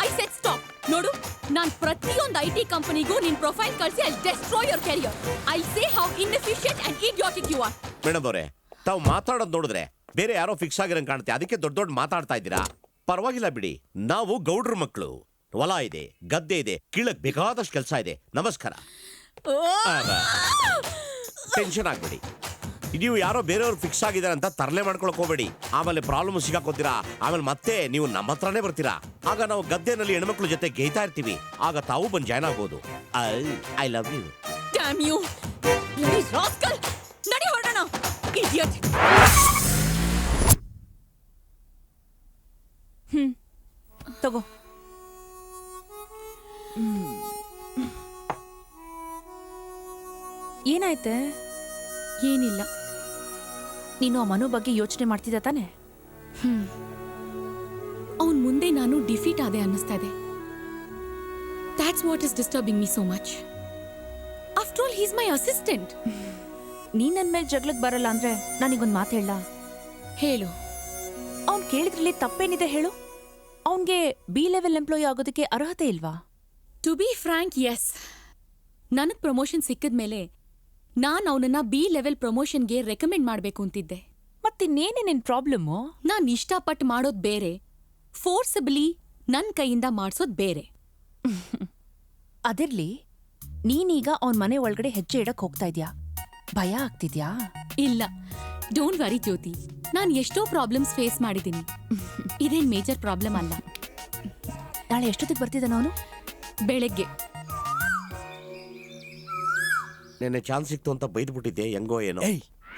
E: I said stop. ನೋಡು, ನಾನ್ ಪ್ರತಿಯೊಂದು IT ಕಂಪನಿಗೂ ನಿನ್ ಪ್ರೊಫೈಲ್ ಕಳಿಸಿ I'll destroy your career. I'll say how inefficient and idiotic you are.
A: Madam ಅವರೇ, ತಾವು ಮಾತಾಡೋದು ನೋಡಿದ್ರೆ ಬೇರೆ ಯಾರೋ ಫಿಕ್ಸ್ ಆಗಿರಂಗ್ ಕಾಣುತ್ತೆ, ಅದಕ್ಕೆ ದೊಡ್ಡ ದೊಡ್ಡ ಮಾತಾಡ್ತಾ ಇದ್ದೀರಾ. ಪರವಾಗಿಲ್ಲ ಬಿಡಿ, ನಾವು ಗೌಡ್ರ ಮಕ್ಕಳು, ಹೊಲ ಇದೆ, ಗದ್ದೆ ಇದೆ, ಕೀಳಕ್ ಬೇಕಾದಷ್ಟು ಕೆಲಸ ಇದೆ. ನಮಸ್ಕಾರ. ಟೆನ್ಷನ್ ಆಗ್ಬೇಡಿ. ನೀವು ಯಾರೋ ಬೇರೆಯವ್ರು ಫಿಕ್ಸ್ ಆಗಿದ್ದಾರೆ ಅಂತ ತರಲೆ ಮಾಡ್ಕೊಳಕ್ ಹೋಗ್ಬೇಡಿ. ಆಮೇಲೆ ಪ್ರಾಬ್ಲಮ್ ಸಿಗಾಕೋತೀರಾ, ಆಮೇಲೆ ಮತ್ತೆ ನೀವು ನಮ್ಮ ಹತ್ರನೇ ಬರ್ತೀರಾ. ಆಗ ನಾವು ಗದ್ದೆನಲ್ಲಿ ಹೆಣ್ಮಕ್ಳ ಜೊತೆ ಗೇಯ್ತಾ ಇರ್ತೀವಿ, ಆಗ ತಾವು ಬಂದು ಜಾಯ್ನ್ ಆಗ್ಬೋದು. I love you.
E: Damn you! Bloody rascal! ನಡಿ ಹೊರಡೋಣ, idiot!
H: ತಗೋ. ಏನಾಯ್ತೆ?
E: ಏನಿಲ್ಲ.
H: ನೀನು ಆ ಮನು ಬಗ್ಗೆ ಯೋಚನೆ ಮಾಡ್ತಿದ್ದ ತಾನೆ?
E: ಅವನ್ ಮುಂದೆ ನಾನು ಡಿಫೀಟ್ ಆದೆ ಅನ್ನಿಸ್ತಾ ಇದೆ. That's what is disturbing me so much. After all, he's my assistant.
H: ನೀನ್ ನನ್ ಮೇಲೆ ಜಗಳಕ್ಕೆ ಬರಲ್ಲ ಅಂದ್ರೆ ನಾನೀಗೊಂದು ಮಾತು ಹೇಳ.
E: ಹೇಳು.
H: ಅವ್ನ್ ಕೇಳಿದ್ರಲ್ಲಿ ತಪ್ಪೇನಿದೆ ಹೇಳು? ಅವನ್ಗೆ ಬಿ ಲೆವೆಲ್ ಎಂಪ್ಲಾಯಿ ಆಗೋದಕ್ಕೆ ಅರ್ಹತೆ ಇಲ್ವಾ?
E: To be frank, yes. ನನಗ್ ಪ್ರಮೋಷನ್ ಸಿಕ್ಕಿದ್ಮೇಲೆ ನಾನ್ ಅವನನ್ನ ಬಿ ಲೆವೆಲ್ ಪ್ರಮೋಷನ್ಗೆ ರೆಕಮೆಂಡ್ ಮಾಡ್ಬೇಕು ಅಂತಿದ್ದೆ.
H: ಮತ್ತಿನ್ನೇನೇ ನಿನ್ ಪ್ರಾಬ್ಲಮ್ಮು?
E: ನಾನ್ ಇಷ್ಟಪಟ್ಟು ಮಾಡೋದ್ ಬೇರೆ, ಫೋರ್ಸಬಲಿ ನನ್ ಕೈಯಿಂದ ಮಾಡ್ಸೋದ್ ಬೇರೆ.
H: ಅದಿರ್ಲಿ, ನೀನೀಗ ಅವನ್ ಮನೆ ಒಳಗಡೆ ಹೆಜ್ಜೆ ಇಡಕ್ ಹೋಗ್ತಾ ಇದ್ಯಾ? ಭಯ ಆಗ್ತಿದ್ಯಾ?
E: ಇಲ್ಲ, ಡೋಂಟ್ ವರಿ ಜ್ಯೋತಿ. ನಾನ್ ಎಷ್ಟೋ ಪ್ರಾಬ್ಲಮ್ಸ್ ಫೇಸ್ ಮಾಡಿದ್ದೀನಿ. ಇದೇನ್ ಮೇಜರ್ ಪ್ರಾಬ್ಲಮ್ ಅಲ್ಲ.
H: ನಾಳೆ ಎಷ್ಟೊತ್ತಿಗೆ ಬರ್ತಿದ್ದಾನ ಅವನು?
E: ಬೆಳಗ್ಗೆ.
A: ನೆನ್ನೆ ಚಾನ್ಸ್ ಸಿಕ್ತು ಅಂತ ಬೈದ್ಬಿಟ್ಟಿದ್ದೆ, ಹೆಂಗೋ ಏನೋ.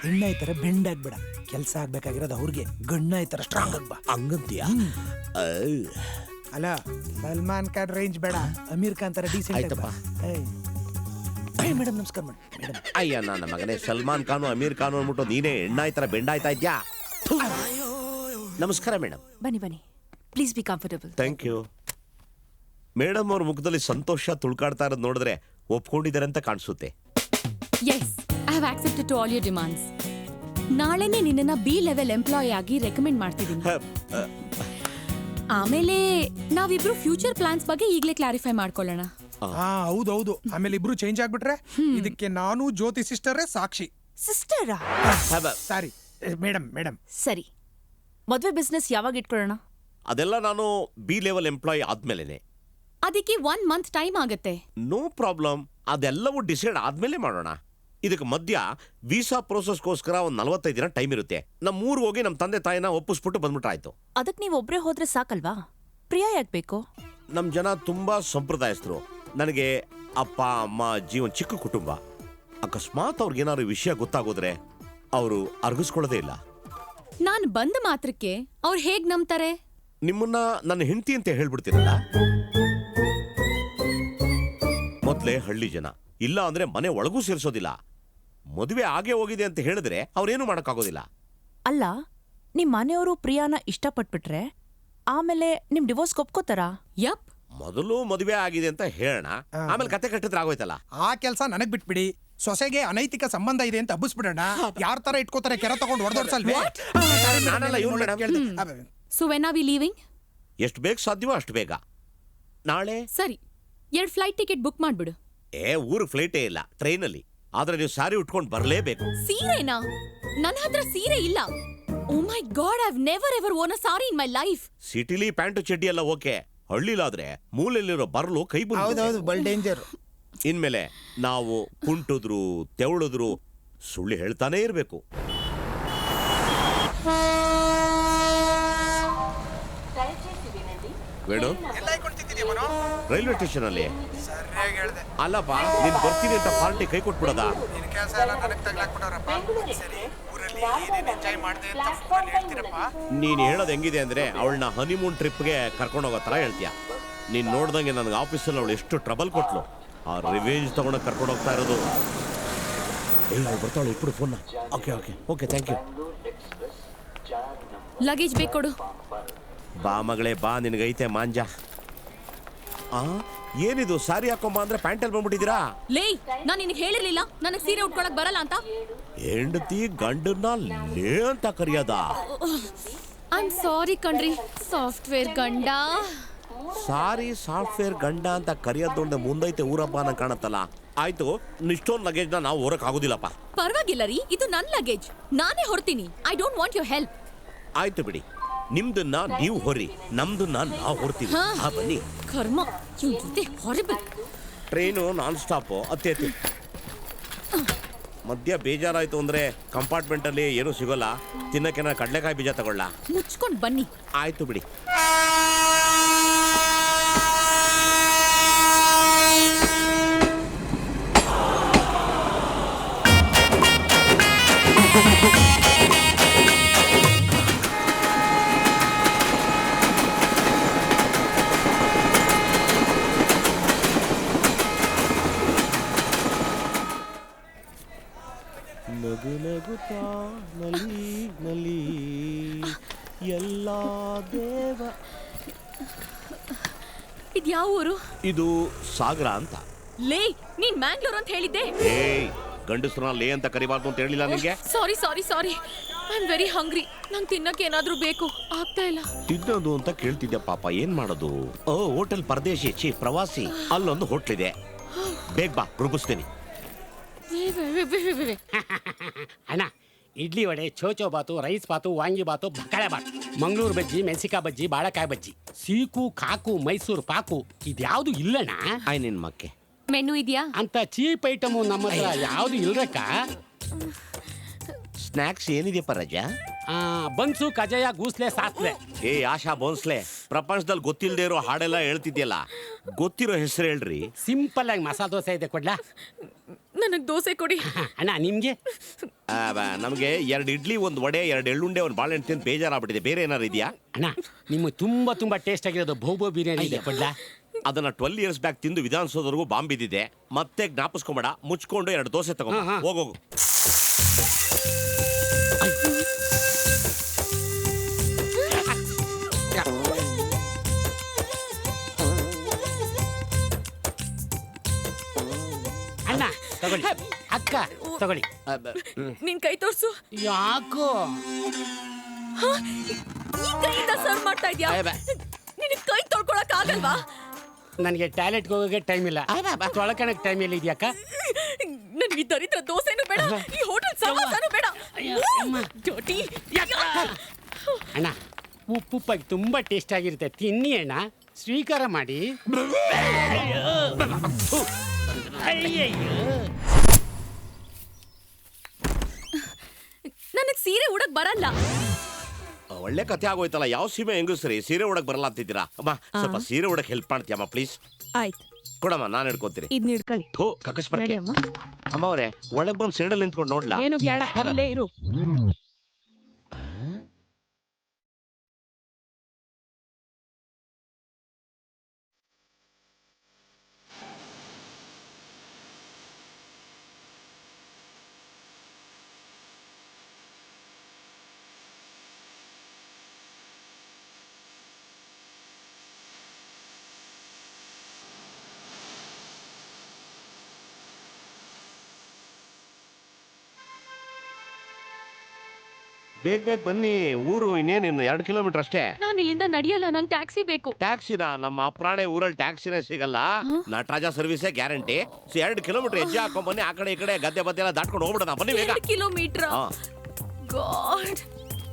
J: ಹೆಣ್ಣ ಈ ತರ ಬೆಂಡ್ ಆಗ್ಬೇಡ, ಕೆಲ್ಸ ಆಗ್ಬೇಕಾಗಿರೋದು ಅವ್ರಿಗೆ. ಗಣ್ಣ ಈ ತರ ಸ್ಟ್ರಾಂಗ್ ಆಗ್ಬಾ.
A: ಹಂಗಂತೀಯ?
C: ಅಲ್ಲ, ಸಲ್ಮಾನ್ ಖಾನ್ ರೇಂಜ್ ಬೇಡ, ಅಮೀರ್ ಖಾನ್ ತರ ಡೀಸೆಂಟ್
A: ಆಯ್ತಪ್ಪ.
J: ಮೇಡಮ್ ನಮಸ್ಕಾರ ಮೇಡಮ್.
A: ಅಯ್ಯ ನನ್ನ ಮಗನೇ, ಸಲ್ಮಾನ್ ಖಾನು ಅಮೀರ್ ಖಾನು ಅಂದ್ಬಿಟ್ಟು ನೀನೇ ಎಣ್ಣ ಈ ತರ ಬೆಂಡಾಯ್ತಾ ಇದ್ಯಾ? ನಮಸ್ಕಾರ ಮೇಡಮ್.
H: ಬನ್ನಿ ಬನ್ನಿ, please be comfortable.
A: Thank you. Madam ಅವ್ರ ಮುಖದಲ್ಲಿ ಸಂತೋಷ ತುಳ್ಕಾಡ್ತಾ ಇರೋದು ನೋಡಿದ್ರೆ ಒಪ್ಕೊಂಡಿದ್ದಾರೆ ಅಂತ ಕಾಣಿಸುತ್ತೆ.
E: Yes, I have accepted to all your demands. ನಾಳೆನೇ ನಿನ್ನನ್ನ ಬಿ ಲೆವೆಲ್ ಎಂಪ್ಲಾಯಿ ಆಗಿ ರೆಕಮೆಂಡ್ ಮಾಡ್ತಿದ್ದೀನಿ. ಆಮೇಲೆ ನಾವಿಬ್ರು ಫ್ಯೂಚರ್ ಪ್ಲಾನ್ಸ್ ಬಗ್ಗೆ ಈಗಲೇ ಕ್ಲಾರಿಫೈ ಮಾಡ್ಕೊಳ್ಳೋಣ.
C: ಹೌದೌದು. ಆಮೇಲೆ ಇಬ್ರು ಚೇಂಜ್ ಆಗ್ಬಿಟ್ರೆ ಇದಕ್ಕೆ ನಾನು ಜ್ಯೋತಿ ಸಿಸ್ಟರೇ ಸಾಕ್ಷಿ.
H: ಸಿಸ್ಟರಾ?
C: Sorry madam.
H: ಸರಿ, ಮದ್ವೆ ಬಿಸ್ನೆಸ್ ಯಾವಾಗ ಇಟ್ಕೊಳ್ಳೋಣ?
A: ಅದೆಲ್ಲ ನಾನು ಬಿ ಲೆವೆಲ್ ಎಂಪ್ಲಾಯಿ ಆದ್ಮೇಲೆನೆ.
E: ಅದಕ್ಕೆ 1 month ಟೈಮ್ ಆಗತ್ತೆ.
A: ನೋ ಪ್ರಾಬ್ಲಮ್, ಅದೆಲ್ಲವೂ ಡಿಸೈಡ್ ಆದ್ಮೇಲೆ ಮಾಡೋಣ. ಇದಕ್ಕೆ ಮಧ್ಯ ವೀಸಾ ಪ್ರೋಸೆಸ್ಗೋಸ್ಕರ ಒಂದು 45 ದಿನ ಟೈಮ್ ಇರುತ್ತೆ. ನಮ್ಮ ಊರಿಗೆ ಹೋಗಿ ನಮ್ಮ ತಂದೆ ತಾಯಿನ ಒಪ್ಪಿಸ್ಬಿಟ್ಟು ಬಂದ್ಬಿಟ್ರಾಯ್ತು.
H: ಅದಕ್ಕೆ ನೀವು ಒಬ್ರೇ ಹೋದ್ರೆ ಸಾಕಲ್ವಾ? ಪ್ರಿಯಾ ಯಾಕ್ಬೇಕು?
A: ನಮ್ಮ ಜನ ತುಂಬಾ ಸಂಪ್ರದಾಯಸ್ಥರು. ನನಗೆ ಅಪ್ಪ ಅಮ್ಮ ಅಜ್ಜಿ ಒಂದು ಚಿಕ್ಕ ಕುಟುಂಬ. ಅಕಸ್ಮಾತ್ ಅವ್ರಿಗೇನಾದ್ರು ವಿಷಯ ಗೊತ್ತಾಗೋದ್ರೆ ಅವರು ಅರ್ಗಿಸ್ಕೊಳ್ಳೋದೇ ಇಲ್ಲ.
E: ನಾನು ಬಂದ ಮಾತ್ರಕ್ಕೆ ಅವ್ರು ಹೇಗ್ ನಂಬ್ತಾರೆ?
A: ನಿಮ್ಮನ್ನ ನನ್ನ ಹೆಂಡತಿ ಅಂತ ಹೇಳ್ಬಿಡ್ತೀರಲ್ಲ. ಮೊದ್ಲೇ ಹಳ್ಳಿ ಜನ, ಇಲ್ಲ ಅಂದ್ರೆ ಮನೆ ಒಳಗೂ ಸೇರಿಸೋದಿಲ್ಲ. ಮದುವೆ ಆಗೇ ಹೋಗಿದೆ ಅಂತ ಹೇಳಿದ್ರೆ ಅವ್ರೇನು ಮಾಡಕ್ಕಾಗೋದಿಲ್ಲ.
H: ಅಲ್ಲ,
D: ನಿಮ್ ಮನೆಯವರು ಪ್ರಿಯಾನ ಇಷ್ಟಪಟ್ಬಿಟ್ರೆ ಆಮೇಲೆ ನಿಮ್ ಡಿವೋರ್ಸ್ ಒಪ್ಕೋತಾರಾ?
E: ಯಪ್.
A: ಮೊದಲು ಮದುವೆ ಆಗಿದೆ ಅಂತ ಹೇಳೋಣ, ಆಮೇಲೆ ಕತೆ ಕಟ್ಟಿದ್ರೆ ಆಗೋಯ್ತಲ್ಲ.
C: ಆ ಕೆಲಸ ನನಗ್ ಬಿಟ್ಬಿಡಿ. ಸೊಸೆಗೆ ಅನೈತಿಕ ಸಂಬಂಧ ಇದೆ ಅಂತ ಹಬ್ಬಿಸ್ಬಿಡೋಣ. ಯಾರ ತರ ಇಟ್ಕೋತಾರೆ, ಕೆರ ತಗೊಂಡು ಹೊಡೆದೋಡ್ಸಲ್ವೇ?
A: ನಾನಲ್ಲ, ಇವ್ನು madam.
E: So when are we leaving?
A: ಎಷ್ಟು ಬೇಗ ಸಾಧ್ಯವೋ ಅಷ್ಟು ಬೇಗ. ನಾಳೆ
E: ಸರಿ, 2 ಫ್ಲೈಟ್ ಟಿಕೆಟ್ ಬುಕ್ ಮಾಡ್ಬಿಡು.
A: ಊರು ಫ್ಲೈಟೇ ಇಲ್ಲ, ಟ್ರೈನಲ್ಲಿ. ಆದ್ರೆ ನೀವು ಸಾರಿ ಉಟ್ಕೊಂಡು ಬರಲೇಬೇಕು.
E: ಸೀರೆನಾ? ನನ್ನ ಹತ್ರ ಸೀರೆ ಇಲ್ಲ. Oh my god, I have never ever own a sari in my life.
A: ಸಿಟಿಲಿ ಪ್ಯಾಂಟು ಚಡ್ಡಿ ಎಲ್ಲ ಓಕೆ, ಹಳ್ಳಿಲಾದ್ರೆ ಮೂಲೆಯಲ್ಲಿರೋ ಬರ್ಲು ಕೈ
J: ಹೌದೌದು, ಬಲ್ ಡೇಂಜರ್.
A: ಇನ್ಮೇಲೆ ನಾವು ಕುಂಟಿದ್ರು ತೆವಳಿದ್ರು ಸುಳ್ಳು ಹೇಳ್ತಾನೆ ಇರಬೇಕು. ವೇಣು, ರೈಲ್ವೆ ಸ್ಟೇಷನ್ ಅಲ್ಲಿ ಅಲ್ಲಪ್ಪ, ನೀನ್ ಬರ್ತೀನಿ ಅಂತ ಪಾರ್ಟಿ ಕೈ ಕೊಟ್ಬಿಡದ? ನೀನ್ ಹೇಳೋದ್ ಹೆಂಗಿದೆ ಅಂದ್ರೆ ಅವಳನ್ನ ಹನಿಮೂನ್ ಟ್ರಿಪ್ಗೆ ಕರ್ಕೊಂಡು ಹೋಗೋ ತರ ಹೇಳ್ತೀಯ. ನೀನ್ ನೋಡ್ದಂಗೆ ನನಗೆ ಆಫೀಸಲ್ಲಿ ಅವಳು ಎಷ್ಟು ಟ್ರಬಲ್ ಕೊಟ್ಲು. ಆ ರಿವೆಂಜ್ ತಗೊಂಡೋಗಿ ಕರ್ಕೊಂಡು ಹೋಗ್ತಾ ಇರೋದು. ಬರ್ತಾವಳು, ಇಪ್ಪಡು phone. Okay okay okay, thank you.
E: Luggage ಬೇಕು ಕೊಡು.
A: ಬಾ ಮಗಳೇ ಬಾ, ನಿನಗೈತೆ ಮಾಂಜ. ಏನಿದು ಸಾರಿ ಹಾಕೊಂಬ ಅಂದ್ರೆ ಪ್ಯಾಂಟಲ್ಲಿ ಬಂದ್ಬಿಟ್ಟಿದ್ದೀರಾ?
E: ಲೇ, ನಾನು ನಿನಗೆ ಹೇಳಿರ್ಲಿಲ್ಲ ನನಗೆ ಸೀರೆ ಉಟ್ಕೊಳಕ್ ಬರಲ್ಲ ಅಂತ.
A: ಹೆಂಡತಿ ಗಂಡನ್ನ ಲೇ ಅಂತ ಕರೆಯೋದ?
E: ಐ ಆಮ್ ಸಾರಿ ಕಣ್ರಿ, ಸಾಫ್ಟ್ವೇರ್ ಗಂಡ.
A: ಸಾರಿ ಸಾಫ್ಟ್ವೇರ್ ಗಂಡ ಅಂತ ಕರೆಯೋದು ಮುಂದೈತೆ ಊರಪ್ಪ ನಂಗೆ ಕಾಣತ್ತಲ್ಲ. ಆಯ್ತು, ಇಷ್ಟೊಂದು ಲಗೇಜ್ನ ನಾವು ಹೊರಕ್ ಆಗೋದಿಲ್ಲಪ್ಪ.
E: ಪರವಾಗಿಲ್ಲ ರೀ, ಇದು ನನ್ನ ಲಗೇಜ್, ನಾನೇ ಹೊರ್ತೀನಿ. I don't want your help.
A: ಆಯ್ತು ಬಿಡಿ, ನಿಮ್ದನ್ನ ನೀವು ಹೊರಿ, ನಮ್ದನ್ನ ನಾವು ಹೊರ್ತೀವಿ. ಬನ್ನಿ.
E: ಕರ್ಮ, ಹಾರಿಬಲ್.
A: ಟ್ರೈನು ನಾನ್ ಸ್ಟಾಪ್, ಅತ್ತೆ ಮಧ್ಯ ಬೇಜಾರಾಯ್ತು ಅಂದ್ರೆ ಕಂಪಾರ್ಟ್ಮೆಂಟ್ ಅಲ್ಲಿ ಏನೂ ಸಿಗೋಲ್ಲ. ತಿನ್ನಕ್ಕೆ ಕಡಲೆಕಾಯಿ ಬೀಜ ತಗೊಳ್ಳ.
E: ಮುಚ್ಕೊಂಡು ಬನ್ನಿ.
A: ಆಯ್ತು ಬಿಡಿ. ನಗು ನಗುತ್ತಾ ನಲಿ ನಲಿ ಎಲ್ಲ ದೇವ.
E: ಇದ್ಯಾವ ಊರು?
A: ಇದು ಸಾಗರ ಅಂತ.
E: ಲೇ, ನೀನ್ ಮ್ಯಾಂಗ್ಳೂರ್ ಅಂತ ಹೇಳಿದ್ದೆ.
A: ಏಯ್, ಗಂಡಸ್ರನ್ನ ಲೇ ಅಂತ ಕರಿಬಾರ್ದು ಅಂತ ಹೇಳಿಲ್ಲ ನಿಂಗೆ?
E: ಸಾರಿ ಸಾರಿ ಸಾರಿ, ಐ ಆಮ್ ವೆರಿ ಹಂಗ್ರಿ. ನಂಗೆ ತಿನ್ನಕ್ಕೆ ಏನಾದ್ರೂ ಬೇಕು, ಆಗ್ತಾ ಇಲ್ಲ.
A: ತಿನ್ನೋದು ಅಂತ ಕೇಳ್ತಿದ್ದೆ ಪಾಪ, ಏನ್ ಮಾಡೋದು? ಹೋಟೆಲ್ ಪರದೇಶಿ, ಪ್ರವಾಸಿ, ಅಲ್ಲೊಂದು ಹೋಟ್ಲಿದೆ. ಬೇಗ ಬಾ, ರುಬಿಸ್ತೀನಿ.
L: ಅಣ್ಣ, ಇಡ್ಲಿ ವಡೆ, ಚೋಚೋ ಬಾತು, ರೈಸ್ ಬಾತು, ವಾಂಗಿ ಬಾತು, ಬಕ್ಕಳೆ ಬಾತು, ಮಂಗಳೂರು ಬಜ್ಜಿ, ಮೆಣಸಿಕಾಯಿ ಬಜ್ಜಿ, ಬಾಳೆಕಾಯಿ ಬಜ್ಜಿ, ಸೀಕು, ಕಾಕು, ಮೈಸೂರು ಪಾಕು, ಇದ್ಯಾವುದು ಇಲ್ಲಣ್ಣ.
A: ಆಯ್ ನಿನ್ ಮಕ್ಕೆ
E: ಮೆನು ಇದೆಯಾ
L: ಅಂತ ಚೀಪ್ ಐಟಮು ನಮ್ಮ ಹತ್ರ ಯಾವುದು ಇಲ್ರಕ್ಕ.
A: ಸ್ನಾಕ್ಸ್ ಏನಿದೆಯಪ್ಪ ರಜಾ?
L: ಬನ್ಸು, ಕಜಾಯ, ಗೂಸ್ಲೆ, ಸಾಸ್ಲೆ.
A: ಏ ಆಶಾ ಬೋನ್ಸ್ಲೆ, ಪ್ರಪಂಚದಲ್ಲಿ ಗೊತ್ತಿಲ್ಲದೆ ಇರೋ ಹಾಡೆಲ್ಲ ಹೇಳ್ತಿದ್ಯಲ್ಲ, ಗೊತ್ತಿರೋ ಹೆಸರು ಹೇಳ್ರಿ.
L: ಸಿಂಪಲ್ ಆಗಿ ಮಸಾಲೆ ದೋಸೆ ಇದೆ, ಕೊಡ್ಲಾ?
E: ನನಗೆ ದೋಸೆ ಕೊಡಿ.
L: ಅಣ್ಣ ನಿಮ್ಗೆ?
A: ನಮಗೆ 2 ಇಡ್ಲಿ, 1 ವಡೆ, 2 ಎಳ್ಳುಂಡೆ, 1 ಬಾಳೆಹಣ್ಣು ತಿಂದು ಬೇಜಾರಾಗ್ಬಿಟ್ಟಿದೆ. ಬೇರೆ ಏನಾರು ಇದೆಯಾ?
L: ಅಣ್ಣ, ನಿಮ್ಗೆ ತುಂಬಾ ಟೇಸ್ಟ್ ಆಗಿರೋದು ಬಹುಬೋ ಬಿರಿಯಾನಿ ಇದೆ, ಕೊಡ್ಲಾ?
A: ಅದನ್ನ 12 ಇಯರ್ಸ್ ಬ್ಯಾಕ್ ತಿಂದು ವಿಧಾನಸೌಧವರೆಗೂ ಬಾಂಬ್ ಬಿದ್ದಿದೆ. ಮತ್ತೆ ಜ್ಞಾಪಿಸ್ಕೊಂಬೇಡ, ಮುಚ್ಕೊಂಡು 2 ದೋಸೆ ತಗೊಂಡು ಹೋಗೋಗು.
L: ಅಣ್ಣ ತಗೊಳ್ಳಿ, ಅಕ್ಕ ತಗೊಳ್ಳಿ.
E: ನಿನ್ ಕೈ ತೋರ್ಸು.
L: ಯಾಕೋ
E: ಈ ಕೈಯಿಂದ ಸರ್ವ್ ಮಾಡ್ತಾ ಇದ್ಯಾ? ನಿನಗೆ ಕೈ ತೊಳ್ಕೊಳಕ್ ಆಗಲ್ವಾ?
L: ನನಗೆ ಟಾಯ್ಲೆಟ್ಗೆ ಹೋಗೋಕೆ ಟೈಮ್ ಇಲ್ಲ, ತೊಳ್ಕೊಳಕ್ಕೆ ಟೈಮ್ ಇಲ್ಲ. ಇದೆಯಾಕ?
E: ನನಗೆ ದರಿದ್ರ ದೋಸೆನೂ ಬೇಡ, ಈ ಹೋಟೆಲ್ ಸಮಾಧಾನ ಬೇಡ.
L: ಅಣ್ಣ, ಉಪ್ಪುಪ್ಪಾಗಿ ತುಂಬಾ ಟೇಸ್ಟ್ ಆಗಿರುತ್ತೆ, ತಿನ್ನಿ ಅಣ್ಣ. ಸ್ವೀಕಾರ ಮಾಡಿ.
E: ನನಗೆ ಸೀರೆ ಉಡಕ್ ಬರಲ್ಲ.
A: ಒಳ್ಳೆ ಕಥೆ ಆಗೋಯ್ತಲ್ಲ. ಯಾವ ಸೀಮೆ ಹೆಂಗಸ್ರಿ ಸೀರೆ ಉಡಕ್ ಬರಲ್ಲ ಅಂತಿದ್ದೀರಾ? ಅಮ್ಮ, ಸ್ವಲ್ಪ ಸೀರೆ ಉಡಕ್ ಹೆಲ್ಪ್ ಮಾಡ್ತೀಯಮ್ಮ ಪ್ಲೀಸ್?
H: ಆಯ್ತು
A: ಕೊಡಮ್ಮ, ನಾನು ಹಿಡ್ಕೊತೀನಿ.
H: ಇದ್ನ ಹಿಡ್ಕೊಳ್ಳಿ.
A: ಕಕ್ಕಸ್ಬರ್ಕೆ ಅಮ್ಮ ಅವರೇ, ಒಳಗ್ ಬಂದು ಸೈಡಲ್ಲಿ ನಿಂತ್ಕೊಂಡು ನೋಡ್ಲಾ?
H: ಏನು ಬೇಡ, ಅಲ್ಲೇ ಇರು.
A: ಬೇಗ ಬೇಗ ಬನ್ನಿ, ಊರು ಇನ್ನೇನು 2 ಕಿಲೋಮೀಟರ್ ಅಷ್ಟೇ.
E: ನಾನು ಇಲ್ಲಿಂದ ನಡೆಯಲ್ಲ, ನಂಗೆ ಟ್ಯಾಕ್ಸಿ ಬೇಕು.
A: ಟ್ಯಾಕ್ಸಿನ ನಮ್ಮ ಅಪ್ರಾಣೆ ಊರಲ್ಲಿ ಟ್ಯಾಕ್ಸಿನೇ ಸಿಗಲ್ಲ. ನಟರಾಜ ಸರ್ವಿಸೇ ಗ್ಯಾರಂಟಿ. 2 ಕಿಲೋಮೀಟರ್ ಹೆಜ್ಜೆ ಹಾಕೊಂಡ್ ಬನ್ನಿ, ಆ ಕಡೆ ಈ ಕಡೆ ಗದ್ದೆ ಬದ್ದೆ ಎಲ್ಲ ದಾಟ್ಕೊಂಡು ಹೋಗ್ಬಿಡೋಣ. ಬನ್ನಿ ಬೇಗ.
E: 2 ಕಿಲೋಮೀಟರ್. ಗಾಡ್,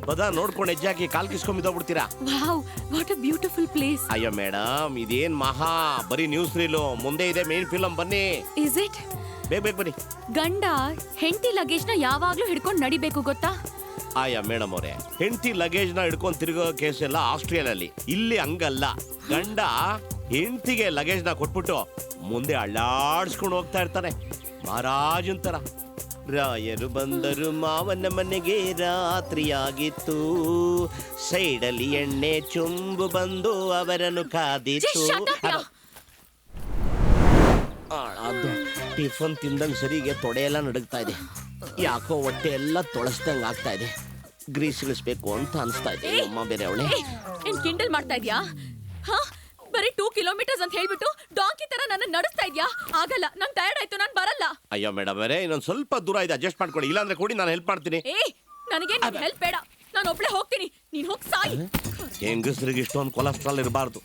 A: ಬದ ನೋಡ್ಕೊಂಡು ಹೆಜ್ಜೆ ಹಾಕಿ ಕಾಲ್ ಕಿಸ್ಕೊಂಡ್ ಬಿದ್ದೋಗ್ಬಿಡ್ತೀರಾ.
E: Wow, what a beautiful place.
A: ಅಯ್ಯೋ ಮೇಡಮ್, ಇದೇನ್ ಮಹಾ ಬರೀ ನ್ಯೂಸ್ ರೀಲು, ಮುಂದೆ ಇದೆ ಮೇನ್ ಫಿಲಂ. ಬನ್ನಿ
E: ಇಸ್ ಇಟ್?
A: ಬೇಗ ಬೇಗ ಬನ್ನಿ.
E: ಗಂಡ ಹೆಂಡತಿ ಲಗೇಜ್ನ ಯಾವಾಗ್ಲೂ ಹಿಡ್ಕೊಂಡು ನಡಿಬೇಕು ಗೊತ್ತಾ?
A: ಆಯಾ ಮೇಡಮ್ ಅವರೇ, ಹೆಂಡತಿ ಲಗೇಜ್ ನ ಹಿಡ್ಕೊಂಡು ತಿರುಗೋ ಕೇಸ್ ಎಲ್ಲ ಆಸ್ಟ್ರೇಲಿಯಲ್ಲಿ. ಇಲ್ಲಿ ಹಂಗಲ್ಲ. ಗಂಡ ಹೆಂಡತಿಗೆ ಲಗೇಜ್ ನ ಕೊಟ್ಬಿಟ್ಟು ಮುಂದೆ ಅಳ್ಳಾಡ್ಸ್ಕೊಂಡು ಹೋಗ್ತಾ ಇರ್ತಾನೆ, ಮಹಾರಾಜನ್ ತರ. ರಾಯರು ಬಂದರು ಮಾವನ ಮನೆಗೆ, ರಾತ್ರಿಯಾಗಿತ್ತು, ಸೈಡಲ್ಲಿ ಎಣ್ಣೆ ಚುಂಬು ಬಂದು ಅವರನ್ನು ಕಾದಿತ್ತು. ಅದು ಟಿಫನ್ ತಿಂದಂಗ್ ಸರಿಗೆ ತೊಡೆ ಎಲ್ಲ ನಡುಗ್ತಾ ಇದೆ. ಯಾಕೋ ಹೊಟ್ಟೆ ಎಲ್ಲ ತೊಳಸ್ದಂಗ್ ಆಗ್ತಾ ಇದೆ. ಗ್ರೀಸ್ ಇಳಿಸ್ಬೇಕು ಅಂತ ಅನ್ಸ್ತಾ ಇದೆ. ಅಮ್ಮ ಬೇರೆ ಅವಳೆ
E: ಏನ್ ಕಿಂಡಲ್ ಮಾಡ್ತಾ ಇದ್ಯಾ? ಬರೀ 2 ಕಿಲೋಮೀಟರ್ಸ್ ಅಂತ ಹೇಳ್ಬಿಟ್ಟು ಡಾಂಕಿ ತರ ನನ್ನ ನಡೆಸ್ತಾ ಇದ್ಯಾ? ಆಗಲ್ಲ, ನಂಗೆ ಟಯರ್ಡ್ ಆಯ್ತು, ನಾನು ಬರಲ್ಲ.
A: ಅಯ್ಯೋ ಮೇಡಮ್ ಅವರೇ, ಇನ್ನೊಂದ್ ಸ್ವಲ್ಪ ದೂರ ಇದೆ, ಅಡ್ಜಸ್ಟ್ ಮಾಡ್ಕೊಳ್ಳಿ. ಇಲ್ಲಾಂದ್ರೆ ಕೊಡಿ, ನಾನು ಹೆಲ್ಪ್ ಮಾಡ್ತೀನಿ.
E: ನನಗೆ ಹೆಲ್ಪ್ ಬೇಡ, ನಾನು ಒಬ್ಳೆ ಹೋಗ್ತೀನಿ, ನೀನ್ ಹೋಗ್ ಸಾಯಿ.
A: ಹೆಂಗಸ್ರಿಗೆ ಇಷ್ಟೊಂದು ಕೊಲೆಸ್ಟ್ರಾಲ್ ಇರಬಾರ್ದು.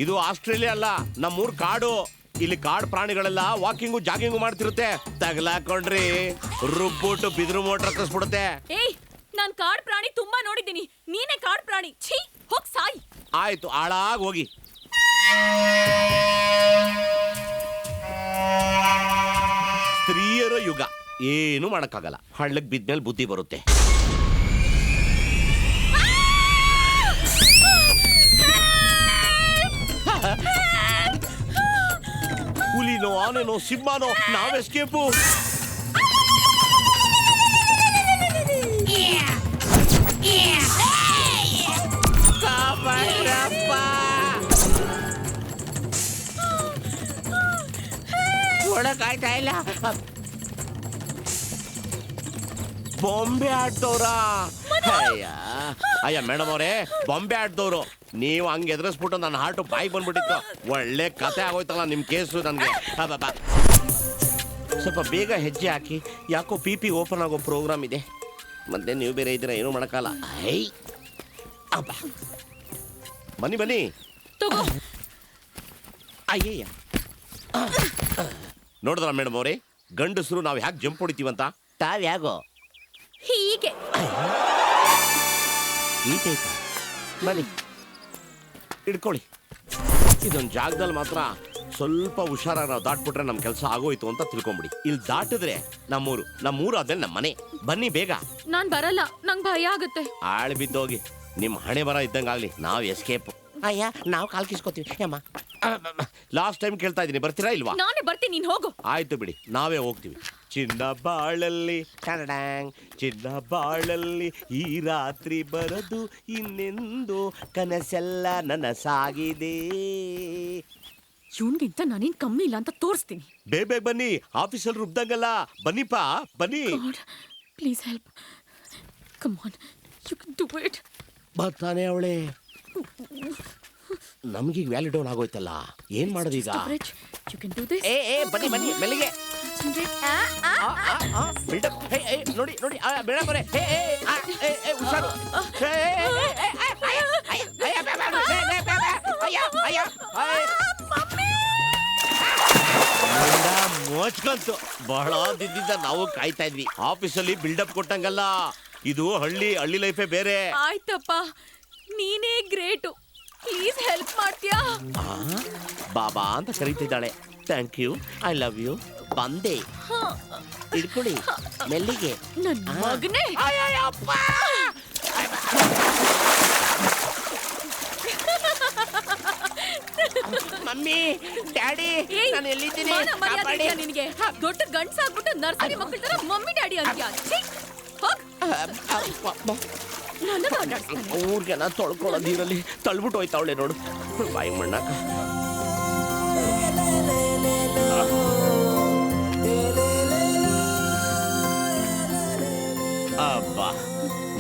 A: ಇದು ಆಸ್ಟ್ರೇಲಿಯಾ ಅಲ್ಲ, ನಮ್ಮೂರ್ ಕಾಡು. ಇಲ್ಲಿ ಕಾಡು ಪ್ರಾಣಿಗಳೆಲ್ಲ ವಾಕಿಂಗು ಜಾಗಿಂಗು ಮಾಡ್ತಿರುತ್ತೆ. ತಗಲಾಕೊಂಡ್ರಿ ರುಬ್ಬಿಟ್ಟು ಬಿದಿರು ಮೋಟ್ರ್ ಕಸ್ಬಿಡುತ್ತೆ.
E: ನಾನ್ ಕಾಡ್ ಪ್ರಾಣಿ ತುಂಬಾ ನೋಡಿದ್ದೀನಿ, ನೀನೇ ಕಾಡ್ ಪ್ರಾಣಿ. ಛೀ, ಹೋಗ್ ಸಾಯಿ.
A: ಆಯ್ತು, ಹಾಳಾಗ್ ಹೋಗಿ. ಸ್ತ್ರೀಯರ ಯುಗ, ಏನು ಮಾಡಕ್ಕಾಗಲ್ಲ. ಹಳ್ಳಕ್ ಬಿದ್ಮೇಲೆ ಬುದ್ಧಿ ಬರುತ್ತೆ. ಹುಲಿನೋ ಆನೆನೋ ಸಿಂಹನೋ, ನಾವ್ ಎಸ್ಕೇಪು. ಒಳಗಾಯ್ತಾ ಇಲ್ಲ. ಬೊಂಬೆ ಆಡ್ತವ್ರ? ಅಯ್ಯ ಮೇಡಮ್ ಅವರೇ, ಬೊಂಬೆ ಆಡ್ದವ್ರು. ನೀವು ಹಂಗೆ ಎದುರಿಸ್ಬಿಟ್ಟು ನನ್ನ ಹಾರ್ಟು ಬಾಯಿಗೆ ಬಂದ್ಬಿಟ್ಟಿತ್ತು. ಒಳ್ಳೆ ಕತೆ ಆಗೋಯ್ತಲ್ಲ ನಿಮ್ ಕೇಸು. ನನ್ಗೆ ಸ್ವಲ್ಪ ಬೇಗ ಹೆಜ್ಜೆ ಹಾಕಿ, ಯಾಕೋ ಪಿ ಓಪನ್ ಆಗೋ ಪ್ರೋಗ್ರಾಮ್ ಇದೆ. ಮತ್ತೆ ನೀವು ಬೇರೆ ಇದ್ದೀರಾ, ಏನೂ ಮಾಡಕ್ಕಲ್ಲ. ಬನ್ನಿ ಬನ್ನಿ. ಅಯ್ಯಯ್ಯ, ನೋಡಿದ್ರ ಮೇಡಮ್ ಅವರೇ, ಗಂಡಸರು ನಾವು ಯಾಕೆ ಜಂಪ್ ಹೊಡಿತೀವಂತ? ತಾವ್ ಯಾಗೋ
E: ಹೀಗೆ
A: ಈ ಟೈಪ್. ಬನ್ನಿ ಇಡ್ಕೊಳ್ಳಿ. ಇದೊಂದು ಜಾಗದಲ್ಲಿ ಮಾತ್ರ ಸ್ವಲ್ಪ ಹುಷಾರಾಗಿ ನಾವು ದಾಟ್ಬಿಟ್ರೆ ನಮ್ಮ ಕೆಲಸ ಆಗೋಯ್ತು ಅಂತ ತಿಳ್ಕೊಂಬಿಡಿ. ಇಲ್ಲಿ ದಾಟಿದ್ರೆ ನಮ್ಮೂರು ಆದ್ಮೇಲೆ ನಮ್ಮ ಮನೆ. ಬನ್ನಿ ಬೇಗ.
E: ನಾನ್ ಬರಲ್ಲ, ನಂಗೆ ಭಯ ಆಗುತ್ತೆ.
A: ಆಳು ಬಿದ್ದೋಗಿ, ನಿಮ್ಮ ಹಣೆ ಬರ ಇದ್ದಂಗಾಗ್ಲಿ. ನಾವು ಎಸ್ಕೇಪ್. ಅಯ್ಯ, ನಾವು ಕಾಲ್ ಕಿಸ್ಕೋತೀವಿ. ಅಮ್ಮ, ಲಾಸ್ಟ್ ಟೈಮ್ ಕೇಳ್ತಾ ಇದ್ದೀನಿ, ಬರ್ತೀರಾ ಇಲ್ವಾ?
E: ನಾನೇ ಬರ್ತೀನಿ, ನೀನ್ ಹೋಗು.
A: ಆಯ್ತು ಬಿಡಿ, ನಾವೇ ಹೋಗ್ತೀವಿ. ಚಿನ್ನ ಬಾಳಲ್ಲಿ ಕನ್ನಡಾಂಗ್, ಚಿನ್ನ ಬಾಳಲ್ಲಿ ಈ ರಾತ್ರಿ ಬರದು ಇನ್ನೆಂದು, ಕನಸೆಲ್ಲ ನನಸಾಗಿದೆ.
E: ಇವನ್ಗಿಂತ ನಾನೇನ್ ಕಮ್ಮಿ ಇಲ್ಲ ಅಂತ ತೋರಿಸ್ತೀನಿ.
A: ಬೇಗ ಬನ್ನಿ, ಆಫೀಸಲ್ಲಿ ರುಬ್ದಂಗಲ್ಲ. ಬನ್ನಿಪ್ಪ ಬನ್ನಿ.
E: Please help, come on, you can do it.
A: ಬರ್ತಾನೆ ಅವಳೆ. ನಮ್ಗೀಗ ವ್ಯಾಲಿ ಡೌನ್ ಆಗೋಯ್ತಲ್ಲ, ಏನ್ ಮಾಡೋದೀಗ?
E: You can do this.
A: ಬನ್ನಿ ಬನ್ನಿ ಮೆಲ್ಲಿಗೆ. ನೋಡಿ ನೋಡಿ ಮೇಡಮ್ ಅವರೇ, ಹುಷಾರು. ಮೋಚ್ಕಂತು. ಬಹಳ ದಿನದಿಂದ ನಾವು ಕಾಯ್ತಾ ಇದ್ವಿ. ಆಫೀಸಲ್ಲಿ ಬಿಲ್ಡಪ್ ಕೊಟ್ಟಂಗಲ್ಲ, ಇದು ಹಳ್ಳಿ ಲೈಫೇ ಬೇರೆ.
E: ಆಯ್ತಪ್ಪ, ನೀನೇ ಗ್ರೇಟು. ಪ್ಲೀಸ್ ಹೆಲ್ಪ್ ಮಾಡ್ತೀಯಾ?
A: ಬಾಬಾ ಅಂತ ಕರೀತಿದ್ದಾಳೆ. Thank you, I love you. ಬಂದೆ, ಇಡ್ಕೊಳ್ಳಿ ಮೆಲ್ಲಿಗೆ.
E: ನನ್ನ ಮಗನೇ.
A: ಮಮ್ಮಿ, ಡ್ಯಾಡಿ, ನಾನು ಎಲ್ಲಿದ್ದೀನಿ?
E: ನಿನಗೆ ದೊಡ್ಡ ಗಂಡ್ಸಾಗ್ಬಿಟ್ಟು ನರ್ಸರಿ ಮಕ್ಕಳ ತರ ಮಮ್ಮಿ ಡ್ಯಾಡಿ ಅಂತೀಯ?
A: ಊರ್ಗೆಲ್ಲ ತೊಳ್ಕೊಳ್ಳೋ ನೀರಲ್ಲಿ ತಳ್ಬಿಟ್ಟು ಹೋಯ್ತಾವಳೆ ನೋಡು. ಬಾಯಿ ಮಣ್ಣಾಕ. ಅಬ್ಬಾ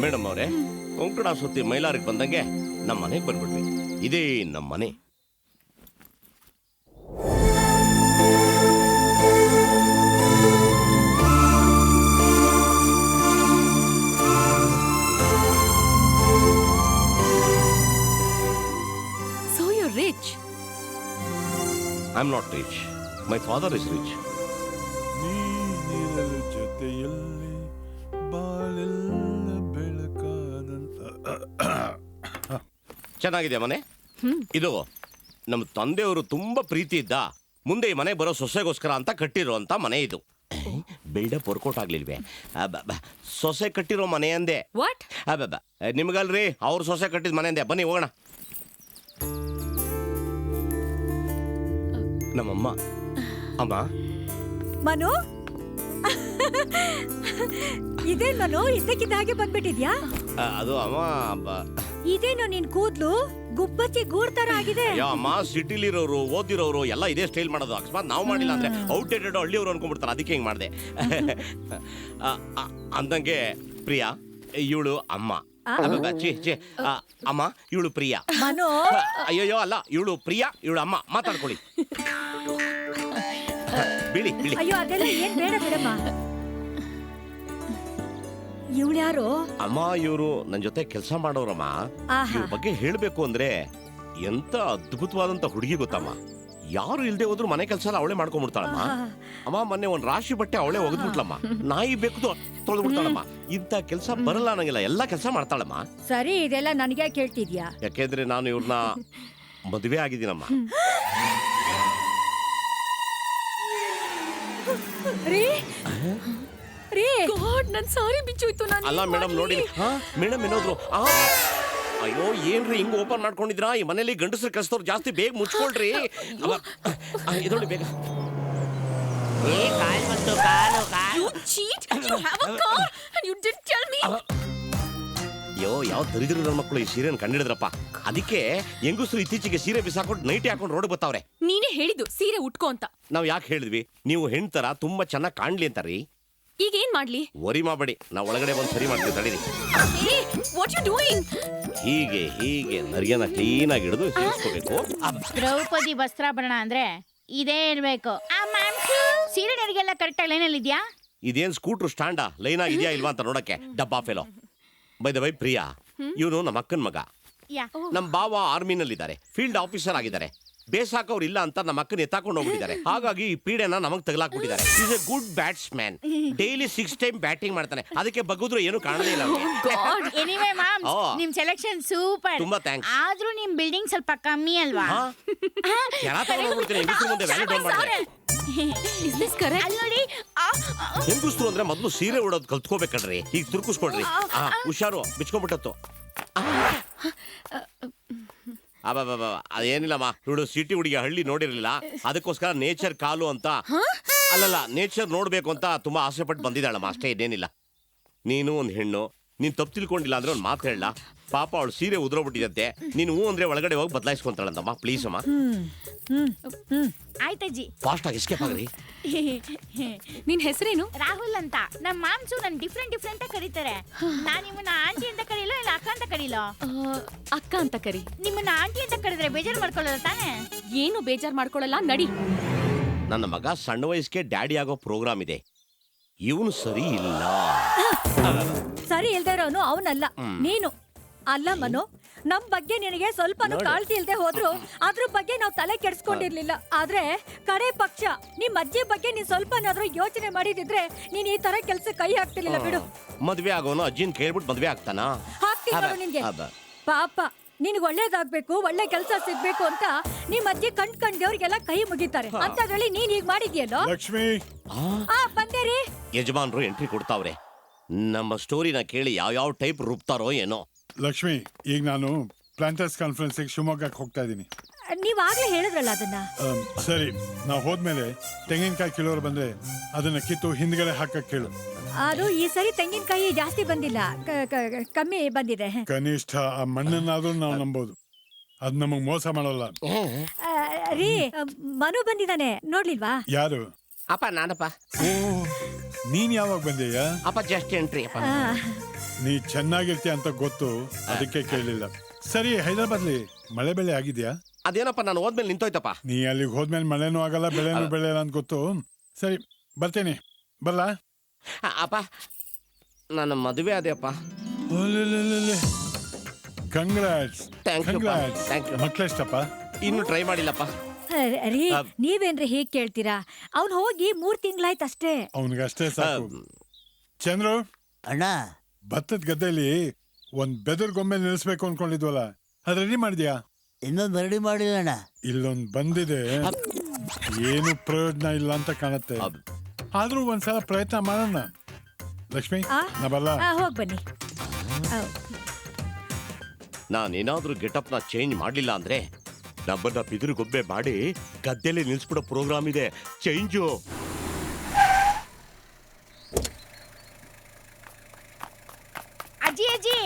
A: ಮೇಡಮ್ ಅವರೇ, ಕೊಂಕಣ ಸುತ್ತಿ ಮೈಲಾರಿಗೆ ಬಂದಂಗೆ ನಮ್ಮ ಮನೆಗೆ ಬಂದ್ಬಿಟ್ವಿ. ಇದೇ ನಮ್ಮ ಮನೆ. Not rich. My father is rich.
M: ಜೊತೆಯಲ್ಲಿ ಬಾಳೆಲ್ಲ ಬೆಳಕಾದಂತ.
A: ಚೆನ್ನಾಗಿದೆ ಮನೆ. ಇದು ನಮ್ಮ ತಂದೆಯವರು ತುಂಬಾ ಪ್ರೀತಿ ಇದ್ದ ಮುಂದೆ ಈ ಮನೆ ಬರೋ ಸೊಸೆಗೋಸ್ಕರ ಅಂತ ಕಟ್ಟಿರೋ ಅಂತ ಮನೆ ಇದು. ಬಿಲ್ಡಪ್ ವರ್ಕೌಟ್ ಆಗ್ಲಿಲ್ವೇ? ಸೊಸೆ ಕಟ್ಟಿರೋ ಮನೆ ಅಂದೆ.
E: ವಾಟ್?
A: ನಿಮ್ಗಲ್ರಿ ಅವ್ರ ಸೊಸೆ ಕಟ್ಟಿದ ಮನೆ ಅಂದೆ. ಬನ್ನಿ ಹೋಗೋಣ. ನಮ್ಮಮ್ಮ. ಅಮ್ಮ
F: ಮನು, ಇದೇನ್ ಮನು ಇದ್ದಕ್ಕಿದ್ದ ಹಾಗೆ ಬಂದ್ಬಿಟ್ಟಿದ್ಯಾ?
A: ಅದು ಅಮ್ಮ
F: ಇದೇನು ನಿನ್ ಕೂದ್ಲು ಗುಬ್ಬಚ್ಚಿ ಗೂಡ್ ತರ ಆಗಿದೆ.
A: ಅಯ್ಯೋ ಅಮ್ಮ, ಸಿಟಿಲಿರೋರು ಓದಿರೋರು ಎಲ್ಲ ಇದೇ ಸ್ಟೈಲ್ ಮಾಡೋದು. ಅಕಸ್ಮಾತ್ ನಾವು ಮಾಡಿಲ್ಲ ಅಂದ್ರೆ ಔಟ್ಡೇಟೆಡ್ ಹಳ್ಳಿಯವರು ಅನ್ಕೊಂಡ್ಬಿಡ್ತಾರೆ. ಅದಕ್ಕೆ ಹಿಂಗೆ ಮಾಡಿದೆ. ಅಂದಂಗೆ ಪ್ರಿಯಾ ಇವಳು ಅಮ್ಮ. ಅಮ್ಮ ಇವಳು ಪ್ರಿಯಾ.
F: ಮನು,
A: ಅಯ್ಯೋ ಅಲ್ಲ, ಇವಳು ಪ್ರಿಯಾ, ಇವಳು ಅಮ್ಮ. ಮಾತಾಡ್ಕೊಳ್ಳಿ. ಬಿಳಿ ಬಿಳಿ.
F: ಅಯ್ಯೋ ಅದೆಲ್ಲ ಏನ್ ಬೇಡ ಬಿಡಮ್ಮ. ಇವಳು ಯಾರು?
A: ಅಮ್ಮ ಇವರು ನನ್ನ ಜೊತೆ ಕೆಲಸ ಮಾಡೋರಮ್ಮ. ಇವ್ರ ಬಗ್ಗೆ ಹೇಳ್ಬೇಕು ಅಂದ್ರೆ ಎಂತ ಅದ್ಭುತವಾದಂತ ಹುಡುಗಿ ಗೊತ್ತಮ್ಮ. ಯಾರು ಇಲ್ದೆ ಹೋದ್ರು ಮನೆ ಕೆಲಸ ಎಲ್ಲ ಅವಳೇ ಮಾಡ್ಕೊಂಡ್ಬಿಡ್ತಾಳಮ್ಮ. ಅಮ್ಮ ಮೊನ್ನೆ ಒಂದ್ ರಾಶಿ ಬಟ್ಟೆ ಅವಳೇ ಒಗೆದ್ಬಿಟ್ಲಮ್ಮ. ನಾಯಿ ಬೇಕು ತೊಳೆದ್ಬಿಡ್ತಾಳಮ್ಮ. ಇಂಥ ಕೆಲಸ ಬರಲ್ಲ ನನಗೆಲ್ಲ, ಎಲ್ಲಾ ಕೆಲಸ ಮಾಡ್ತಾಳಮ್ಮ.
F: ಸರಿ, ಇದೆಲ್ಲ ನನಗೆ ಕೇಳ್ತಿದ್ಯಾ?
A: ಯಾಕೆಂದ್ರೆ ನಾನು ಇವ್ರನ್ನ ಮದುವೆ ಆಗಿದ್ದೀನಮ್ಮ.
F: ರೀ ರೀ,
E: ಗಾಡ್, ನನ್ ಸಾರಿ ಬಿಚ್ಚೋಯ್ತು. ನಾನು
A: ಅಲ್ಲ ಮೇಡಮ್ ನೋಡಿ. ಮೇಡಮ್ ಏನೋದ್ರು. ಅಯ್ಯೋ ಏನ್ರಿ ಹಿಂಗ್ ಓಪನ್ ಮಾಡ್ಕೊಂಡಿದ್ರಾ? ಈ ಮನೇಲಿ ಗಂಡಸರು ಕೆಲಸದವ್ರು ಜಾಸ್ತಿ. ಬೇಗ ಮುಚ್ಕೊಳ್ರಿ. ಇದೊಳ್ಳಿ ಬೇಗ.
E: You cheat! You have a car and you didn't tell me.
A: ಅಯ್ಯೋ ಯಾವ ದರಿದ್ರ ನನ್ನ ಮಕ್ಕಳು ಈ ಸೀರೆನ ಕಂಡಿಡಿದ್ರಪ್ಪ. ಅದಕ್ಕೆ ಹೆಂಗಸರು ಇತ್ತೀಚೆಗೆ ಸೀರೆ ಬಿಸಾಕೊಂಡು ನೈಟಿ ಹಾಕೊಂಡು ರೋಡ್ ಬರ್ತಾವ್ರೆ.
E: ನೀನೇ ಹೇಳಿದ್ದು ಸೀರೆ ಉಟ್ಕೋ ಅಂತ.
A: ನಾವ್ ಯಾಕೆ ಹೇಳಿದ್ವಿ? ನೀವು ಹೆಣ್ತರ ತುಂಬಾ ಚೆನ್ನಾಗಿ ಕಾಣ್ಲಿ ಅಂತಾರೀ.
E: ಈಗ ಏನ್ ಮಾಡ್ಲಿ?
A: ವರಿ ಮಾಡಬೇಡಿ, ನಾವು ಒಳಗಡೆ ಬಂದು ಸರಿ ಮಾಡ್ತೀವಿ. ತಡೀರಿ.
E: What you doing?
A: ಹೀಗೆ ಹೀಗೆ ನರಿಗೆನ ಕ್ಲೀನ್ ಆಗಿ ಹಿಡಿದು ಸೇರಿಸ್ಕೋಬೇಕು.
N: ದ್ರೌಪದಿ ವಸ್ತ್ರಾಭರಣ ಅಂದ್ರೆ ಇದೇ ಇರ್ಬೇಕು. ಸೀರೆ ನರಿಗೆಲ್ಲ ಕರೆಕ್ಟ್ ಆಗಿ ಲೈನಲ್ಲಿ ಇದೆಯಾ?
A: ಇದೇನ್ ಸ್ಕೂಟ್ರು ಸ್ಟ್ಯಾಂಡಾ? ಲೈನ್ ಆಗಿದ್ಯಾ ಇಲ್ವಾ ಅಂತ ನೋಡಕ್ಕೆ. ಡಬ್ಬಾ fellow. By the by Priya, ಇವನು ನಮ್ಮ ಅಕ್ಕನ ಮಗ. ನಮ್ಮ ಬಾವ ಆರ್ಮಿನಲ್ಲಿದ್ದಾರೆ, ಫೀಲ್ಡ್ ಆಫೀಸರ್ ಆಗಿದ್ದಾರೆ. ಬೇಸಾಕವ್ರು ಇಲ್ಲ ಅಂತ ನಮ್ಮ ಅಕ್ಕನ ಎತ್ತಾಕೊಂಡು ಹೋಗ್ಬಿಟ್ಟಿದ್ದಾರೆ. ಹಾಗಾಗಿ ಈ ಪೀಡೆನ ನಮಗ್ ತಗಲಾಕ್ಬಿಟ್ಟಿದ್ದಾರೆ. Is a good batsman. Daily 6 time batting ಮಾಡ್ತಾನೆ. ಅದಕ್ಕೆ ಬಗ್ಗಿದ್ರು ಏನು ಕಾಣದೇ ಇಲ್ಲ.
N: ಎನಿವೇ ಮ್ಯಾಮ್, ನಿಮ್ ಸೆಲೆಕ್ಷನ್ ಸೂಪರ್.
A: ತುಂಬಾ ಥ್ಯಾಂಕ್ಸ್.
N: ಆದ್ರೂ ನಿಮ್ ಬಿಲ್ಡಿಂಗ್ ಸ್ವಲ್ಪ ಕಮ್ಮಿ ಅಲ್ವಾ?
A: ಹೆಂಗುಸ್ರು ಅಂದ್ರೆ ಮೊದ್ಲು ಸೀರೆ ಉಡೋದು ಕಲ್ತ್ಕೋಬೇಕಲ್ರಿ. ಈಗ ತುರ್ಕಿಸ್ಕೊಡ್ರಿ. ಹುಷಾರು, ಬಿಚ್ಕೊಂಡ್ಬಿಟ್ಟತ್ತು. ಅದೇನಿಲ್ಲಮ್ಮ, ಇವಳು ಸಿಟಿ ಹುಡುಗಿ, ಹಳ್ಳಿ ನೋಡಿರ್ಲಿಲ್ಲ. ಅದಕ್ಕೋಸ್ಕರ ನೇಚರ್ ಕಾಲು ಅಂತ, ಅಲ್ಲಲ್ಲ ನೇಚರ್ ನೋಡ್ಬೇಕು ಅಂತ ತುಂಬಾ ಆಸೆ ಪಟ್ಟು ಬಂದಿದ್ದಾಳಮ್ಮ. ಅಷ್ಟೇ, ಇನ್ನೇನಿಲ್ಲ. ನೀನು ಒಂದ್ ಹೆಣ್ಣು, ನೀನ್ ತಪ್ಪು ತಿಳ್ಕೊಂಡಿಲ್ಲ ಅಂದ್ರೆ ಒಂದ್ ಮಾತು ಹೇಳ. ಪಾಪ ಅವಳು ಸೀರೆ ಉದ್ರೋಗ್ಬಿಟ್ಟಿದತ್ತೆ. ನೀನು ಹೂ ಅಂದ್ರೆ ಒಳಗಡೆ ಹೋಗಿ ಬದಲಾಯಿಸ್ಕೊಂತಾಳಂತಮ್ಮ. ಪ್ಲೀಸ್ ಅಮ್ಮ.
N: ಆಯ್ತಜ್ಜಿ,
A: ಫಾಸ್ಟ್ ಆಗಿ ಎಸ್ಕೇಪ್ ಆಗ್ರಿ.
E: ನಿನ್ ಹೆಸರೇನು?
N: ರಾಹುಲ್ ಅಂತ. ನಮ್ಮ ಮಾಮ್ಸು ನನ್ ಡಿಫ್ರೆಂಟ್ ಕರೀತಾರೆ. ನಾನ್ ನಿಮ್ಮನ್ನ ಆಂಟಿ ಅಂತ ಕರೀಲೋ ಇಲ್ಲ ಅಕ್ಕ ಅಂತ ಕರೀಲೋ?
E: ಅಕ್ಕ ಅಂತ ಕರಿ.
N: ನಿಮ್ಮನ್ನ ಆಂಟಿ ಅಂತ ಕರೆದ್ರೆ ಬೇಜಾರು ಮಾಡ್ಕೊಳ್ಳಲ್ಲ ತಾನೆ?
E: ಏನು ಬೇಜಾರ್ ಮಾಡ್ಕೊಳ್ಳಲ್ಲ, ನಡಿ.
A: ನನ್ನ ಮಗ ಸಣ್ಣ ವಯಸ್ಸಿಗೆ ಡ್ಯಾಡಿ ಆಗೋ ಪ್ರೋಗ್ರಾಮ್ ಇದೆ. ಇವನು ಸರಿ ಇಲ್ಲ.
F: ಸರಿ ಇಲ್ದೇ ಇರೋನು ಅವನಲ್ಲ, ನೀನು. ಅಲ್ಲ ಮನು, ನಮ್ ಬಗ್ಗೆ ನಿನಗೆ ಸ್ವಲ್ಪನೂ ಕಾಳಜಿ ಇಲ್ದೆ ಹೋದ್ರು ಅದ್ರ ಬಗ್ಗೆ ನಾವು ತಲೆ ಕೆಡ್ಸ್ಕೊಂಡಿರ್ಲಿಲ್ಲ. ಆದ್ರೆ ಕಡೆ ಪಕ್ಷ ನಿಮ್ ಅಜ್ಜಿ ಬಗ್ಗೆ ನೀನ್ ಸ್ವಲ್ಪನಾದ್ರೂ ಯೋಚನೆ ಮಾಡಿದಿದ್ರೆ ನೀನ್ ಈ ತರ ಕೆಲ್ಸ ಕೈ ಹಾಕ್ತಿರ್ಲಿಲ್ಲ. ಬಿಡು.
A: ಮದ್ವೆ ಆಗೋನು ಅಜ್ಜಿನ್ ಕೇಳ್ಬಿಟ್ಟು ಮದ್ವೆ ಆಗ್ತಾನ?
F: ಹಾಕ್ತೀನಿ ನಿನ್ಗೆ. ಪಾಪ ನಿನ್ಗೆ ಒಳ್ಳೇದಾಗ್ಬೇಕು, ಒಳ್ಳೆ ಕೆಲ್ಸ ಸಿಗ್ಬೇಕು ಅಂತ ನಿಮ್ ಅಜ್ಜಿ ಕಂಡ್ದೇವ್ರಿಗೆಲ್ಲ ಕೈ ಮುಗಿತಾರೆ. ಅಂತದ್ರಲ್ಲಿ ನೀನ್ ಈಗ ಮಾಡಿದ್ಯಲ್ಲೋ.
M: ಲಕ್ಷ್ಮಿ,
F: ಬಂದೇರಿ.
A: ಯಜಮಾನ್ರು ಎಂಟ್ರಿ ಕೊಡ್ತಾವ್ರೆ. ನಮ್ಮ ಸ್ಟೋರಿನ ಕೇಳಿ ಯಾವ ಟೈಪ್ ರೂಪ್ತಾರೋ ಏನೋ.
M: ಲಕ್ಷ್ಮಿ, ಈಗ ನಾನು ಪ್ಲಾಂಟರ್ಸ್ ಕಾನ್ಫರೆನ್ಸ್ಗೆ ಶಿವಮೊಗ್ಗಕ್ಕೆ ಹೋಗ್ತಾ ಇದ್ದೀನಿ.
F: ನೀವಾಗ್ಲೇ ಹೇಳಿದ್ರಲ್ಲ ಅದನ್ನ.
M: ಸರಿ, ನಾವು ಹೋದ್ಮೇಲೆ ತೆಂಗಿನಕಾಯಿ ಕಿಲೋರು ಬಂದ್ರೆ ಅದನ್ನ ಕಿತ್ತು ಹಿಂದ್ಗಡೆ ಹಾಕಕ್ ಕೇಳು.
F: ಅದು ಈ ಸರಿ ತೆಂಗಿನಕಾಯಿ ಜಾಸ್ತಿ ಬಂದಿಲ್ಲ, ಕಮ್ಮಿ ಬಂದಿದೆ.
M: ಕನಿಷ್ಠ ಆ ಮಣ್ಣನ್ನಾದ್ರೂ ನಾವು ನಂಬೋದು. ಅದ್ ನಮಗ್ ಮೋಸ ಮಾಡಲ್ಲ.
F: ರೀ, ಮನು ಬಂದಿದ್ದಾನೆ, ನೋಡ್ಲಿಲ್ವಾ?
M: ಯಾರು?
A: ಅಪ್ಪ ನಾನಪ್ಪ.
M: ನೀನ್ ಯಾವಾಗ ಬಂದೀಯ?
A: ಅಪ್ಪ ಜಸ್ಟ್ ಎಂಟ್ರಿ. ಅಪ್ಪ
M: ನೀ ಚೆನ್ನಾಗಿರ್ತೀಯ ಅಂತ ಗೊತ್ತು, ಅದಕ್ಕೆ ಕೇಳಲಿಲ್ಲ. ಸರಿ, ಹೈದರಾಬಾದ್ಲಿ ಮಳೆ ಬೆಳೆ ಆಗಿದ್ಯಾ?
A: ಅದೇನಪ್ಪ, ನಾನು ಹೋದ್ಮೇಲೆ ನಿಂತೋಯ್ತಪ್ಪ.
M: ನೀ ಅಲ್ಲಿಗೆ ಹೋದ್ಮೇಲೆ ಮಳೆನೂ ಆಗಲ್ಲ, ಬೆಳೆನೂ ಬೆಳೆಯಲ್ಲ ಅಂತ ಗೊತ್ತು. ಸರಿ, ಬರ್ತೇನೆ. ಬರಲ್ಲ?
A: ಅಪ್ಪ ನನ್ನ ಮದುವೆ ಅದೇ ಅಪ್ಪ.
M: ಕಂಗ್ರಾಟ್ಸ್.
A: Thank you.
M: ಮಕ್ಳೆಷ್ಟಪ್ಪ?
A: ಇನ್ನು ಟ್ರೈ ಮಾಡಿಲ್ಲಪ್ಪ.
F: ರೀ ನೀವೇನ್ರಿ ಹೀಗ್ ಕೇಳ್ತೀರಾ? ಅವ್ನ್ ಹೋಗಿ 3 ತಿಂಗ್ಳಾಯ್ತು ಅಷ್ಟೇ.
M: ಅವನಿಗಷ್ಟೇ ಸಾಕು. ಚಂದ್ರು
O: ಅಣ್ಣ,
M: ಭತ್ತದ ಗದ್ದೆಯಲ್ಲಿ ಒಂದ್ ಬೆದರ್ ಗೊಂಬೆ ನಿಲ್ಲಿಸ್ಬೇಕು ಅನ್ಕೊಂಡಿದ್ವಲ್ಲ, ಅದ್ ರೆಡಿ ಮಾಡಿದ್ಯಾ?
O: ಇನ್ನೊಂದು ರೆಡಿ ಮಾಡಿಲ್ಲ ಅಣ್ಣ.
M: ಇಲ್ಲೊಂದ್ ಬಂದಿದೆ, ಏನು ಪ್ರಯೋಜನ ಇಲ್ಲ ಅಂತ ಕಾಣತ್ತೆ. ಆದ್ರೂ ಒಂದ್ಸಲ ಪ್ರಯತ್ನ ಮಾಡೋಣ. ಲಕ್ಷ್ಮಿ, ನಾ ಬಲ್ಲ.
F: ಹೋಗ್ ಬನ್ನಿ.
A: ನಾನೇನಾದ್ರೂ ಗೆಟಪ್ನ ಚೇಂಜ್ ಮಾಡ್ಲಿಲ್ಲ ಅಂದ್ರೆ ನಮ್ಮನ್ನ ಬಿದಿರು ಗೊಂಬೆ ಮಾಡಿ ಗದ್ದೆಲಿ ನಿಲ್ಸ್ಬಿಡೋ ಪ್ರೋಗ್ರಾಮ್ ಇದೆ. ಚೇಂಜು.
N: ಅಜ್ಜಿ ಅಜ್ಜಿ,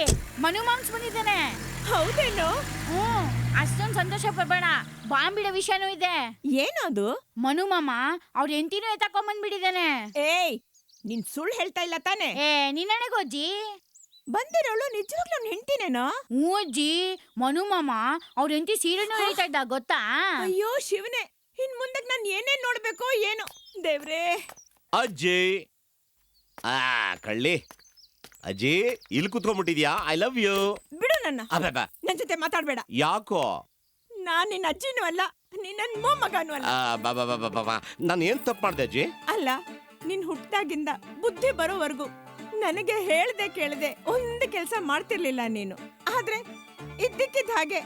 N: ಮನು ಮಾಮ್ಸ್ ಬಂದಿದ್ದಾನೆ.
H: ಹೌದೇನು?
N: ಅಷ್ಟೊಂದು ಸಂತೋಷ ಪಡಬೇಡ, ಬಾಂಬಿಡ ವಿಷಯನೂ ಇದೆ.
H: ಏನದು?
N: ಮನು ಮಾಮ ಅವ್ರ ಹೆಂಡತಿನೂ ಎತ್ತಾಕೊಂಡ್ಬಂದ್ಬಿಟ್ಟಿದ್ದಾನೆ.
H: ಏಯ್, ನೀನ್ ಸುಳ್ಳು ಹೇಳ್ತಾ ಇಲ್ಲ ತಾನೆ?
N: ನಿನ್ನಣೆಗೂ ಅಜ್ಜಿ
H: ಬಂದಿರೋಳು ನಿಜವಾಗ್ಲೂ ಹೆಂಡತಿನೇನೋ?
N: ಹ್ಞೂ ಅಜ್ಜಿ, ಮನು ಮಾಮ ಅವ್ರ ಹೆಂಡತಿ ಸೀರೆನೂ ಹೇಳ್ತಾ ಇದ್ದ, ಗೊತ್ತಾ?
H: ಅಯ್ಯೋ ಶಿವನೇ, ಇನ್ ಮುಂದಕ್ಕೆ ನಾನು ಏನೇನ್ ನೋಡ್ಬೇಕೋ ಏನೋ ದೇವ್ರೇ.
A: ಅಜ್ಜಿ, ಕಳ್ಳಿ ಅಜ್ಜಿ, ಇಲ್ಲಿ ಕುತ್ಕೊಂಡ್ಬಿಟ್ಟಿದ್ಯಾ? I love you.
H: ಬಿಡು ನನ್ನ.
A: ಅಬ್ಬಬ್ಬ.
H: ನನ್ ಜೊತೆ ಮಾತಾಡ್ಬೇಡ.
A: ಯಾಕೋ?
H: ನಾನ್ ನಿನ್ನ ಅಜ್ಜಿನೂ ಅಲ್ಲ, ನಿನ್ನ ಮೊಮ್ಮಗನೂ ಅಲ್ಲ.
A: ನಾನು ಏನ್ ತಪ್ಪು ಮಾಡ್ದೆ ಅಜ್ಜಿ?
H: ಅಲ್ಲ, ನಿನ್ ಹುಟ್ಟಾಗಿಂದ ಬುದ್ಧಿ ಬರೋವರೆಗೂ ನನಗೆ ಹೇಳ್ದೆ ಕೇಳದೆ ಒಂದು ಕೆಲಸ ಮಾಡ್ತಿರ್ಲಿಲ್ಲ ನೀನು. ಆದ್ರೆ ಇದ್ದಕ್ಕಿದ್ದ ಹಾಗೆ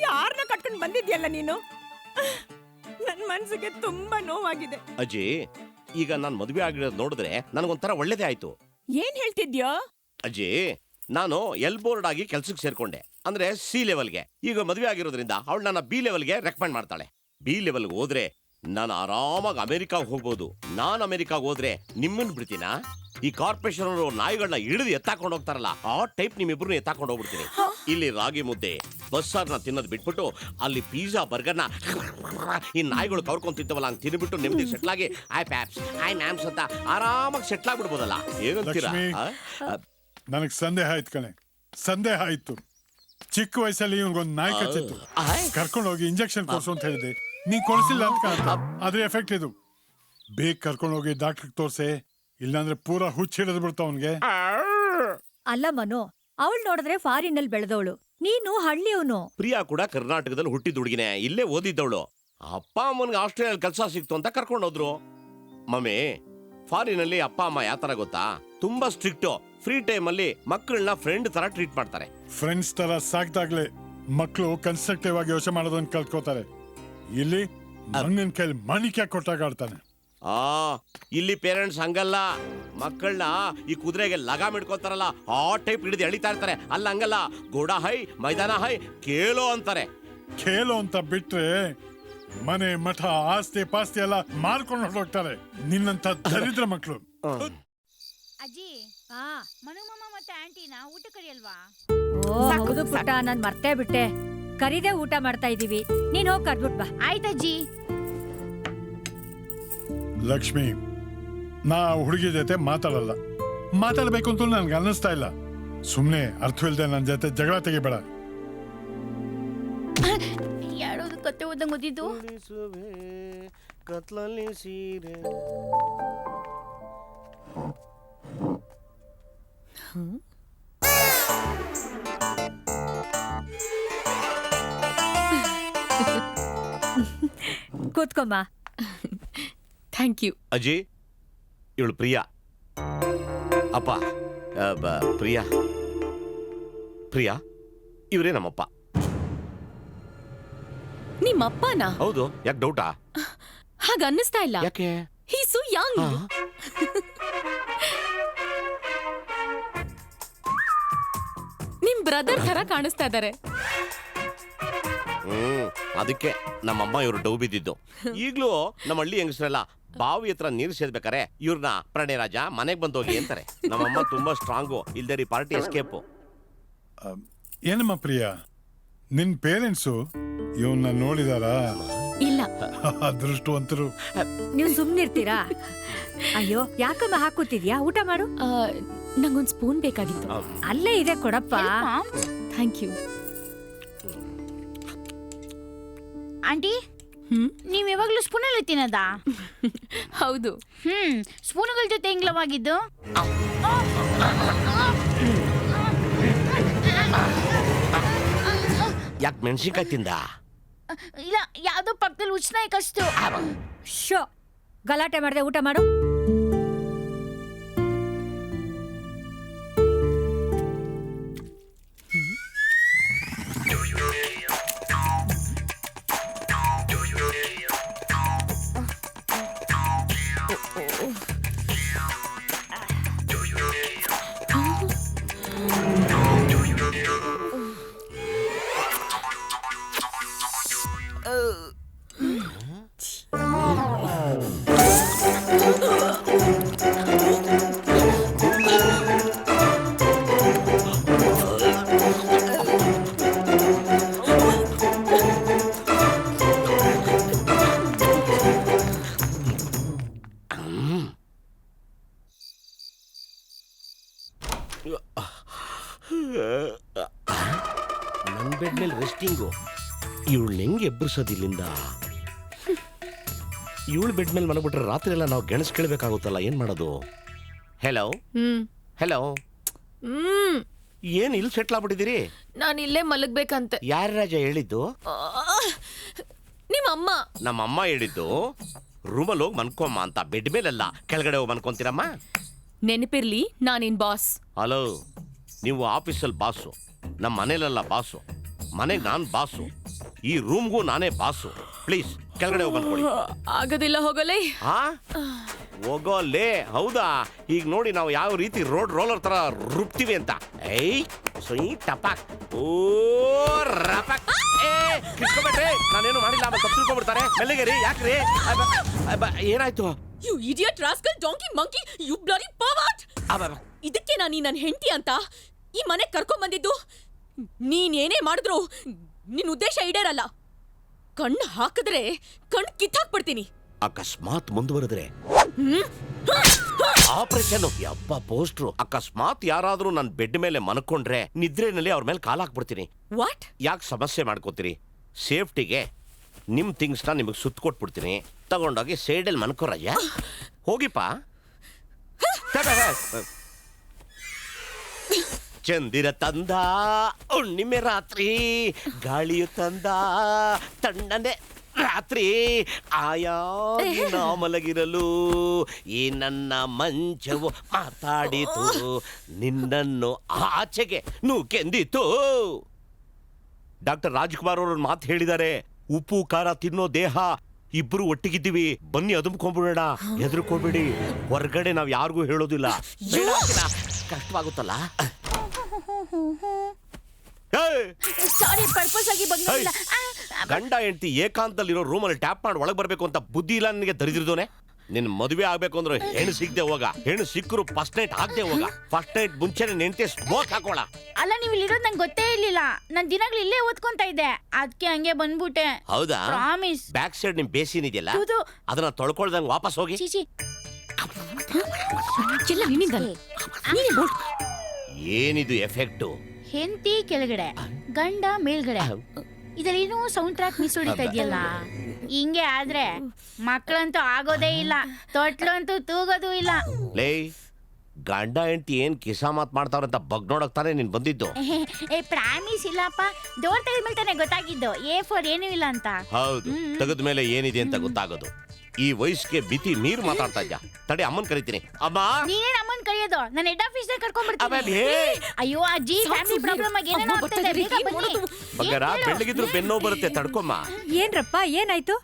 H: ಯಾರನ್ನ ಕಟ್ಕೊಂಡು ಬಂದಿದ್ಯಲ್ಲ ನೀನು. ನನ್ ಮನ್ಸಿಗೆ ತುಂಬಾ ನೋವಾಗಿದೆ.
A: ಅಜ್ಜಿ, ಈಗ ನಾನು ಮದುವೆ ಆಗಿರೋದು ನೋಡಿದ್ರೆ ನನಗೊಂಥರ ಒಳ್ಳೇದೇ ಆಯ್ತು.
H: ಏನ್ ಹೇಳ್ತಿದ್ಯೋ?
A: ಅಜ್ಜಿ, ನಾನು ಎಲ್ ಬೋರ್ಡ್ ಆಗಿ ಕೆಲ್ಸಕ್ಕೆ ಸೇರ್ಕೊಂಡೆ, ಅಂದ್ರೆ ಸಿ ಲೆವೆಲ್ಗೆ. ಈಗ ಮದುವೆ ಆಗಿರೋದ್ರಿಂದ ಅವಳು ನನ್ನ ಬಿ ಲೆವೆಲ್ಗೆ ರೆಕಮೆಂಡ್ ಮಾಡ್ತಾಳೆ. ಬಿ ಲೆವೆಲ್ಗೆ ಹೋದ್ರೆ ನಾನು ಆರಾಮಾಗಿ ಅಮೆರಿಕಾಗ್ ಹೋಗ್ಬೋದು. ನಾನು ಅಮೆರಿಕಾಗ್ ಹೋದ್ರೆ ನಿಮ್ಮನ್ ಬಿಡ್ತೀನಾ? ಈ ಕಾರ್ಪೊರೇಷನ್ ಅವರು ನಾಯಿಗಳನ್ನ ಹಿಡಿದು ಎತ್ತಾಕೊಂಡು ಹೋಗ್ತಾರಲ್ಲ, ಆ ಟೈಪ್ ನಿಮ್ಮಿಬ್ರು ಎತ್ತಾಕೊಂಡು ಹೋಗ್ಬಿಡ್ತೀನಿ. ಇಲ್ಲಿ ರಾಗಿ ಮುದ್ದೆ ಬಸ್ಸಾರ್ನ ತಿನ್ನೋದು ಬಿಟ್ಬಿಟ್ಟು ಅಲ್ಲಿ ಪಿಜ್ಜಾ ಬರ್ಗರ್ನ ಈ ನಾಯಿಗಳು ಕವ್ರ್ಕೊಂಡ್ ತಿಂತವಲ್ಲ ಹಂಗೆ ತಿನ್ಬಿಟ್ಟು ನೆಮ್ಮದಿ ಸೆಟ್ಲ್ ಆಗಿ ಐ ಪ್ಯಾಪ್ಸ್ ಐ ಮ್ಯಾಮ್ಸ್ ಅಂತ ಆರಾಮಾಗಿ ಸೆಟ್ಲ್ ಆಗ್ಬಿಡ್ಬೋದಲ್ಲ. ಏನಂತೀರಾ?
M: ನನಗ್ ಸಂದೇಹ ಆಯ್ತು ಕಣೆ, ಸಂದೇಹ ಆಯ್ತು. ಚಿಕ್ಕ ವಯಸ್ಸಲ್ಲಿ ಇವ್ನಿಗೊಂದು ನಾಯಿ ಕಚ್ಚಿತ್ತು, ಕರ್ಕೊಂಡೋಗಿ ಇಂಜೆಕ್ಷನ್ ಕೊಡ್ಸು ಅಂತ ಹೇಳಿದೆ. ನೀ ಕೊಡ್ಸಿಲ್ಲ ಅಂತ ಕಾಣ್ತಾ, ಅದ್ರ ಎಫೆಕ್ಟ್ ಇದು. ಬೇಗ ಕರ್ಕೊಂಡೋಗಿ ಡಾಕ್ಟರ್ ತೋರ್ಸೆ, ಇಲ್ಲಾಂದ್ರೆ ಪೂರಾ ಹುಚ್ಚಿಡಿದ್ ಬಿಡ್ತಾವ ಅವನ್ಗೆ.
F: ಅಲ್ಲ ಮನು, ಅವಳು ನೋಡಿದ್ರೆ ಫಾರಿನ್ ಅಲ್ಲಿ ಬೆಳೆದವಳು, ನೀನು ಹಳ್ಳಿಯವನು.
A: ಪ್ರಿಯಾ ಕೂಡ ಕರ್ನಾಟಕದಲ್ಲಿ ಹುಟ್ಟಿದ ಹುಡುಗಿನೇ, ಇಲ್ಲೇ ಓದಿದ್ದವಳು. ಅಪ್ಪ ಅಮ್ಮನ್ಗೆ ಆಸ್ಟ್ರೇಲಿಯಲ್ಲಿ ಕೆಲಸ ಸಿಕ್ತು ಅಂತ ಕರ್ಕೊಂಡೋದ್ರು. ಮಮ್ಮಿ, ಫಾರಿನ್ ಅಲ್ಲಿ ಅಪ್ಪ ಅಮ್ಮ ಯಾವ ತರ ಗೊತ್ತಾ? ತುಂಬಾ ಸ್ಟ್ರಿಕ್ಟು. ಫ್ರೀ ಟೈಮ್ ಅಲ್ಲಿ ಮಕ್ಕಳನ್ನ ಫ್ರೆಂಡ್ ತರ ಟ್ರೀಟ್ ಮಾಡ್ತಾರೆ.
M: ಫ್ರೆಂಡ್ಸ್ ತರ ಸಾಕ್ದಾಗ್ಲೇ ಮಕ್ಕಳು ಕನ್ಸ್ಟ್ರಕ್ಟಿವ್ ಆಗಿ ಯೋಚನೆ ಮಾಡೋದನ್ನ ಕಲ್ತ್ಕೋತಾರೆ. ಇಲ್ಲಿ ಮಣ್ಣಿನ ಕೈಲಿ ಮಾಣಿಕ್ಯ ಕೊಟ್ಟಾಗ ಆಡ್ತಾನೆ.
A: ಇಲ್ಲಿ ಪೇರೆಂಟ್ಸ್ ಹಂಗಲ್ಲ, ಮಕ್ಕಳನ್ನ ಈ ಕುದುರೆಗೆ ಲಗಾಮ್ ಇಟ್ಕೋತಾರಲ್ಲ ಆ ಟೈಪ್ ಹಿಡಿದು ಎಳಿತಾ ಇರ್ತಾರೆ. ಅಲ್ಲ ಹಂಗಲ್ಲ, ಗೋಡ ಹೈ ಮೈದಾನ ಹೈ ಖೇಲೋ ಅಂತಾರೆ.
M: ಖೇಲೋ ಅಂತ ಬಿಟ್ರೆ ಮನೆ ಮಠ ಆಸ್ತಿ ಪಾಸ್ತಿ ಎಲ್ಲ ಮಾರ್ಕೊಂಡು ಹೊರಟೋಗ್ತಾರೆ ನಿನ್ನಂತ ದರಿದ್ರ ಮಕ್ಕಳು.
N: ಅಜ್ಜಿ, ಮನು ಮಾಮ ಮತ್ತೆ ಆಂಟಿನ ಊಟ ಕರಿಯಲ್ವಾ?
F: ಹೌದು ಪುಟ್ಟ, ನಾನ್ ಮರ್ತೇ ಬಿಟ್ಟೆ. ಕರಿದೇ ಊಟ ಮಾಡ್ತಾ ಇದೀವಿ, ನೀನ್ ಹೋಗಿ ಕರ್ದ್ಬಿಟ್ ಬಾ.
N: ಆಯ್ತಜ್ಜಿ.
M: ಲಕ್ಷ್ಮಿ, ನಾ ಹುಡುಗಿ ಜೊತೆ ಮಾತಾಡಲ್ಲ, ಮಾತಾಡ್ಬೇಕು ಅಂತ ನನ್ಗೆ ಅನ್ನಿಸ್ತಾ ಇಲ್ಲ. ಸುಮ್ನೆ ಅರ್ಥವಿಲ್ದೆ ನನ್ನ ಜೊತೆ ಜಗಳ ತೆಗಿಬೇಡ.
N: ಯಾರೋದು ಕತ್ತೆ ಓದಂಗ್ ಓದಿದ್ದು?
A: ಕತ್ಲಲ್ಲಿ ಸೀರೆ.
F: ಕೂತ್ಕೊಮ್ಮ.
E: Thank you.
A: ಅಜ್ಜಿ, ಇವಳು ಪ್ರಿಯಾ. ಅಪ್ಪ, ಪ್ರಿಯಾ ಪ್ರಿಯಾ ಇವರೇ ನಮ್ಮಪ್ಪ.
E: ನಿಮ್ಮಪ್ಪನಾ?
A: ಹೌದು. ಯಾಕೆ ಡೌಟಾ?
E: ಹಾಗ ಅನ್ನಿಸ್ತಾ ಇಲ್ಲ.
A: ಯಾಕೆ?
E: ಹಿ ಸೋ ಯಂಗ್. ನಿಮ್ ಬ್ರದರ್ ತರ ಕಾಣಿಸ್ತಾ ಇದ್ದಾರೆ.
A: ಅದಕ್ಕೆ ನಮ್ಮಮ್ಮ ಇವ್ರು ಡೌ ಬಿದ್ದಿದ್ದು. ಈಗ್ಲೂ ನಮ್ಮ ಹಳ್ಳಿ ಹೆಂಗಸ್ರೆಲ್ಲ ಬಾವಿ ಹತ್ರ ನೀರು ಸೇರ್ಬೇಕಾರೆ ಇವ್ರನ್ನ ಪ್ರಣಯ ರಾಜ ಮನೆಗ್ ಬಂದೋಗಿ ಅಂತಾರೆ. ನಮ್ಮಮ್ಮ ತುಂಬಾ ಸ್ಟ್ರಾಂಗು, ಇಲ್ದೇರಿ ಪಾರ್ಟಿ ಎಸ್ಕೇಪು.
M: ಏನಮ್ಮ ಪ್ರಿಯಾ, ನಿನ್ ಪೇರೆಂಟ್ಸು ಇವನ್ನ ನೋಡಿದಾರಾ?
E: ಇಲ್ಲ.
M: ಅದೃಷ್ಟವಂತರು.
F: ನೀವು ಸುಮ್ನಿರ್ತೀರಾ? ಅಯ್ಯೋ, ಯಾಕಮ್ಮ ಹಾಕುತ್ತಿದ್ಯಾ? ಊಟ ಮಾಡು.
E: ನಂಗೊಂದ್ ಸ್ಪೂನ್ ಬೇಕಾಗಿತ್ತು.
F: ಅಲ್ಲೇ ಇದೆ, ಕೊಡಪ್ಪ.
E: Thank you.
N: ಆಂಟಿ, ನೀವ್ ಯಾವಾಗ್ಲೂ ಸ್ಪೂನಲ್ಲಿ ತಿನ್ನೋದಾ?
E: ಹೌದು.
N: ಸ್ಪೂನುಗಳ ಜೊತೆ ಹೆಂಗ್ಲವಾಗಿದ್ದು?
A: ಯಾಕೆ ಮೆಣಸಿನ್ಕಾಯಿ ತಿಂದ?
N: ಇಲ್ಲ ಯಾವ್ದೋ ಪಕ್ಕದಲ್ಲಿ ಉಚ್ಚನಾಯಿ ಕಷ್ಟು.
F: ಶೋ ಗಲಾಟೆ ಮಾಡದೆ ಊಟ ಮಾಡು.
A: ನನ್ನ ಬೆಡ್ ಮೇಲೆ ರೆಸ್ಟಿಂಗು. ಇವಳು ಹೆಂಗೆ ಎಬ್ಬರಿಸೋದಿಲ್ಲಿಂದ? ಇವಳು ಬೆಡ್ ಮೇಲೆ ಮಲಗ್ಬಿಟ್ರೆ ರಾತ್ರಿ ಎಲ್ಲ ನಾವು ಗೆಣಸ್ ಕೇಳಬೇಕಾಗುತ್ತಲ್ಲ, ಏನ್ ಮಾಡೋದು? ಹೆಲೋ ಹೆಲೋ, ಏನ್ ಇಲ್ಲಿ ಸೆಟ್ಲ್ ಆಗ್ಬಿಟ್ಟಿದ್ದೀರಿ?
E: ನಾನು ಇಲ್ಲೇ ಮಲಗ್ಬೇಕಂತೆ.
A: ಯಾರ ರಾಜ ಹೇಳಿದ್ದು?
E: ನಿಮ್ಮಮ್ಮ.
A: ನಮ್ಮಮ್ಮ ಹೇಳಿದ್ದು ರೂಮಲ್ಲಿ ಹೋಗಿ ಮನ್ಕೊಮ್ಮ ಅಂತ. ಬೆಡ್ ಮೇಲೆಲ್ಲ ಕೆಳಗಡೆ ಹೋಗಿ ಮನ್ಕೊಂತೀರಮ್ಮ.
E: ನೆನಪಿರ್ಲಿ, ನಾನಿನ್ ಬಾಸ್.
A: ಹಲೋ, ನೀವು ಆಫೀಸಲ್ಲಿ ಬಾಸು, ನಮ್ಮ ಮನೇಲೆಲ್ಲ ಬಾಸು, ಮನೆಗೆ ನಾನು ಬಾಸು, ಈ ರೂಮ್ಗೂ ನಾನೇ ಬಾಸು. ಪ್ಲೀಸ್ ಕೆಳಗಡೆ ಹೋಗಿ ಮನ್ಕೊಳ್ಳಿ.
E: ಆಗೋದಿಲ್ಲ, ಹೋಗಲೇ.
A: ಹಾ, ಹೋಗೋಲ್ಲೇ. ಹೌದಾ? ಈಗ ನೋಡಿ ನಾವು ಯಾವ ರೀತಿ ರೋಲರ್ ತರ ರುಬ್ತೀವಿ ಅಂತ. ಏಯ್ ಸುಯ್ ಟಪಾಕ್, ಓ ರಪಾಕ್. ಕಿಸ್ಕೊಬೇಡ್ರಿ, ನಾನೇನು ಮಾಡಿಲ್ಲ. ತಪ್ಪು ತಿಳ್ಕೊಂಡ್ಬಿಡ್ತಾರೆ. ಮೆಲ್ಲಿಗೆರಿ. ಯಾಕ್ರಿ? ಏನಾಯ್ತು?
E: You idiot rascal donkey monkey, you bloody pervert. ಇದಕ್ಕೆ ನಾನು ನನ್ನ ಹೆಂಡತಿ ಅಂತ ಈ ಮನೆ ಕರ್ಕೊಂಡ್ ಬಂದಿದ್ದು. ನೀನೇನೇ ಮಾಡಿದ್ರು ನಿನ್ ಉದ್ದೇಶ ಈಡೇರಲ್ಲ. ಕಣ್ಣು ಹಾಕಿದ್ರೆ ಕಣ್ಣು ಕಿತ್ತಾಕ್ಬಿಡ್ತೀನಿ.
A: ಅಕಸ್ಮಾತ್ ಮುಂದುವರೆದ್ರೆ ಆಪರೇಷನ್. ಯಪ್ಪ ಪೋಸ್ಟ್ರು. ಅಕಸ್ಮಾತ್ ಯಾರಾದ್ರೂ ನನ್ನ ಬೆಡ್ ಮೇಲೆ ಮನ್ಕೊಂಡ್ರೆ ನಿದ್ರೆನಲ್ಲಿ ಅವ್ರ ಮೇಲೆ ಕಾಲ್ ಹಾಕ್ಬಿಡ್ತೀನಿ.
E: ವಾಟ್?
A: ಯಾಕೆ ಸಮಸ್ಯೆ ಮಾಡ್ಕೋತೀರಿ? ಸೇಫ್ಟಿಗೆ ನಿಮ್ ಥಿಂಗ್ಸ್ನ ನಿಮಗೆ ಸುತ್ತ ಕೊಟ್ಬಿಡ್ತೀನಿ. ತಗೊಂಡೋಗಿ ಸೈಡಲ್ಲಿ ಮನ್ಕೋರಯ್ಯ. ಹೋಗಿಪ್ಪ. ಚಂದಿರ ತಂದ ಹುಣ್ಣಿಮೆ ರಾತ್ರಿ, ಗಾಳಿಯು ತಂದ ತಣ್ಣನೆ ರಾತ್ರಿ, ಆಯಾ ನಾ ಮಲಗಿರಲು ಈ ನನ್ನ ಮಂಚವು ಮಾತಾಡಿತು, ನಿನ್ನನ್ನು ಆಚೆಗೆ ನೂಕೆಂದಿತು. ಡಾಕ್ಟರ್ ರಾಜ್ಕುಮಾರ್ ಅವರು ಮಾತು ಹೇಳಿದ್ದಾರೆ, ಉಪ್ಪು ಖಾರ ತಿನ್ನೋ ದೇಹ, ಇಬ್ರು ಒಟ್ಟಿಗಿದ್ದೀವಿ, ಬನ್ನಿ ಅದುಮ್ಕೊಂಡ್ಬಿಡೋಣ. ಹೆದರ್ಕೋಬೇಡಿ, ಹೊರಗಡೆ ನಾವ್ ಯಾರಿಗೂ ಹೇಳೋದಿಲ್ಲ. ಕಷ್ಟವಾಗುತ್ತಲ್ಲ.
N: ಸಾರಿ, ಪರ್ಪಸ್ ಆಗಿ ಬಂದಿಲ್ಲ.
A: ಗಂಡ ಹೆಂಡತಿ ಏಕಾಂತದಲ್ಲಿರೋ ರೂಮಲ್ಲಿ ಟ್ಯಾಪ್ ಮಾಡಿ ಒಳಗೆ ಬರ್ಬೇಕು ಅಂತ ಬುದ್ಧಿ ಇಲ್ಲ ನಿನಗೆ? ದರಿದ್ರದೋನೆ. ನಿನ್ ಮದುವೆ ಆಗ್ಬೇಕು ಅಂದ್ರೆ ಹೆಣ್ಣು ಸಿಗದೆ ಹೋಗ. ಹೆಣ್ಣು ಸಿಕ್ಕರು ಫಸ್ಟ್ ನೈಟ್ ಹಾಕ್ದೆ ಹೋಗ. ಫಸ್ಟ್ ನೈಟ್ ಮುಂಚೆನೆ ನೆಂತೆ ಸ್ಮೋಕ್ ಹಾಕೋಳ.
N: ಅಲ್ಲ, ನೀವು ಇಲ್ಲಿರೋದು ನಂಗೆ ಗೊತ್ತೇ ಇರ್ಲಿಲ್ಲ. ನಾನ್ ದಿನಾಗ್ಲೂ ಇಲ್ಲೇ ಓದ್ಕೊಂತ ಇದ್ದೆ, ಅದಕ್ಕೆ ಹಂಗೆ ಬಂದ್ಬಿಟ್ಟೆ.
A: ಹೌದಾ?
N: ಪ್ರಾಮಿಸ್.
A: ಬ್ಯಾಕ್ ಸೈಡ್ ನಿಮ್ ಬೇಸಿನ್ ಇದೆಯಲ್ಲ, ಅದನ್ನ ತೊಳ್ಕೊಳ್ದಂಗ್ ವಾಪಸ್ ಹೋಗಿ. ಏನಿದು ಎಫೆಕ್ಟು?
N: ಹೆಂಡತಿ ಕೆಳಗಡೆ, ಗಂಡ ಮೇಲ್ಗಡೆ. ಇದರೇನೋ ಸೌಂಡ್ ಟ್ರ್ಯಾಕ್ ಮಿಸ್ ಹೊಡಿತಾ ಇದೆಯಲ್ಲ. ಹಿಂಗೆ ಆದ್ರೆ ಮಕ್ಕಳಂತೂ ಆಗೋದೇ ಇಲ್ಲ, ತೊಟ್ಲಂತೂ ತೂಗೋದು ಇಲ್ಲ.
A: ಲೇ, ಗಂಡ ಹೆಂಡತಿ ಏನ್ ಕಿಸ ಮಾತ್ ಮಾಡ್ತಾವ್ರಂತ ಬಗ್ ನೋಡಕ್ ತಾನೇ ನೀನ್ ಬಂದಿದ್ದು.
N: ಪ್ರಾಮಿಸ್ ಇಲ್ಲಪ್ಪ, ಡೋರ್ ತೆಗೆದ್ಮೇಲೆ ತಾನೇ ಗೊತ್ತಾಗಿದ್ದು A4 ಏನೂ ಇಲ್ಲ ಅಂತ.
A: ಹೌದು, ತೆಗೆದ ಮೇಲೆ ಏನಿದೆ ಅಂತ ಗೊತ್ತಾಗೋದು. ಈ ವಯಸ್ಸಿಗೆ ಬಿತಿ ನೀರು ಮಾತಾಡ್ತಾ ಇದ್ಯಾ? ತಡೆ, ಅಮ್ಮನ್ ಕರಿತೀನಿ. ಅಮ್ಮ,
N: ನೀನೇನ್ ಅಮ್ಮನ್ ಕರೆಯೋದು? ನಾನು ಹೆಡ್ ಆಫೀಸ್ ಕರ್ಕೊಂಡ್ ಬರ್ತೀನಿ. ಅಯ್ಯೋ ಅಜ್ಜಿ, ಫ್ಯಾಮಿಲಿ ಪ್ರಾಬ್ಲಮ್ ಆಗಿ ಏನೇನೋ ಆಗ್ತಿದೆ, ಬೇಗ ಬನ್ನಿ.
A: ಬಂಗಾರ, ಬೆಳ್ಳಗಿದ್ರು ಬೆನ್ನೋ ಬರುತ್ತೆ, ತಡ್ಕೊಮ್ಮ.
F: ಏನ್ರಪ್ಪ, ಏನಾಯ್ತು?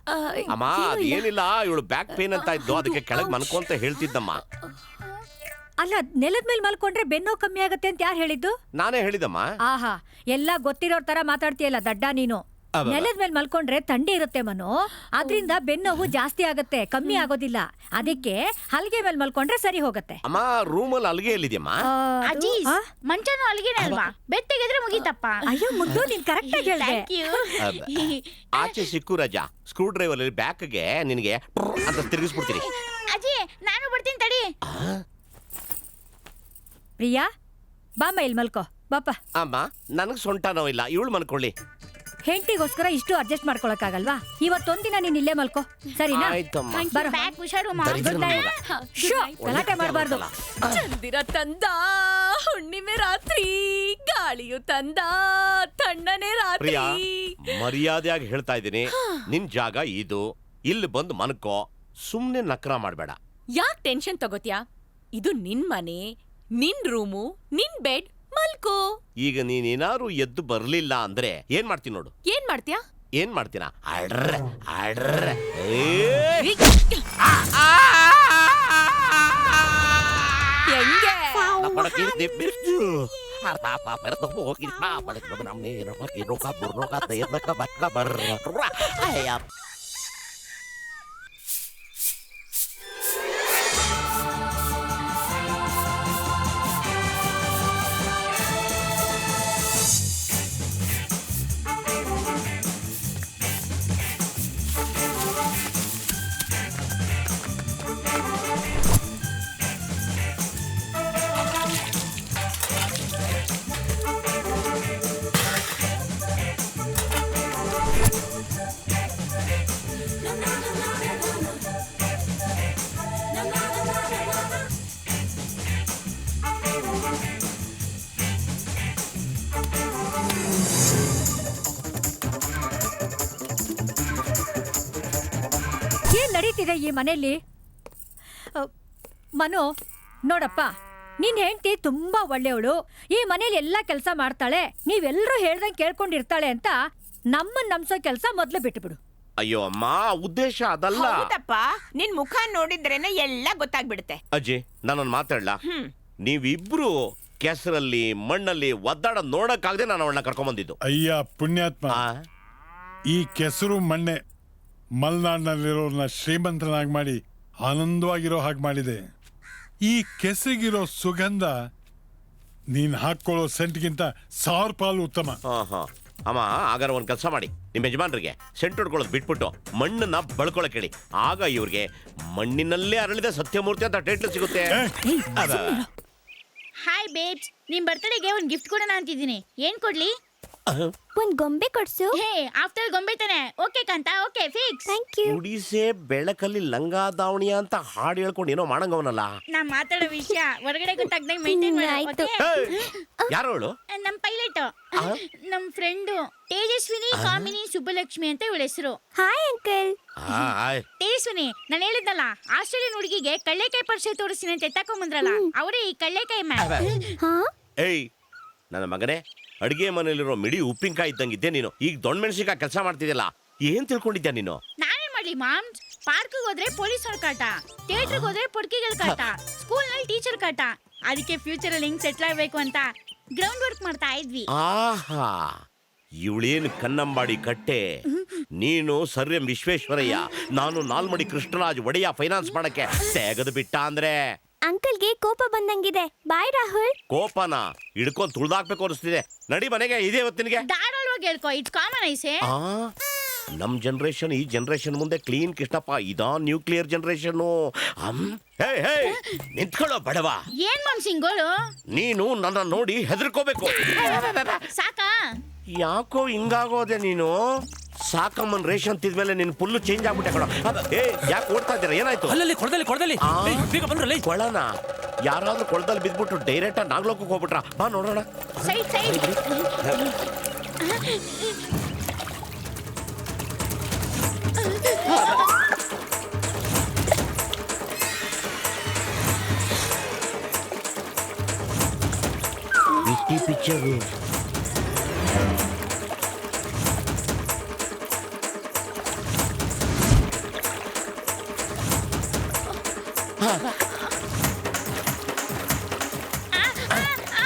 A: ಅಮ್ಮ, ಅದೇನಿಲ್ಲ, ಇವಳು ಬ್ಯಾಕ್ ಪೇನ್ ಅಂತ ಇದ್ದು, ಅದಕ್ಕೆ ಕೆಳಗ್ ಮನ್ಕೊಂತ ಹೇಳ್ತಿದ್ದಮ್ಮ.
F: ಅಲ್ಲ, ನೆಲದ ಮೇಲೆ ಮಲ್ಕೊಂಡ್ರೆ ಬೆನ್ನೋ ಕಮ್ಮಿ ಆಗತ್ತೆ ಅಂತ ಯಾರು ಹೇಳಿದ್ದು?
A: ನಾನೇ ಹೇಳಿದಮ್ಮ.
F: ಆಹಾ, ಎಲ್ಲ ಗೊತ್ತಿರೋರ್ ತರ ಮಾತಾಡ್ತೀಯಲ್ಲ ದಡ್ಡ ನೀನು. ನೆಲದ ಮೇಲೆ ಮಲ್ಕೊಂಡ್ರೆ ಥಂಡಿ ಇರುತ್ತೆ ಮನು, ಅದ್ರಿಂದ ಬೆನ್ನೋವು ಜಾಸ್ತಿ ಆಗತ್ತೆ, ಕಮ್ಮಿ ಆಗೋದಿಲ್ಲ. ಅದಕ್ಕೆ ಹಲ್ಗೆ ಮೇಲೆ ಮಲ್ಕೊಂಡ್ರೆ ಸರಿ ಹೋಗತ್ತೆ.
A: ಅಮ್ಮ, ರೂಮಲ್ಲಿ ಅಲ್ಗೆ ಎಲ್ಲಿದ್ಯಮ್ಮ?
N: ಅಜ್ಜಿ, ಮಂಚನೂ ಅಲ್ಗೆನೆ ಅಲ್ವಾ? ಬೆಡ್ ತೆಗೆದ್ರೆ ಮುಗೀತಪ್ಪ.
F: ಅಯ್ಯೋ ಮುದ್ದು, ನೀನ್ ಕರೆಕ್ಟ್ ಆಗಿ ಹೇಳ್ದೆ.
A: ಆಚೆ ಸಿಕ್ಕು ರಜಾ, ಸ್ಕ್ರೂ ಡ್ರೈವರ್ ಅಲ್ಲಿ ಬ್ಯಾಕ್ಗೆ ನಿನಗೆ ಅಂತ ತಿರುಗಿಸ್ಬಿಡ್ತೀನಿ.
N: ಅಜ್ಜಿ, ನಾನು ಬರ್ತೀನಿ ತಡಿ.
F: ಪ್ರಿಯಾ, ಬಾಮ ಇಲ್ಲಿ ಮಲ್ಕೋ, ಬಾಪ.
A: ಅಮ್ಮ, ನನಗ್ ಸೊಂಟ ನೋವಿಲ್ಲ, ಇವಳು ಮನ್ಕೊಳ್ಳಿ.
F: ಹೆಂಡತಿಗೋಸ್ಕರ ಇಷ್ಟು ಅಡ್ಜಸ್ಟ್ ಮಾಡ್ಕೊಳಕ್ಕಾಗಲ್ವಾ? ಇವತ್ತೊಂದಿನ ನೀನ್ ಇಲ್ಲೇ ಮಲ್ಕೋ, ಸರಿನಾ?
A: ಆಯ್ತಮ್ಮ.
F: ಬರೋ.
N: ಬ್ಯಾಗ್ ಹುಷಾರು ಮಾ.
A: ದರಿದ್ರ
F: Good night. ಶೋ, ಗಲಾಟೆ ಮಾಡಬಾರ್ದು.
E: ಚಂದಿರ ತಂದ ಹುಣ್ಣಿಮೆ ರಾತ್ರಿ, ಗಾಳಿಯು ತಂದ ತಣ್ಣನೆ ರಾತ್ರಿ.
A: ಪ್ರಿಯಾ, ಮರ್ಯಾದೆಯಾಗಿ ಹೇಳ್ತಾ ಇದ್ದೀನಿ, ನಿನ್ ಜಾಗ ಇದು, ಇಲ್ಲಿ ಬಂದು ಮನ್ಕೋ, ಸುಮ್ನೆ ನಕ್ರ ಮಾಡ್ಬೇಡ.
E: ಯಾಕ್ ಟೆನ್ಷನ್ ತಗೋತ್ಯಾ? ಇದು ನಿನ್ ಮನೆ, ನಿನ್ ರೂಮು, ನಿನ್ ಬೆಡ್, ಮಲ್ಕೋ.
A: ಈಗ ನೀನೇನಾರು ಎದ್ದು ಬರ್ಲಿಲ್ಲ ಅಂದ್ರೆ ಏನ್ ಮಾಡ್ತೀನಿ ನೋಡು.
E: ಏನ್ ಮಾಡ್ತ್ಯಾ?
A: ಏನ್ ಮಾಡ್ತೀನ? ಅಡ್ರೆ ಅಡ್ರೆ
F: ಏನ್ ನಡೀತಿದೆ ಈ ಮನೆಯಲ್ಲಿ? ಮನು, ನೋಡಪ್ಪ, ನಿನ್ ಹೆಂಡತಿ ತುಂಬಾ ಒಳ್ಳೆಯವಳು, ಈ ಮನೇಲಿ ಎಲ್ಲಾ ಕೆಲಸ ಮಾಡ್ತಾಳೆ, ನೀವೆಲ್ಲರೂ ಹೇಳ್ದಂಗೆ ಕೇಳ್ಕೊಂಡಿರ್ತಾಳೆ ಅಂತ ನಮ್ಮನ್ನ ನಂಬಿಸೋ ಕೆಲಸ ಮೊದ್ಲು ಬಿಟ್ಬಿಡು.
A: ಅಯ್ಯೋ ಅಮ್ಮ, ಉದ್ದೇಶ ಅದಲ್ಲ.
H: ಹೌದಪ್ಪ, ನಿನ್ ಮುಖ ನೋಡಿದ್ರೇನೆ ಎಲ್ಲ ಗೊತ್ತಾಗ್ಬಿಡುತ್ತೆ.
A: ಅಜ್ಜಿ, ನಾನೊಂದು ಮಾತಾಡ್ಲ? ನೀವಿಬ್ರು ಕೆಸರಲ್ಲಿ ಮಣ್ಣಲ್ಲಿ ಒದ್ದಾಡ ನೋಡಕ್ಕಾಗದೆ ನಾನು ಅವಳನ್ನ ಕರ್ಕೊಂಡ್ ಬಂದಿದ್ದು.
M: ಅಯ್ಯ ಪುಣ್ಯಾತ್ಮ, ಈ ಕೆಸರು ಮಣ್ಣೆ ಮಲೆನಾಡಿನಲ್ಲಿರೋರ್ನ ಶ್ರೀಮಂತನಾಗಿ ಮಾಡಿ ಆನಂದವಾಗಿರೋ ಹಾಗೆ ಮಾಡಿದೆ. ಈ ಕೆಸರಿಗಿರೋ ಸುಗಂಧ ನೀನ್ ಹಾಕೊಳ್ಳೋ ಸೆಂಟ್ಗಿಂತ 1000 ಪಾಲು ಉತ್ತಮ.
A: ಅಮ್ಮ, ಹಾಗಾದ್ರೆ ಒಂದ್ ಕೆಲಸ ಮಾಡಿ, ನಿಮ್ಮ ಯಜಮಾನ್ರಿಗೆ ಸೆಂಟ್ ಹೊಡ್ಕೊಳ್ಳೋದು ಬಿಟ್ಬಿಟ್ಟು ಮಣ್ಣನ್ನ ಬಳ್ಕೊಳಕ್ ಹೇಳಿ. ಆಗ ಇವ್ರಿಗೆ ಮಣ್ಣಿನಲ್ಲೇ ಅರಳಿದ ಸತ್ಯಮೂರ್ತಿ ಅಂತ ಟೈಟ್ಲ್ ಸಿಗುತ್ತೆ.
N: ಹಾಯ್ ಬೇಬ್ಸ್, ನಿಮ್ ಬರ್ತ್ಡೇಗೆ ಒಂದ್ ಗಿಫ್ಟ್ ಕೊಡೋಣ ಅಂತಿದ್ದೀನಿ. ಏನ್ ಕೊಡ್ಲಿ?
P: ಒಂದ್ ಗೊಂಬೆ ಕೊಡ್ಸು.
N: ಹೇ, ಆಫ್ಟರ್ ಗೊಂಬೆ ತಾನೆ. Okay Kantha, okay fix.
P: Thank you.
A: ಗುಡಿಸೆ ಬೆಳಕಲ್ಲಿ ಲಂಗ ದಾವಣಿ ಅಂತ ಹಾಡು ಹೇಳ್ಕೊಂಡು ಏನೋ ಮಾಡಂಗವನಲ್ಲ.
N: ನಾ ಮಾತಾಡೋ ವಿಷಯ ಹೊರಗಡೆ ಗೊತ್ತಾಗ್ದಂಗೆ ಮೇಂಟೈನ್ ಮಾಡಿ.
A: ಯಾರು ಅವಳು?
N: ನಮ್ ಪೈಲಟ್, ನಮ್ ಫ್ರೆಂಡು ತೇಜಸ್ವಿನಿ ಕಾಮಿನಿ ಸುಬ್ಬಲಕ್ಷ್ಮಿ ಅಂತ ಇವಳ ಹೆಸರು.
P: Hi uncle.
N: ತೇಜಸ್ವಿನಿ, ನಾನು ಹೇಳಿದ್ನಲ್ಲ, ಆಸ್ಟ್ರೇಲಿಯನ್ ಹುಡುಗಿಗೆ ಕಳ್ಳೆಕಾಯಿ ಪರಿಚಯ ತೋರಿಸ್ತೀನಿ ಅಂತ ಎತ್ತಾಕೊಂಡ್ ಅವರೇ ಈ ಕಳ್ಳೆಕಾಯಿ ಮ್ಯಾಮ್.
A: ಏಯ್ ನನ್ನ ಮಗನೇ, ಅಡಿಗೆ ಮನೇಲಿರೋ ಮಿಡಿ ಉಪ್ಪಿನಕಾಯಿ ಇದ್ದಂಗಿದ್ದೆ ನೀನು. ಈಗ ದೊಡ್ಡ ಮೆಣಸಿನಕಾಯಿ ಕೆಲಸ ಮಾಡ್ತಿದ್ಯಲ್ಲ, ಏನ್ ತಿಳ್ಕೊಂಡಿದ್ಯಾ ನೀನು?
N: ನಾನೇನ್ ಮಾಡ್ಲಿ ಮಾಮ್? ಪಾರ್ಕ್ ಹೋದ್ರೆ ಪೊಲೀಸರ ಕಾಟ, ಥಿಯೇಟರ್ ಹೋದ್ರೆ ಪೊಡ್ಕಿಗಳ ಕಾಟ, ಸ್ಕೂಲ್ ನಲ್ಲಿ ಟೀಚರ್ ಕಾಟ. ಅದಕ್ಕೆ ಫ್ಯೂಚರ್ ಅಲ್ಲಿ ಹಿಂಗ್ ಸೆಟ್ಲ್ ಆಗ್ಬೇಕು ಅಂತ ಗ್ರೌಂಡ್ ವರ್ಕ್ ಮಾಡ್ತಾ ಇದ್ವಿ.
A: ಆಹಾ, ಇವಳೇನು ಕನ್ನಂಬಾಡಿ ಕಟ್ಟೆ, ನೀನು ಸರ್ ಎಂ ವಿಶ್ವೇಶ್ವರಯ್ಯ, ನಾನು ನಾಲ್ಮಡಿ ಕೃಷ್ಣರಾಜ್ ಒಡೆಯ ಫೈನಾನ್ಸ್ ಮಾಡಕ್ಕೆ ತೆಗೆದು ಬಿಟ್ಟ ಅಂದ್ರೆ.
P: ಅಂಕಲ್ಗೆ ಕೋಪ ಬಂದಂಗಿದೆ. ಬಾಯ್ ರಾಹುಲ್.
A: ಕೋಪನ ಹಿಡ್ಕೊಂಡ್ ತುಳ್ದಾಕ್ಬೇಕು ಅನಿಸ್ತಿದೆ. ನಡಿ ಮನೆಗೆ, ಇದೇ ಹೊತ್ತಿನಿಗೆ.
N: ಧಾರಾಳವಾಗಿ ಹೇಳ್ಕೊ, ಇಟ್ಸ್ ಕಾಮನ್ ಐಸೆ.
A: ನಮ್ ಜನರೇಷನ್ ಈ ಜನರೇಷನ್ ಮುಂದೆ ಕ್ಲೀನ್ ಕೃಷ್ಣಪ್ಪ, ಇದಾ ನ್ಯೂಕ್ಲಿಯರ್ ಜನರೇಷನ್. ನಿಂತ್ಕೊಳ್ಳೋ ಬಡವಾ.
N: ಏನ್ ಮಾಮ್ ಸಿಂಗೋಳು?
A: ನೀನು ನನ್ನ ನೋಡಿ ಹೆದರ್ಕೋಬೇಕು.
N: ಸಾಕಾ?
A: ಯಾಕೋ ಹಿಂಗಾಗೋದೆ ನೀನು? ಸಾಕಮ್ಮನ್ ರೇಷನ್ ತಿದ್ಮೇಲೆ ನಿನ್ ಫುಲ್ಲು ಚೇಂಜ್ ಆಗ್ಬಿಟ್ಟೆ ಕಣ. ಯಾಕೆ ಓಡ್ತಾ ಇದ್ದೀರಾ? ಏನಾಯ್ತು?
B: ಅಲ್ಲಲ್ಲಿ ಕೊಳದಲ್ಲಿ ಬಂದ್ರಲ್ಲಿ
A: ಕೊಳನ ಯಾರಾದ್ರೂ ಕೊಳದಲ್ಲಿ ಬಿದ್ಬಿಟ್ಟು ಡೈರೆಕ್ಟ್ ಆಗಿ ನಾಗ್ಲೋಕಕ್ಕೆ ಹೋಗ್ಬಿಟ್ರ? ಬಾ ನೋಡೋಣ.
N: Side side.
A: ಪಿಕ್ಚರ್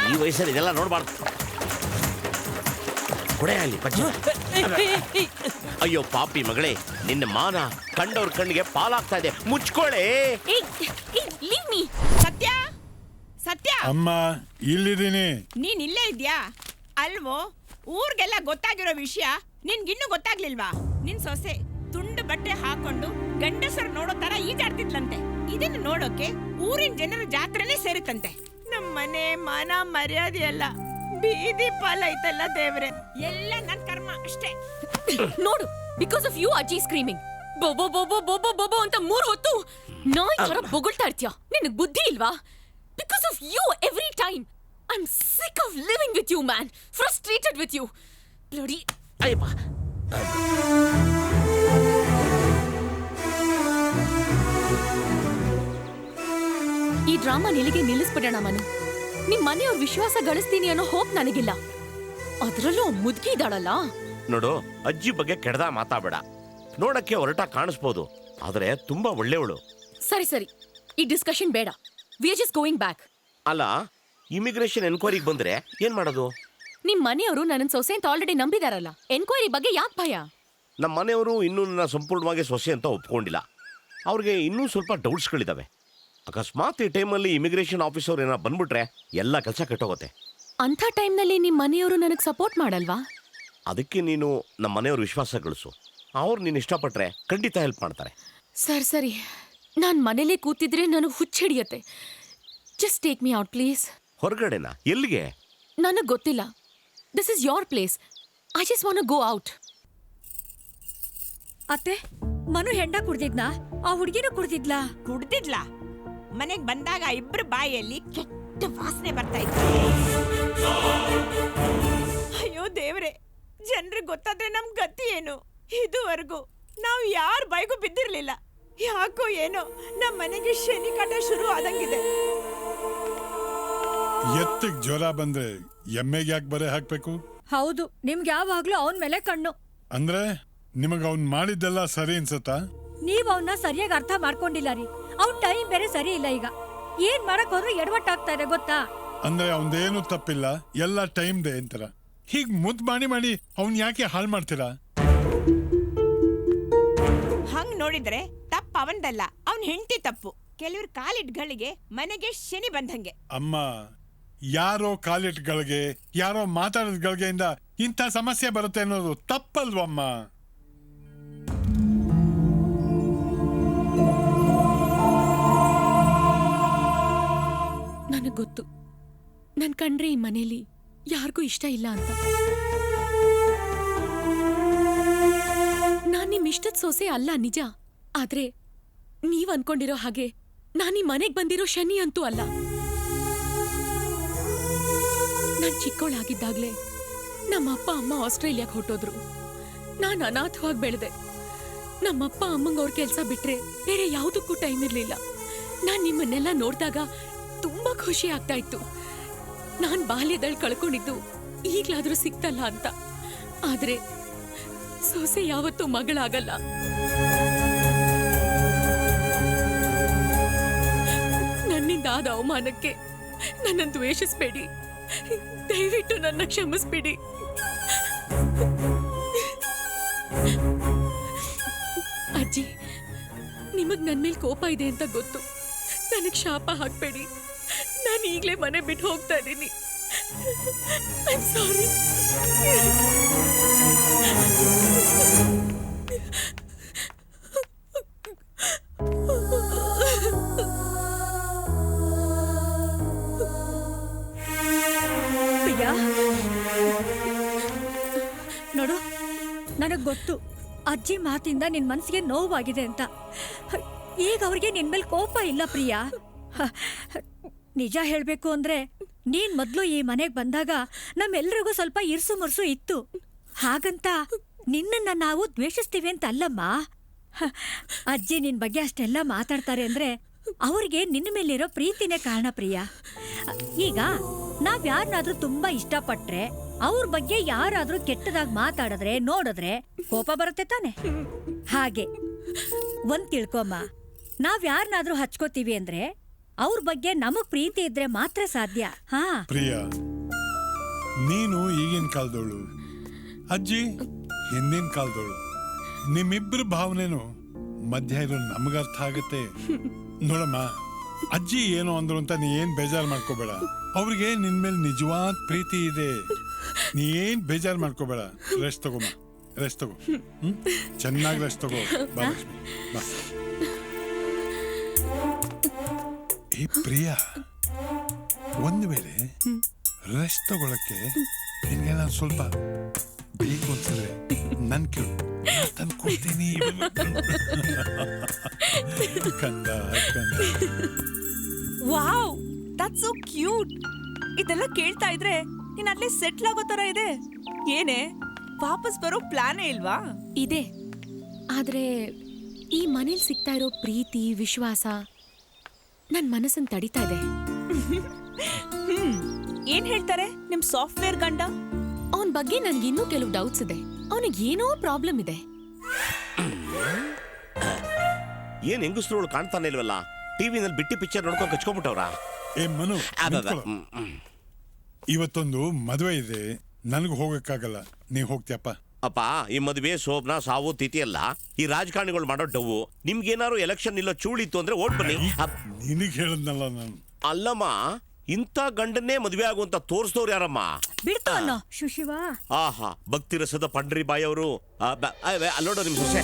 A: ಈ ವಯಸ್ಸಲ್ಲಿ ಇದೆಲ್ಲ ನೋಡ್ಬಾರ್ದು. ಕೊಡೆ ಅಲ್ಲಿ ಅಯ್ಯೋ ಪಾಪಿ ಮಗಳೇ, ನಿನ್ನ ಮಾನ ಕಂಡವ್ರ ಕಣ್ಣಿಗೆ ಪಾಲಾಗ್ತಾ ಇದೆ. ಮುಚ್ಕೊಳ್ಳೆ.
H: ಸತ್ಯ, ಸತ್ಯ.
M: ಅಮ್ಮ, ಇಲ್ಲಿದ್ದೀನಿ.
H: ನೀನ್ ಇಲ್ಲೇ ಇದ್ಯಾ ಅಲ್ವೋ? ಊರ್ಗೆಲ್ಲ ಗೊತ್ತಾಗಿರೋ ವಿಷಯ ನಿನ್ಗಿನ್ನೂ ಗೊತ್ತಾಗ್ಲಿಲ್ವಾ? ನಿನ್ ಸೊಸೆ ತುಂಡು ಬಟ್ಟೆ ಹಾಕೊಂಡು ಗಂಡಸರು ನೋಡೋ ತರ ಈಜಾಡ್ತಿದ್ಲಂತೆ. ಇದನ್ನ ನೋಡೋಕೆ ಊರಿನ ಜನರ ಜಾತ್ರೆನೇ ಸೇರಿತಂತೆ. ನಮ್ಮನೆ ಮಾನ ಮರ್ಯಾದೆ ಎಲ್ಲ ಬೀದಿ ಪಾಲೈತಲ್ಲ ದೇವ್ರೆ. ಎಲ್ಲ ನನ್ ಕರ್ಮ. ಅಷ್ಟೇ.
E: ನೋಡು, ಬಿಕಾಸ್ ಆಫ್ ಯು ಅಜ್ಜಿ ಸ್ಕ್ರೀಮಿಂಗ್ ಬೋಬೋ ಬೋಬೋ ಬೋಬೋ ಬೋಬೋ ಅಂತ 3 ಹೊತ್ತು ನಾಯಿ ತರ ಬೊಗಳ್ತಾ ಇರ್ತೀಯ. ನಿನಗ್ ಬುದ್ಧಿ ಇಲ್ವಾ? Because of you every time I am sick of living with you man, frustrated with you bloody.
A: ಅಯ್ಯಪ್ಪ,
E: ಈ ಡ್ರಾಮಾ ನಿಲ್ಲಿಗೆ ನಿಲ್ಲಿಸ್ಬಿಡೋಣ ಮನು. ನಿಮ್ ಮನೆಯವ್ರ ವಿಶ್ವಾಸ ಗಳಿಸ್ತೀನಿ ಅನ್ನೋ ಹೋಪ್ ನನಗಿಲ್ಲ. ಅದ್ರಲ್ಲೂ ಮುದುಕಿ ಇದ್ದಾಳಲ್ಲ.
A: ನೋಡು, ಅಜ್ಜಿ ಬಗ್ಗೆ ಕೆಡ್ದ ಮಾತಾಡಬೇಡ. ನೋಡಕ್ಕೆ ಹೊರಟ ಕಾಣಿಸ್ಬೋದು, ಆದ್ರೆ ತುಂಬಾ ಒಳ್ಳೆಯವಳು.
E: ಸರಿ ಸರಿ, ಈ ಡಿಸ್ಕಷನ್ ಬೇಡ. We are just going back.
A: ಅಲ್ಲ, ಇಮಿಗ್ರೇಷನ್ ಎನ್ಕ್ವೈರಿಗೆ ಬಂದ್ರೆ ಏನ್ ಮಾಡೋದು?
E: ನಿಮ್ ಮನೆಯವರು ನನ್ನ ಸೊಸೆ ಅಂತ ಆಲ್ರೆಡಿ ನಂಬಿದಾರಲ್ಲ, ಎನ್ಕ್ವೈರಿ ಬಗ್ಗೆ ಯಾಕೆ ಭಯ?
A: ನಮ್ಮ ಮನೆಯವರು ಇನ್ನೂ ನನ್ನ ಸಂಪೂರ್ಣವಾಗಿ ಸೊಸೆ ಅಂತ ಒಪ್ಕೊಂಡಿಲ್ಲ. ಅವ್ರಿಗೆ ಇನ್ನೂ ಸ್ವಲ್ಪ ಡೌಟ್ಸ್ಗಳಿದಾವೆ. ಅಕಸ್ಮಾತ್ ಈ ಟೈಮಲ್ಲಿ ಇಮಿಗ್ರೇಷನ್ ಆಫೀಸರ್ ಏನೋ ಬಂದ್ಬಿಟ್ರೆ ಎಲ್ಲ ಕೆಲಸ ಕೆಟ್ಟೋಗುತ್ತೆ.
E: ಅಂಥ ಟೈಮ್ನಲ್ಲಿ ನಿಮ್ ಮನೆಯವರು ನನಗೆ ಸಪೋರ್ಟ್ ಮಾಡಲ್ವಾ?
A: ಅದಕ್ಕೆ ನೀನು ನಮ್ಮ ಮನೆಯವ್ರ ವಿಶ್ವಾಸ ಗಳಿಸು. ಅವ್ರು ನೀನು ಇಷ್ಟಪಟ್ರೆ ಖಂಡಿತ ಹೆಲ್ಪ್ ಮಾಡ್ತಾರೆ.
E: ಸರಿ, ನಾನು ಮನೇಲೇ ಕೂತಿದ್ರೆ ನನಗೆ ಹುಚ್ಚಿಡಿಯತ್ತೆ. Just take me out please.
A: ಹೊರಗಡೆನಾ? ಎಲ್ಲಿಗೆ?
E: ನನಗೆ ಗೊತ್ತಿಲ್ಲ. This is your place. I just want to go out.
F: ಅತ್ತೆ, ಮನು ಹೆಂಡ ಕುಡ್ದಿದ್ನಾ? ಆ ಹುಡುಗಿನೂ ಕುಡ್ದಿದ್ಲಾ?
H: ಕುಡ್ದಿದ್ಲಾ? ಮನೆಗ್ ಬಂದಾಗ ಇಬ್ರು ಬಾಯಲ್ಲಿ ಕೆಟ್ಟ ವಾಸನೆ ಬರ್ತಾ ಇತ್ತು. ಅಯ್ಯೋ ದೇವ್ರೆ, ಜನರಿಗೆ ಗೊತ್ತಾದ್ರೆ ನಮ್ ಗತಿ ಏನು? ಇದುವರೆಗೂ ನಾವು ಯಾರ ಬಾಯಿಗೂ ಬಿದ್ದಿರ್ಲಿಲ್ಲ. ಯಾಕೋ ಏನೋ ನಮ್ಮ ಮನೆಗೆ ಶನಿ ಕಾಟ ಶುರು ಆದಂಗಿದೆ.
M: ಎತ್ತಿಗೆ ಜ್ವರ ಬಂದ್ರೆ ಎಮ್ಮೆಗೆ ಯಾಕೆ ಬರೆ ಹಾಕ್ಬೇಕು?
F: ಹೌದು, ನಿಮ್ಗೆ ಯಾವಾಗ್ಲೂ ಅವನ್ ಮೇಲೆ ಕಣ್ಣು.
M: ಅಂದ್ರೆ ನಿಮಗ ಅವ್ನ್ ಮಾಡಿದ್ದೆಲ್ಲ ಸರಿ ಅನ್ಸತ್ತಾ?
F: ನೀವ್ ಅವನ್ನ ಸರಿಯಾಗಿ ಅರ್ಥ ಮಾಡ್ಕೊಂಡಿಲ್ಲ ರೀ. ಅವ್ನ್ ಟೈಮ್ ಬೇರೆ ಸರಿ ಇಲ್ಲ. ಈಗ ಏನ್ ಮಾಡಕ್ ಹೋದ್ರು ಎಡವಟ್ಟಾಗ್ತಾ ಇದೆ ಗೊತ್ತಾ?
M: ಅಂದ್ರೆ ಅವನ್ದೇನು ತಪ್ಪಿಲ್ಲ, ಎಲ್ಲ ಟೈಮ್ದೆ ಅಂತಾರ. ಹೀಗ್ ಮುದ್ ಮಾಡಿ ಅವ್ನ್ ಯಾಕೆ ಹಾಳು ಮಾಡ್ತೀರಾ?
H: ಹಂಗ್ ನೋಡಿದ್ರೆ ತಪ್ಪು ಅವಂದಲ್ಲ, ಅವನ್ ಹೆಂಡತಿ ತಪ್ಪು. ಕೆಲವ್ರ ಕಾಲಿಟ್ಗಳಿಗೆ ಮನೆಗೆ ಶನಿ ಬಂದಂಗೆ.
M: ಅಮ್ಮ, ಯಾರೋ ಕಾಲಿಟ್ಗಳಿಗೆ, ಯಾರೋ ಮಾತಾಡೋದ್ಗಳಿಗೆಯಿಂದ ಇಂಥ ಸಮಸ್ಯೆ ಬರುತ್ತೆ ಅನ್ನೋದು ತಪ್ಪಲ್ವಮ್ಮ?
E: ನನಗೆ ಗೊತ್ತು, ನನ್ ಕಂಡ್ರೆ ಈ ಮನೇಲಿ ಯಾರಿಗೂ ಇಷ್ಟ ಇಲ್ಲ ಅಂತ. ನಾನ್ ನಿಮ್ ಇಷ್ಟದ ಸೊಸೆ ಅಲ್ಲ ನಿಜ. ಆದ್ರೆ ನೀವ್ ಅನ್ಕೊಂಡಿರೋ ಹಾಗೆ ನಾನ್ ಈ ಮನೆಗ್ ಬಂದಿರೋ ಶನಿ ಅಂತೂ ಅಲ್ಲ. ನಾನ್ ಚಿಕ್ಕವಳಾಗಿದ್ದಾಗ್ಲೇ ನಮ್ಮ ಅಪ್ಪ ಅಮ್ಮ ಆಸ್ಟ್ರೇಲಿಯಾಕ್ ಹೊಟ್ಟೋದ್ರು. ನಾನ್ ಅನಾಥವಾಗಿ ಬೆಳೆದೆ. ನಮ್ಮಪ್ಪ ಅಮ್ಮಂಗ್ ಅವ್ರ ಕೆಲ್ಸ ಬಿಟ್ರೆ ಬೇರೆ ಯಾವುದಕ್ಕೂ ಟೈಮ್ ಇರ್ಲಿಲ್ಲ. ನಾನ್ ನಿಮ್ಮನ್ನೆಲ್ಲ ನೋಡ್ದಾಗ ತುಂಬಾ ಖುಷಿ ಆಗ್ತಾ ಇತ್ತು. ನಾನ್ ಬಾಲ್ಯದಲ್ಲಿ ಕಳ್ಕೊಂಡಿದ್ದು ಈಗ್ಲಾದ್ರೂ ಸಿಕ್ತಲ್ಲ ಅಂತ. ಆದ್ರೆ ಸೊಸೆ ಯಾವತ್ತೂ ಮಗಳಾಗಲ್ಲ. ನನ್ನಿಂದ ಆದ ಅವಮಾನಕ್ಕೆ ನನ್ನನ್ನು ದ್ವೇಷಿಸ್ಬೇಡಿ. ದಯವಿಟ್ಟು ನನ್ನ ಕ್ಷಮಿಸ್ಬಿಡಿ. ಅಜ್ಜಿ, ನಿಮಗ್ ನನ್ ಮೇಲೆ ಕೋಪ ಇದೆ ಅಂತ ಗೊತ್ತು. ನನಗ್ ಶಾಪ ಹಾಕ್ಬೇಡಿ. ನಾನು ಈಗ್ಲೇ ಮನೆ ಬಿಟ್ಟು ಹೋಗ್ತಾ ಇದ್ದೀನಿ. ಐ ಆಮ್ ಸಾರಿ.
F: ಪ್ರಿಯಾ, ನೋಡು, ನನಗ್ ಗೊತ್ತು ಅಜ್ಜಿ ಮಾತಿಂದ ನಿನ್ ಮನ್ಸಿಗೆ ನೋವಾಗಿದೆ ಅಂತ. ಈಗ ಅವ್ರಿಗೆ ನಿನ್ ಮೇಲೆ ಕೋಪ ಇಲ್ಲ ಪ್ರಿಯಾ. ನಿಜ ಹೇಳ್ಬೇಕು ಅಂದ್ರೆ ನೀನ್ ಮೊದ್ಲು ಈ ಮನೆಗ್ ಬಂದಾಗ ನಮ್ಮೆಲ್ರಿಗೂ ಸ್ವಲ್ಪ ಇರ್ಸು ಮುರ್ಸು ಇತ್ತು. ಹಾಗಂತ ನಿನ್ನನ್ನ ನಾವು ದ್ವೇಷಿಸ್ತೀವಿ ಅಂತ ಅಲ್ಲಮ್ಮ. ಅಜ್ಜಿ ನಿನ್ ಬಗ್ಗೆ ಅಷ್ಟೆಲ್ಲ ಮಾತಾಡ್ತಾರೆ ಅಂದ್ರೆ ಅವ್ರಿಗೆ ನಿನ್ನ ಮೇಲಿರೋ ಪ್ರೀತಿನೇ ಕಾರಣ ಪ್ರಿಯಾ. ಈಗ ನಾವ್ ಯಾರನ್ನಾದ್ರೂ ತುಂಬಾ ಇಷ್ಟಪಟ್ರೆ ಅವ್ರ ಬಗ್ಗೆ ಯಾರಾದ್ರೂ ಕೆಟ್ಟದಾಗ್ ಮಾತಾಡಿದ್ರೆ ನೋಡಿದ್ರೆ ಕೋಪ ಬರುತ್ತೆ ತಾನೆ? ಹಾಗೆ ಒಂದ್ ತಿಳ್ಕೊಮ್ಮ, ನಾವ್ ಯಾರನ್ನಾದ್ರೂ ಹಚ್ಕೋತೀವಿ ಅಂದ್ರೆ ಅವ್ರ ಬಗ್ಗೆ ನಮಗ್ ಪ್ರೀತಿ ಇದ್ರೆ ಮಾತ್ರ ಸಾಧ್ಯ. ಹಾ
M: ಪ್ರಿಯಾ, ನೀನು ಈಗಿನ ಕಾಲದವಳು, ಅಜ್ಜಿ ಹಿಂದಿನ ಕಾಲದವಳು. ನಿಮ್ಮಿಬ್ಬರ ಭಾವನೆನು ಮಧ್ಯ ಇರೋ ನಮಗರ್ಥ ಆಗುತ್ತೆ. ನೋಡಮ್ಮ, ಅಜ್ಜಿ ಏನೋ ಅಂದ್ರು ಅಂತ ನೀ ಏನ್ ಬೇಜಾರು ಮಾಡ್ಕೋಬೇಡ. ಅವ್ರಿಗೆ ನಿನ್ ಮೇಲೆ ನಿಜವಾದ ಪ್ರೀತಿ ಇದೆ. ನೀ ಏನ್ ಬೇಜಾರು ಮಾಡ್ಕೋಬೇಡ. ರೆಸ್ಟ್ ತಗೋಮ್ಮ, ರೆಸ್ಟ್ ತಗೋ. ಚೆನ್ನಾಗಿ ರೆಸ್ಟ್ ತಗೋ. ಬಾ ಲಕ್ಷ್ಮಿ, ಬಾ. ಏ ಪ್ರಿಯಾ, ಒಂದು ವೇಳೆ ರೆಸ್ಟ್ ತಗೊಳಕ್ಕೆ ನಿನ್ಗೆ ನಾನು ಸ್ವಲ್ಪ ಬೇಕು ಅನ್ಸಿದ್ರೆ ನನ್ ಕೇಳು ತಂದು ಕೊಡ್ತೀನಿ ಕಂದ ಕಂದ.
H: Wow that's so cute. ಇದೆಲ್ಲ ಕೇಳ್ತಾ ಇದ್ರೆ ನೀನ್ ಅಲ್ಲೇ ಸೆಟ್ಲ್ ಆಗೋ ತರ ಇದೆ. ಏನೇ ವಾಪಸ್ ಬರೋ ಪ್ಲಾನೇ ಇಲ್ವಾ?
E: ಇದೆ, ಆದ್ರೆ ಈ ಮನೇಲಿ ಸಿಗ್ತಾ ಇರೋ ಪ್ರೀತಿ ವಿಶ್ವಾಸ ನನ್ ಮನಸ್ಸನ್ನ ತಡಿತಾ ಇದೆ.
H: ಏನ್ ಹೇಳ್ತಾರೆ ನಿಮ್ ಸಾಫ್ಟ್ವೇರ್ ಗಂಡ?
E: ಅವನ್ ಬಗ್ಗೆ ನನ್ಗಿನ್ನೂ ಕೆಲವು ಡೌಟ್ಸ್ ಇದೆ. ಅವನಿಗೆ ಏನೋ ಪ್ರಾಬ್ಲಮ್ ಇದೆ.
A: ಏನ್ ಹೆಂಗಸ್ರು ಕಾಣ್ತಾನೆ ಇಲ್ವಲ್ಲ? ಟಿವಿನಲ್ಲಿ ಬಿಟ್ಟಿ ಪಿಕ್ಚರ್ ನೋಡ್ಕೊಂಡು ಕಚ್ಕೊಂಡ್ಬಿಟ್ಟವ್ರ.
M: ಏ ಮನು, ಇವತ್ತೊಂದು ಮದುವೆ ಇದೆ, ನನಗೆ ಹೋಗಕ್ಕಾಗಲ್ಲ, ನೀ ಹೋಗ್ತೀಯಪ್ಪ?
A: ಅಪ್ಪ, ಈ ಮದುವೆ ಶೋಭನಾ ಸಾವು ತಿಥಿ ಅಲ್ಲ, ಈ ರಾಜಕಾರಣಿಗಳು ಮಾಡೋ ಡವ್ವು. ನಿಮ್ಗೇನಾರು ಎಲೆಕ್ಷನ್ ಇಲ್ಲ ಚೂಳಿತ್ತು ಅಂದ್ರೆ ಓಟ್ ಬನ್ನಿ.
M: ನಿನಗೆ ಹೇಳದ್ನಲ್ಲ ನಾನು.
A: ಅಲ್ಲಮ್ಮ, ಇಂಥ ಗಂಡನ್ನೇ ಮದುವೆ ಆಗುವಂತ ತೋರಿಸ್ತವ್ರು ಯಾರಮ್ಮ?
F: ಬಿಡ್ತಾನ ಸುಶಿವ.
A: ಆಹಾ, ಭಕ್ತಿ ರಸದ ಪಂಡ್ರಿ ಬಾಯಿ ಅವರು. ಅಲ್ಲೋಡು ನಿಮ್ ಸೊಸೆ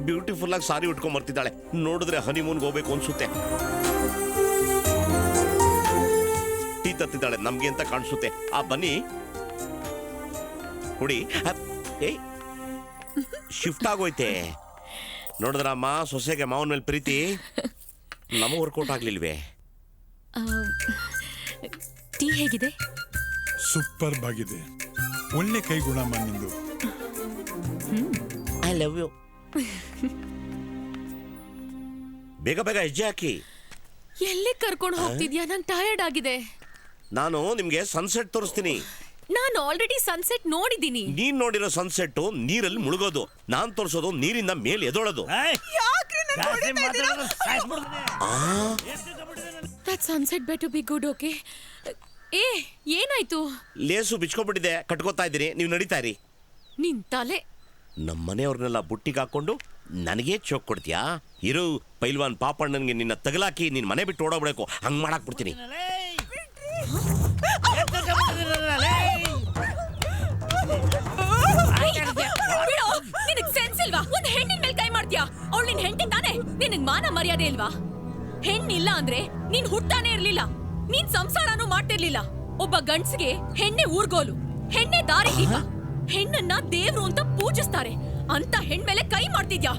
A: ಬ್ಯೂಟಿಫುಲ್ ಆಗಿ ಸಾರಿ ಉಟ್ಕೊಂಡ್ ಬರ್ತಿದ್ದಾಳೆ. ನೋಡಿದ್ರೆ ಹನಿಮೂನ್ಗೆ ಹೋಗ್ಬೇಕು ಅನ್ಸುತ್ತೆ. ಟೀ ತತ್ತಿದ್ದಾಳೆ, ನಮ್ಗೆ ಅಂತ ಕಾಣಿಸುತ್ತೆ. ಬನ್ನಿ ಕುಡಿ. ಶಿಫ್ಟ್ ಆಗೋಯ್ತೆ ನೋಡಿದ್ರಮ್ಮ, ಸೊಸೆಗೆ ಮಾವನ ಮೇಲೆ ಪ್ರೀತಿ. ನಮಗೆ ವರ್ಕೌಟ್ ಆಗ್ಲಿಲ್ವೇ?
E: ಟೀ ಹೇಗಿದೆ?
M: ಸೂಪರ್ ಆಗಿದೆ, ಒಳ್ಳೆ ಕೈ ಗುಣಮ್ಮ ನಿಂದು.
A: I love you. ಬೇಗ ಬೇಗ ಹೆಜ್ಜೆ ಹಾಕಿ.
E: ಎಲ್ಲಿ ಕರ್ಕೊಂಡು ಹೋಗ್ತಿದ್ಯಾ? ನಂಗೆ ಟಯರ್ಡ್ ಆಗಿದೆ.
A: ನಾನು ನಿಮ್ಗೆ ಸನ್ಸೆಟ್ ತೋರಿಸ್ತೀನಿ.
E: ನಾನು ಆಲ್ರೆಡಿ ಸನ್ಸೆಟ್ ನೋಡಿದ್ದೀನಿ.
A: ನೀನ್ ನೋಡಿರೋ ಸನ್ಸೆಟ್ ನೀರಲ್ಲಿ ಮುಳುಗೋದು, ನಾನ್ ತೋರಿಸೋದು ನೀರಿಂದ ಮೇಲೆ ಎದೊಳೋದು.
E: That sunset better be good, okay? ಏನಾಯ್ತು?
A: ಲೇಸು ಬಿಚ್ಕೊಂಡ್ಬಿಟ್ಟಿದೆ, ಕಟ್ಕೋತಾ ಇದ್ದೀನಿ, ನೀವು ನಡೀತಾ ಇರಿ.
E: ನಿನ್ ತಲೆ.
A: ನಮ್ಮ ಮನೆಯವ್ರನ್ನೆಲ್ಲ ಬುಟ್ಟಿಗೆ ಹಾಕೊಂಡು ನನಗೆ ಚೋಕ್ ಕೊಡ್ತೀಯಾ? ಇರು, ಪೈಲ್ವಾನ್ ಪಾಪಣ್ಣನ್ಗೆ ನಿನ್ನ ತಗಲಾಕಿ ನಿನ್ ಮನೆ ಬಿಟ್ಟು ಓಡೋಗ್ಬೇಕು, ಹಂಗ್ ಮಾಡಾಕ್ ಬಿಡ್ತೀನಿ.
E: ನಿನಗ್ ಸೆನ್ಸ್ ಇಲ್ವಾ? ಒಂದ್ ಹೆಣ್ಣಿನ ಮೇಲೆ ಕೈ ಮಾಡ್ತೀಯಾ? ಅವಳು ನಿನ್ ಹೆಂಡತಿ ತಾನೆ? ನಿನಗ್ ಮಾನ ಮರ್ಯಾದೆ ಇಲ್ವಾ? ಹೆಣ್ಣಿಲ್ಲ ಅಂದ್ರೆ ನೀನ್ ಹುಟ್ಟಾನೇ ಇರ್ಲಿಲ್ಲ, ನೀನ್ ಸಂಸಾರನೂ ಮಾಡ್ತಿರ್ಲಿಲ್ಲ. ಒಬ್ಬ ಗಂಡ್ಸಿಗೆ ಹೆಣ್ಣೆ ಊರ್ಗೋಲು, ಹೆಣ್ಣೆ ದಾರಿ ದೀಪ, ಹೆಣ್ಣನ್ನ ದೇವ್ರು ಅಂತ ಪೂಜಿಸ್ತಾರೆ. ಅಂತ ಹೆಣ್ ಮೇಲೆ ಕೈ ಮಾಡ್ತಿದ್ಯಾ?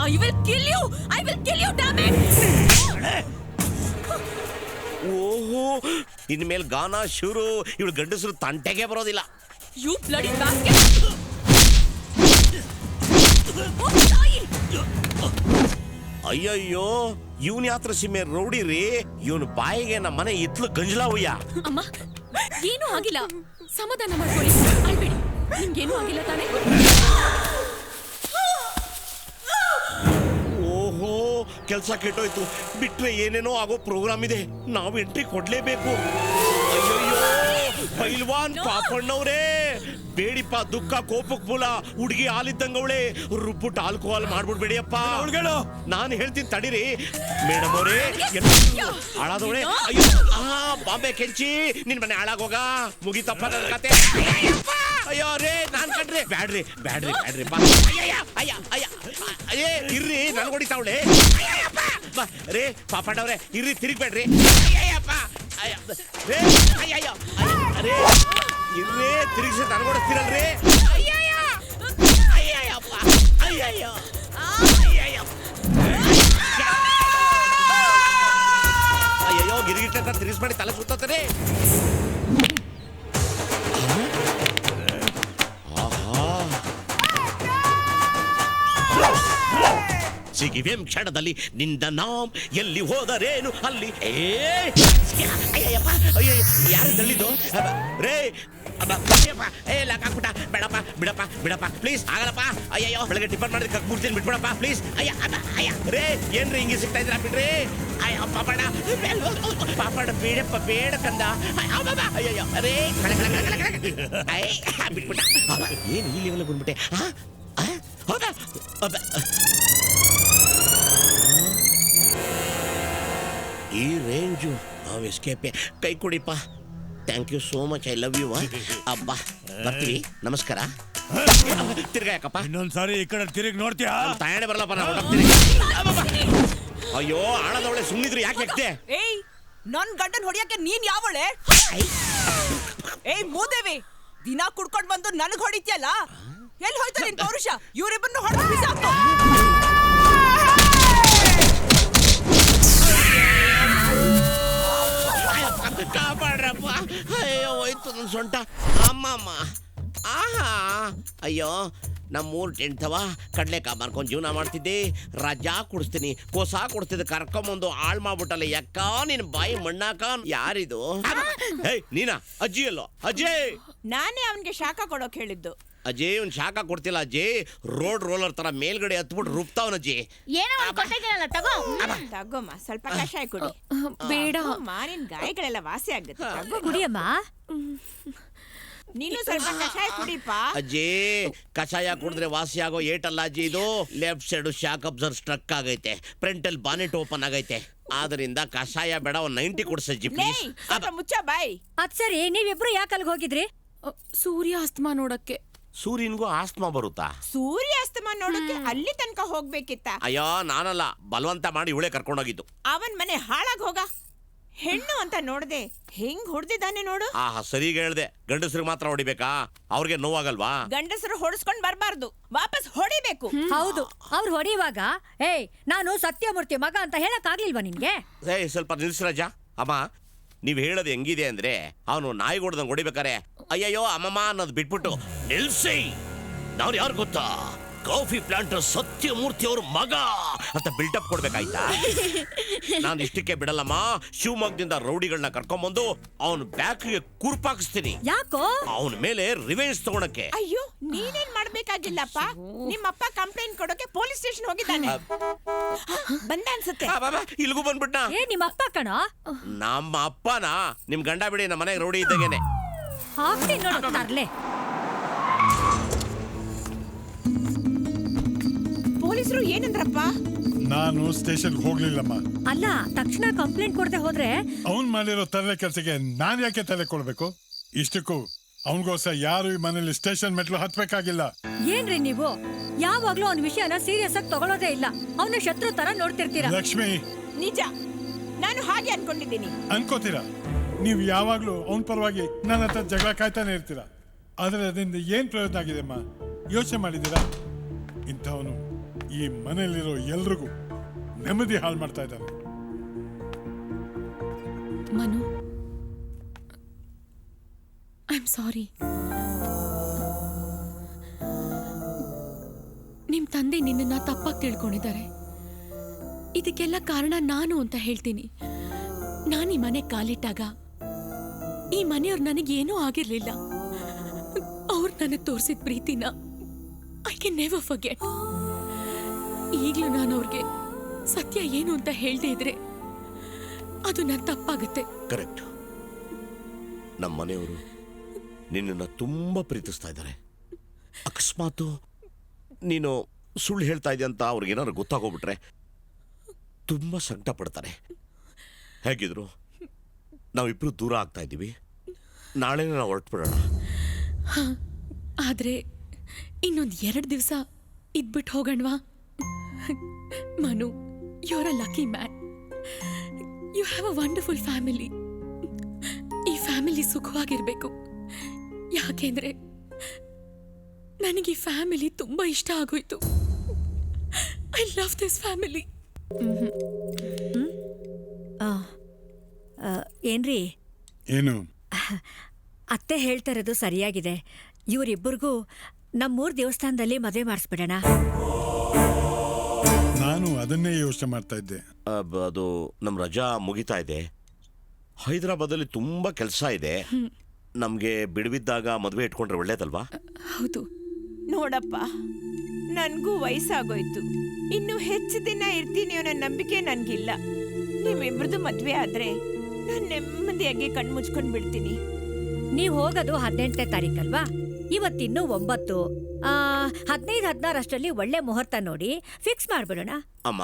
E: I will kill you, I will kill you, damn it.
A: ಓಹೋ, ಇನ್ಮೇಲೆ ಗಾನ ಶುರು. ಇವಳು ಗಂಡಸರು ತಂಟೆಗೆ ಬರೋದಿಲ್ಲ.
E: You bloody basket.
A: ಅಯ್ಯಯ್ಯೋ, ಇವನ್ ಯಾತ್ರ ಸಿಮ್ಮೆ ರೌಡಿ ರೀ. ಇವನು ಬಾಯಿಗೆ ನಮ್ಮ ಮನೆ ಇತ್ಲು ಗಂಜಲಾವಯ್ಯ.
E: ಅಮ್ಮ, ಏನೂ ಆಗಿಲ್ಲ, ಸಮಾಧಾನ ಮಾಡ್ಕೊಳ್ಳಿ, ಅಳ್ಬೇಡಿ. ನಿಮ್ಗೇನೂ ಆಗಿಲ್ಲ ತಾನೇ?
A: ಓಹೋ, ಕೆಲಸ ಕೆಟ್ಟೋಯ್ತು. ಬಿಟ್ರೆ ಏನೇನೋ ಆಗೋ ಪ್ರೋಗ್ರಾಮ್ ಇದೆ, ನಾವು ಎಂಟ್ರಿ ಕೊಡ್ಲೇಬೇಕು. ಅಯ್ಯಯ್ಯೋ, ಪೈಲ್ವಾನ್ ಪಾಪಣ್ಣವ್ರೇ, ಬೇಡಿಪ್ಪ, ದುಃಖ ಕೋಪಕ್ ಮೂಲ. ಹುಡುಗಿ ಹಾಲಿದ್ದಂಗವಳೆ, ರುಬ್ಬುಟ್ಟು ಆಲ್ಕೋಹಾಲ್ ಮಾಡ್ಬಿಡ್ಬೇಡಿಯಪ್ಪ. ನಾನು ಹೇಳ್ತೀನಿ ತಡೀರಿ. ಮೇಡಮ್ ಅವರೇ, ಹಾಳಾದವಳೆ. ಅಯ್ಯೋ, ಬಾಂಬೆ ಕೆಂಚಿ, ನಿನ್ ಮನೆ ಹಾಳಾಗೋಗ ಮುಗಿತಪ್ಪ ನನ್ನ ಕತೆ. ಅಯ್ಯೋ ರೇ, ನಾನ್ ಕಣ್ರಿ. ಬ್ಯಾಡ್ರಿ ಬ್ಯಾಡ್ರಿ ಬ್ಯಾಡ್ರಿ ಬಾ. ಅಯ್ಯ ಅಯ್ಯ ಅಯ್ಯೇ, ಇರ್ರಿ, ನನ್ ಹೊಡಿತಾವಳೆ. ರೇ ಪಾಪಣ್ಣವ್ರೆ, ಇರ್ರಿ, ತಿರುಗ್ಬೇಡ್ರಿ. ಅಯ್ಯಪ್ಪ, ರೇ, ಅಯ್ಯಯ್ಯೋ, ರೇ ಇರ್ರಿ, ತಿರುಗಿಸಿ ನನ್ಗೊಡಿಸ್ತೀರಲ್ರಿ. ಅಯ್ಯಯ್ಯಪ್ಪ, ಅಯ್ಯಯ್ಯೋ, ಅಯ್ಯಯ್ಯೋ, ಗಿರಿಗಿಟ್ಟ ತಿರುಗಿಸ್ಬೇಡಿ, ತಲೆ ಸುತ್ತದೆ. ಸಿಗಿವೆ ಕ್ಷಣದಲ್ಲಿ ನಿಂದ ನಾಮ್, ಎಲ್ಲಿ ಹೋದರೇನು ಅಲ್ಲಿ. ಅಯ್ಯಪ್ಪ, ಅಯ್ಯೋ, ಯಾರು ತಳ್ಳಿದ್ದು ರೇ? ಲಾಕಾಕ್ಬಿಟ್ಟ. ಬೇಡಪ್ಪ, ಬಿಡಪ್ಪ ಬಿಡಪ್ಪ, ಪ್ಲೀಸ್, ಆಗಲ್ಲಪ್ಪ. ಅಯ್ಯಯ್ಯೋ, ಬೆಳಗ್ಗೆ ಟಿಫನ್ ಮಾಡಿದ್ರೆ ಕಕ್ಬಿಡ್ತೀನಿ, ಬಿಟ್ಬಿಡಪ್ಪ ಪ್ಲೀಸ್. ಅಯ್ಯ ಅಯ್ಯ, ರೇ ಏನ್ರಿ ಹಿಂಗೆ ಸಿಗ್ತಾ ಇದ್ರ? ಬಿಡ್ರಿ. ಅಯ್ಯೋ ಪಾಪಣ್ಣ, ಪಾಪಣ್ಣ ಬೇಡಪ್ಪ, ಬೇಡ ಕಂದ. ಅಯ್ಯಯ್ಯೋ, ರೇ ಬಿಟ್ಬಿಟ್ಟ. ಏನು ಈ ಲೆವೆಲ್ ಬಂದ್ಬಿಟ್ಟೆ? ಹೌದಾ? ಈ ರೇಂಜು ನಾವು ಎಸ್ಕೇಪೆ. ಕೈ ಕೊಡಿಪ್ಪ. Thank you so much, I love you. ಅಬ್ಬಾ, ಬರ್ತೀವಿ, ನಮಸ್ಕಾರ. ತಿರ್ಗ ಯಾಕಪ್ಪ?
G: ಇನ್ನೊಂದ್ಸಾರಿ ಈ ಕಡೆ ತಿರುಗಿ ನೋಡ್ತೀಯಾ?
A: ತಯಾಣೆ ಬರಲ್ಲಪ್ಪ, ನಾವು ಹೊರಡ್ತೀವಿ. ಅಯ್ಯೋ, ಆಳದವಳೆ, ಸುಮ್ಮನಿದ್ರು ಯಾಕೆ ಎಕ್ತೆ?
H: ಏಯ್, ನನ್ ಗಂಡನ್ ಹೊಡಿಯಕ್ಕೆ ನೀನ್ ಯಾವಳೆ? ಏಯ್ ಮೂದೇವಿ, ದಿನ ಕುಡ್ಕೊಂಡ್ ಬಂದು ನನಗ್ ಹೊಡಿತ್ಯಲ್ಲ, ಎಲ್ಲಿ ಹೋಯ್ತು ನಿನ್ ಪೌರುಷ? ಇವ್ರಿಬ್ಬರನ್ನು ಹೊಡೆದು ಬಿಸಾಕು.
A: ಕಾಪಾಡ್ರಪ್ಪ. ಅಯ್ಯೋ ಹೋಯ್ತು ನನ್ನ ಸೊಂಟ. ಅಮ್ಮಮ್ಮ. ಆಹಾ ಅಯ್ಯೋ ನಮ್ಮೂರು ಟೆಂಟ್ವ ಕಡ್ಲೆಕಾಯಿ ಮಾರ್ಕೊಂಡು ಜೀವನ ಮಾಡ್ತಿದ್ದೆ. ರಜಾ ಕೊಡಿಸ್ತೀನಿ, ಕೋಸ ಕೊಡ್ತಿದ್ದೆ, ಕರ್ಕೊಂಬಂದು ಹಾಳು ಮಾಡ್ಬಿಟ್ಟಲ್ಲ ಯಕ್ಕ. ನಿನ್ ಬಾಯಿ ಮಣ್ಣಾಕ. ಯಾರಿದು? ಏಯ್ ನೀನಾ? ಅಜ್ಜಿ ಅಲ್ಲೋ? ಅಜ್ಜಯ್,
H: ನಾನೇ ಅವನ್ಗೆ ಶಾಖ ಕೊಡೋಕ್ ಹೇಳಿದ್ದು.
A: ಅಜಯ್ ಒಂದ್ ಶಾಖ ಕೊಡ್ತಿಲ್ಲ ಅಜ್ಜಿ. ರೋಡ್ ರೋಲರ್ ತರ ಮೇಲ್ಗಡೆ ಹತ್ಬಿಟ್ಟು ರುಬ್ತಾವನ ಅಜ್ಜಿ.
N: ಏನೋ ಕೊಟ್ಟಿದ್ದೀನಲ್ಲ, ತಗೋ.
H: ತಗೋಮ್ಮ, ಸ್ವಲ್ಪ ಕಷಾಯ ಕುಡಿ.
E: ಬೇಡ,
H: ಮಾರಿನ ಗಾಯಗಳೆಲ್ಲ ವಾಸಿ ಆಗುತ್ತೆ. ತಗೋ
F: ಕುಡಿಯಮ್ಮ.
H: ನೀನು ಸ್ವಲ್ಪ ಕಷಾಯ ಕುಡಿಪಾ.
A: ಅಜ್ಜಿ ಕಷಾಯ ಕುಡಿದ್ರೆ ವಾಸಿ ಆಗೋ ಏಟಲ್ಲ ಅಜ್ಜಿ ಇದು. Left side shock absorb struck ಆಗೈತೆ, ಫ್ರಂಟಲ್ ಬಾನೆಟ್ ಓಪನ್ ಆಗೈತೆ. ಆದ್ರಿಂದ ಕಷಾಯ ಬೇಡ, ಒಂದ್ 90 ಕೊಡ್ಸಜ್ಜಿ ಪ್ಲೀಸ್.
H: ಮುಚ್ಚ ಬಾಯ್.
F: ಅದ್ ಸರಿ, ನೀವಿಬ್ರು ಯಾಕೆ ಅಲ್ಲಿಗೆ ಹೋಗಿದ್ರಿ?
E: ಸೂರ್ಯ ಅಸ್ತಮ ನೋಡಕ್ಕೆ.
A: ಸೂರ್ಯನ್ಗೂ ಆಸ್ತಮಾ ಬರುತ್ತಾ?
H: ಸೂರ್ಯಾಸ್ತಮ ನೋಡಕ್ಕೆ ಅಲ್ಲಿ ತನಕ ಹೋಗ್ಬೇಕಿತ್ತ?
A: ಅಯ್ಯೋ ನಾನಲ್ಲ, ಬಲವಂತ ಮಾಡಿ ಇವಳೇ ಕರ್ಕೊಂಡೋಗಿದ್ದು.
H: ಅವನ್ ಮನೆ ಹಾಳಾಗ್ ಹೋಗ. ಹೆಣ್ಣು ಅಂತ ನೋಡ್ದೆ ಹೆಂಗ್ ಹೊಡೆದಿದ್ದಾನೆ ನೋಡು.
A: ಆಹಾ ಸರಿಗೆ ಹೇಳ್ದೆ. ಗಂಡಸ್ರಿಗೆ ಮಾತ್ರ ಹೊಡಿಬೇಕಾ? ಅವ್ರಿಗೆ ನೋವಾಗಲ್ವಾ?
H: ಗಂಡಸರು ಹೊಡಿಸ್ಕೊಂಡ್ ಬರ್ಬಾರ್ದು, ವಾಪಸ್ ಹೊಡಿಬೇಕು.
F: ಹೌದು, ಅವ್ರು ಹೊಡಿಯುವಾಗ ಏಯ್ ನಾನು ಸತ್ಯಮೂರ್ತಿ ಮಗ ಅಂತ ಹೇಳಕ್ ಆಗ್ಲಿಲ್ವಾ ನಿನ್ಗೆ?
A: ಏಯ್ ಸ್ವಲ್ಪ ನಿಲ್ಸ್ರಜ. ಅಮ್ಮ ನೀವ್ ಹೇಳೋದು ಹೆಂಗಿದೆ ಅಂದ್ರೆ, ಅವನು ನಾಯಿ ಹೊಡೆದಂಗ್ ಹೊಡಿಬೇಕಾರೆ ಅಯ್ಯಯ್ಯೋ ಅಮ್ಮಮ್ಮ ಅನ್ನೋದು ಬಿಟ್ಬಿಟ್ಟು ನಿಲ್ಸಿ, ನಾವ್ ಯಾರು ಗೊತ್ತಾ, ಕಾಫಿ ಪ್ಲಾಂಟರ್ ಸತ್ಯಮೂರ್ತಿ ಅವ್ರ ಮಗ ಅಂತ ಬಿಲ್ಡಪ್ ಕೊಡ್ಬೇಕಾಯ್ತಾ? ನಾನು ಇಷ್ಟಕ್ಕೆ ಬಿಡಲ್ಲಮ್ಮ. ಶಿವಮೊಗ್ಗದಿಂದ ರೌಡಿಗಳನ್ನ ಕರ್ಕೊಂಡ್ಬಂದು ಅವನ್ ಬ್ಯಾಕ್ಗೆ ಕೂರ್ಪಾಕಿಸ್ತೀನಿ.
F: ಯಾಕೋ?
A: ಅವನ ಮೇಲೆ ರಿವೆಂಜ್ ತಗೊಳಕ್ಕೆ.
H: ಅಯ್ಯೋ ನೀನೇನ್ ಮಾಡ್ಬೇಕಾಗಿಲ್ಲಪ್ಪ. ನಿಮ್ಮಪ್ಪ ಕಂಪ್ಲೇಂಟ್ ಕೊಡೋಕೆ ಪೊಲೀಸ್ ಸ್ಟೇಷನ್ ಹೋಗಿದ್ದಾನೆ. ಬಂದ ಅನ್ಸುತ್ತೆ.
A: ಇಲ್ಗೂ ಬಂದ್ಬಿಟ್ಟ.
F: ಏ ನಿಮ್ಮ ಅಪ್ಪ ಕಣ?
A: ನಮ್ಮ ಅಪ್ಪನ ನಿಮ್ ಗಂಡ ಬಿಡಿ, ನಮ್ಮ ಮನೆಗೆ ರೌಡಿ ಇದ್ದಾಗೇನೆ.
F: ಹಾಕ್ತೀನಿ ನೋಡು ತರ್ಲೆ.
H: ಪೊಲೀಸರು ಏನಂದ್ರಪ್ಪ?
M: ನಾನು ಸ್ಟೇಷನ್ ಹೋಗ್ಲಿಲ್ಲಮ್ಮ.
F: ಅಲ್ಲ, ತಕ್ಷಣ ಕಂಪ್ಲೇಂಟ್ ಕೊಡದೆ ಹೋದ್ರೆ
M: ಅವನ್ ಮಾಡಿರೋ ತಲೆ ಕೆಲಸಕ್ಕೆ ನಾನ್ ಯಾಕೆ ತಲೆ ಕೊಡ್ಬೇಕು? ಇಷ್ಟಕ್ಕೂ ಅವನಿಗೋಸ್ಕರ ಯಾರು ಈ ಮನೇಲಿ ಸ್ಟೇಷನ್ ಮೆಟ್ಲು ಹತ್ಬೇಕಾಗಿಲ್ಲ.
F: ಏನ್ರಿ ನೀವು ಯಾವಾಗ್ಲೂ ಅವನ ವಿಷಯನ ಸೀರಿಯಸ್ ಆಗಿ ತಗೊಳ್ಳೋದೇ ಇಲ್ಲ. ಅವನ ಶತ್ರು ತರ ನೋಡ್ತಿರ್ತೀರಾ.
M: ಲಕ್ಷ್ಮಿ,
H: ನಿಜ, ನಾನು ಹಾಗೆ ಅನ್ಕೊಂಡಿದ್ದೀನಿ.
M: ಅನ್ಕೋತೀರಾ? ನೀವು ಯಾವಾಗ್ಲೂ ಅವನ ಪರವಾಗಿ ನನ್ನ ಹತ್ರ ಜಗಳ ಕಾಯ್ತಾನೆ ಇರ್ತೀರಾ. ಆದ್ರೆ ಅದರಿಂದ ಏನ್ ಪ್ರಯೋಜನ ಆಗಿದೆ ಅಮ್ಮ? ಯೋಚನೆ ಮಾಡಿದ್ದೀರಾ? ಇಂಥವನು ಈ ಮನೆಯಲ್ಲಿರೋ ಎಲ್ರಿಗೂ ನೆಮ್ಮದಿ ಹಾಳು ಮಾಡ್ತಾ ಇದ್ದಾನೆ.
E: ಮನು, ಐ ಆಮ್ ಸಾರಿ. ನಿಮ್ ತಂದೆ ನಿನ್ನನ್ನ ತಪ್ಪಾಗಿ ತಿಳ್ಕೊಂಡಿದ್ದಾರೆ. ಇದಕ್ಕೆಲ್ಲ ಕಾರಣ ನಾನು ಅಂತ ಹೇಳ್ತೀನಿ. ನಾನು ಈ ಮನೆ ಕಾಲಿಟ್ಟಾಗ ಈ ಮನೆಯವ್ರು ನನಗೇನೂ ಆಗಿರ್ಲಿಲ್ಲ. ಅವ್ರು ನನಗೆ ತೋರಿಸಿದ ಪ್ರೀತಿನ ಐ ಕ್ಯಾನ್ ನೆವರ್ ಫರ್ಗೆಟ್. ಈಗಲೂ ನಾನು ಅವ್ರಿಗೆ ಸತ್ಯ ಏನು ಅಂತ ಹೇಳ್ದೇ ಇದ್ರೆ ಅದು ನನ್ನ ತಪ್ಪಾಗುತ್ತೆ.
A: ಕರೆಕ್ಟ್. ನಮ್ಮ ಮನೆಯವರು ನಿನ್ನನ್ನು ತುಂಬಾ ಪ್ರೀತಿಸ್ತಾ ಇದ್ದಾರೆ. ಅಕಸ್ಮಾತ್ ನೀನು ಸುಳ್ಳು ಹೇಳ್ತಾ ಇದೆಯಾ ಅಂತ ಅವ್ರಿಗೇನಾದ್ರು ಗೊತ್ತಾಗೋಗ್ಬಿಟ್ರೆ ತುಂಬಾ ಸಂಕಟ ಪಡ್ತಾರೆ. ಹೇಗಿದ್ರು ನಾವಿಬ್ರು ದೂರ ಆಗ್ತಾ ಇದ್ದೀವಿ. ನಾಳೆನೇ ನಾವು ಹೊರಟ್ಬಿಡೋಣ.
E: ಆದ್ರೆ ಇನ್ನೊಂದು 2 ದಿವಸ ಇದ್ಬಿಟ್ಟು ಹೋಗಣ್ವಾ? Manu, you are a lucky man. You have a wonderful family. ಈ ಫ್ಯಾಮಿಲಿ ಸುಖವಾಗಿರ್ಬೇಕು. ಯಾಕೆಂದ್ರೆ ನನಗೆ ಈ ಫ್ಯಾಮಿಲಿ ತುಂಬಾ ಇಷ್ಟ ಆಗೋಯ್ತು. I love this family.
F: ಏನ್ರಿ?
M: ಏನು?
F: ಅತ್ತೆ ಹೇಳ್ತಾ ಇರೋದು ಸರಿಯಾಗಿದೆ. ಇವರಿಬ್ಬರಿಗೂ ನಮ್ಮೂರ್ ದೇವಸ್ಥಾನದಲ್ಲಿ ಮದುವೆ ಮಾಡಿಸ್ಬಿಡೋಣ.
M: ನಾನು ಅದನ್ನೇ ಯೋಚನೆ ಮಾಡ್ತಾ ಇದ್ದೆ.
A: ಅದು ನಮ್ಮ ರಜಾ ಮುಗಿತಾ ಇದೆ. ಹೈದರಾಬಾದಲ್ಲಿ ತುಂಬಾ ಕೆಲಸ ಇದೆ. ನಮ್ಗೆ ಬಿಡುವಿದ್ದಾಗ ಮದುವೆ ಇಟ್ಕೊಂಡ್ರೆ ಒಳ್ಳೇದಲ್ವಾ?
E: ಹೌದು.
H: ನೋಡಪ್ಪ, ನನ್ಗೂ ವಯಸ್ಸಾಗೋಯ್ತು. ಇನ್ನು ಹೆಚ್ಚು ದಿನ ಇರ್ತೀನಿ ಅನ್ನೋ ನಂಬಿಕೆ ನನ್ಗಿಲ್ಲ. ನಿಮ್ಮಿಬ್ರದ್ದು ಮದ್ವೆ ಆದ್ರೆ ನಾನು ನೆಮ್ಮದಿಯಾಗಿ ಕಣ್ಮುಚ್ಕೊಂಡ್ ಬಿಡ್ತೀನಿ.
F: ನೀವ್ ಹೋಗೋದು 18ನೇ ತಾರೀಕಲ್ವಾ? ಇವತ್ತಿನ್ನು 9. 15, 16 ಒಳ್ಳೆ ಮುಹೂರ್ತ ನೋಡಿ ಫಿಕ್ಸ್ ಮಾಡ್ಬಿಡೋಣ.
A: ಅಮ್ಮ,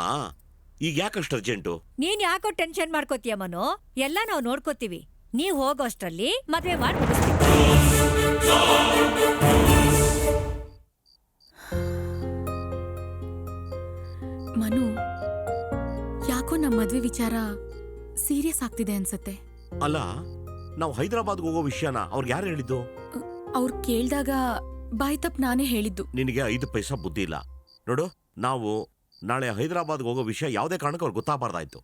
A: ಈಗ ಯಾಕಷ್ಟು ಅರ್ಜೆಂಟು?
F: ನೀನ್ ಯಾಕೋ ಟೆನ್ಷನ್ ಮಾಡ್ಕೋತೀಯ ಮನು? ಎಲ್ಲ ನಾವು ನೋಡ್ಕೋತೀವಿ. ನೀವ್ ಹೋಗೋಷ್ಟರಲ್ಲಿ ಮದ್ವೆ ಮಾಡಿ ಮುಗಿಸ್ತೀವಿ.
E: ಮನು, ಯಾಕೋ ನಮ್ಮ ಮದ್ವೆ ವಿಚಾರ ಸೀರಿಯಸ್ ಆಗ್ತಿದೆ ಅನ್ಸತ್ತೆ.
A: ಅಲ್ಲ, ನಾವು ಹೈದರಾಬಾದ್ಗೆ ಹೋಗೋ ವಿಷಯನ ಅವ್ರಿಗೆ ಯಾರು ಹೇಳಿದ್ದು?
E: ಅವ್ರು ಕೇಳ್ದಾಗ ಬಾಯ್ ತಪ್ಪ ನಾನೇ ಹೇಳಿದ್ದು.
A: ನಿನಗೆ 5 ಪೈಸಾ ಬುದ್ಧಿ ಇಲ್ಲ ನೋಡು. ನಾವು ನಾಳೆ ಹೈದರಾಬಾದ್ಗೆ ಹೋಗೋ ವಿಷಯ ಯಾವುದೇ ಕಾರಣಕ್ಕೆ ಅವ್ರಿಗೆ ಗೊತ್ತಾಗಬಾರ್ದಾಯ್ತು.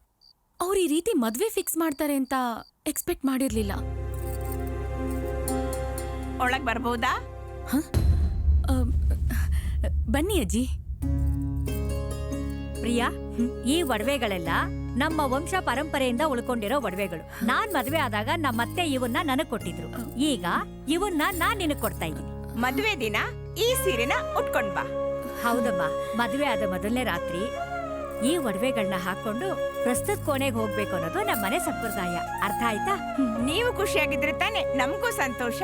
E: ಅವ್ರು ಈ ರೀತಿ ಮದ್ವೆ ಫಿಕ್ಸ್ ಮಾಡ್ತಾರೆ ಅಂತ ಎಕ್ಸ್ಪೆಕ್ಟ್ ಮಾಡಿರ್ಲಿಲ್ಲ.
H: ಒಳಗ್ ಬರ್ಬೋದಾ?
E: ಬನ್ನಿ ಅಜ್ಜಿ.
F: ಪ್ರಿಯಾ, ಈ ಒಡವೆಗಳೆಲ್ಲ ನಮ್ಮ ವಂಶ ಪರಂಪರೆಯಿಂದ ಉಳ್ಕೊಂಡಿರೋ ಒಡವೆಗಳು. ನಾನ್ ಮದ್ವೆ ಆದಾಗ ನಮ್ಮತ್ತೆ ಇವನ್ನ ನನಗ್ ಕೊಟ್ಟಿದ್ರು. ಈಗ ಇವನ್ನ ನಾನ್ ನಿನಗ್ ಕೊಡ್ತಾ ಇದ್ದೀನಿ.
H: ಮದ್ವೆ ದಿನ ಈ ಸೀರೆನ ಉಟ್ಕೊಂಡ್ ಬಾ.
F: ಹೌದಮ್ಮ, ಮದ್ವೆ ಆದ ಮೊದಲನೇ ರಾತ್ರಿ ಈ ಒಡವೆಗಳನ್ನ ಹಾಕೊಂಡು ಪ್ರಸ್ತುತ ಕೋಣೆಗೆ ಹೋಗ್ಬೇಕು ಅನ್ನೋದು ನಮ್ಮ ಮನೆ ಸಂಪ್ರದಾಯ. ಅರ್ಥ ಆಯ್ತಾ?
H: ನೀವು ಖುಷಿಯಾಗಿದ್ರೆ ತಾನೆ ನಮಗೂ ಸಂತೋಷ.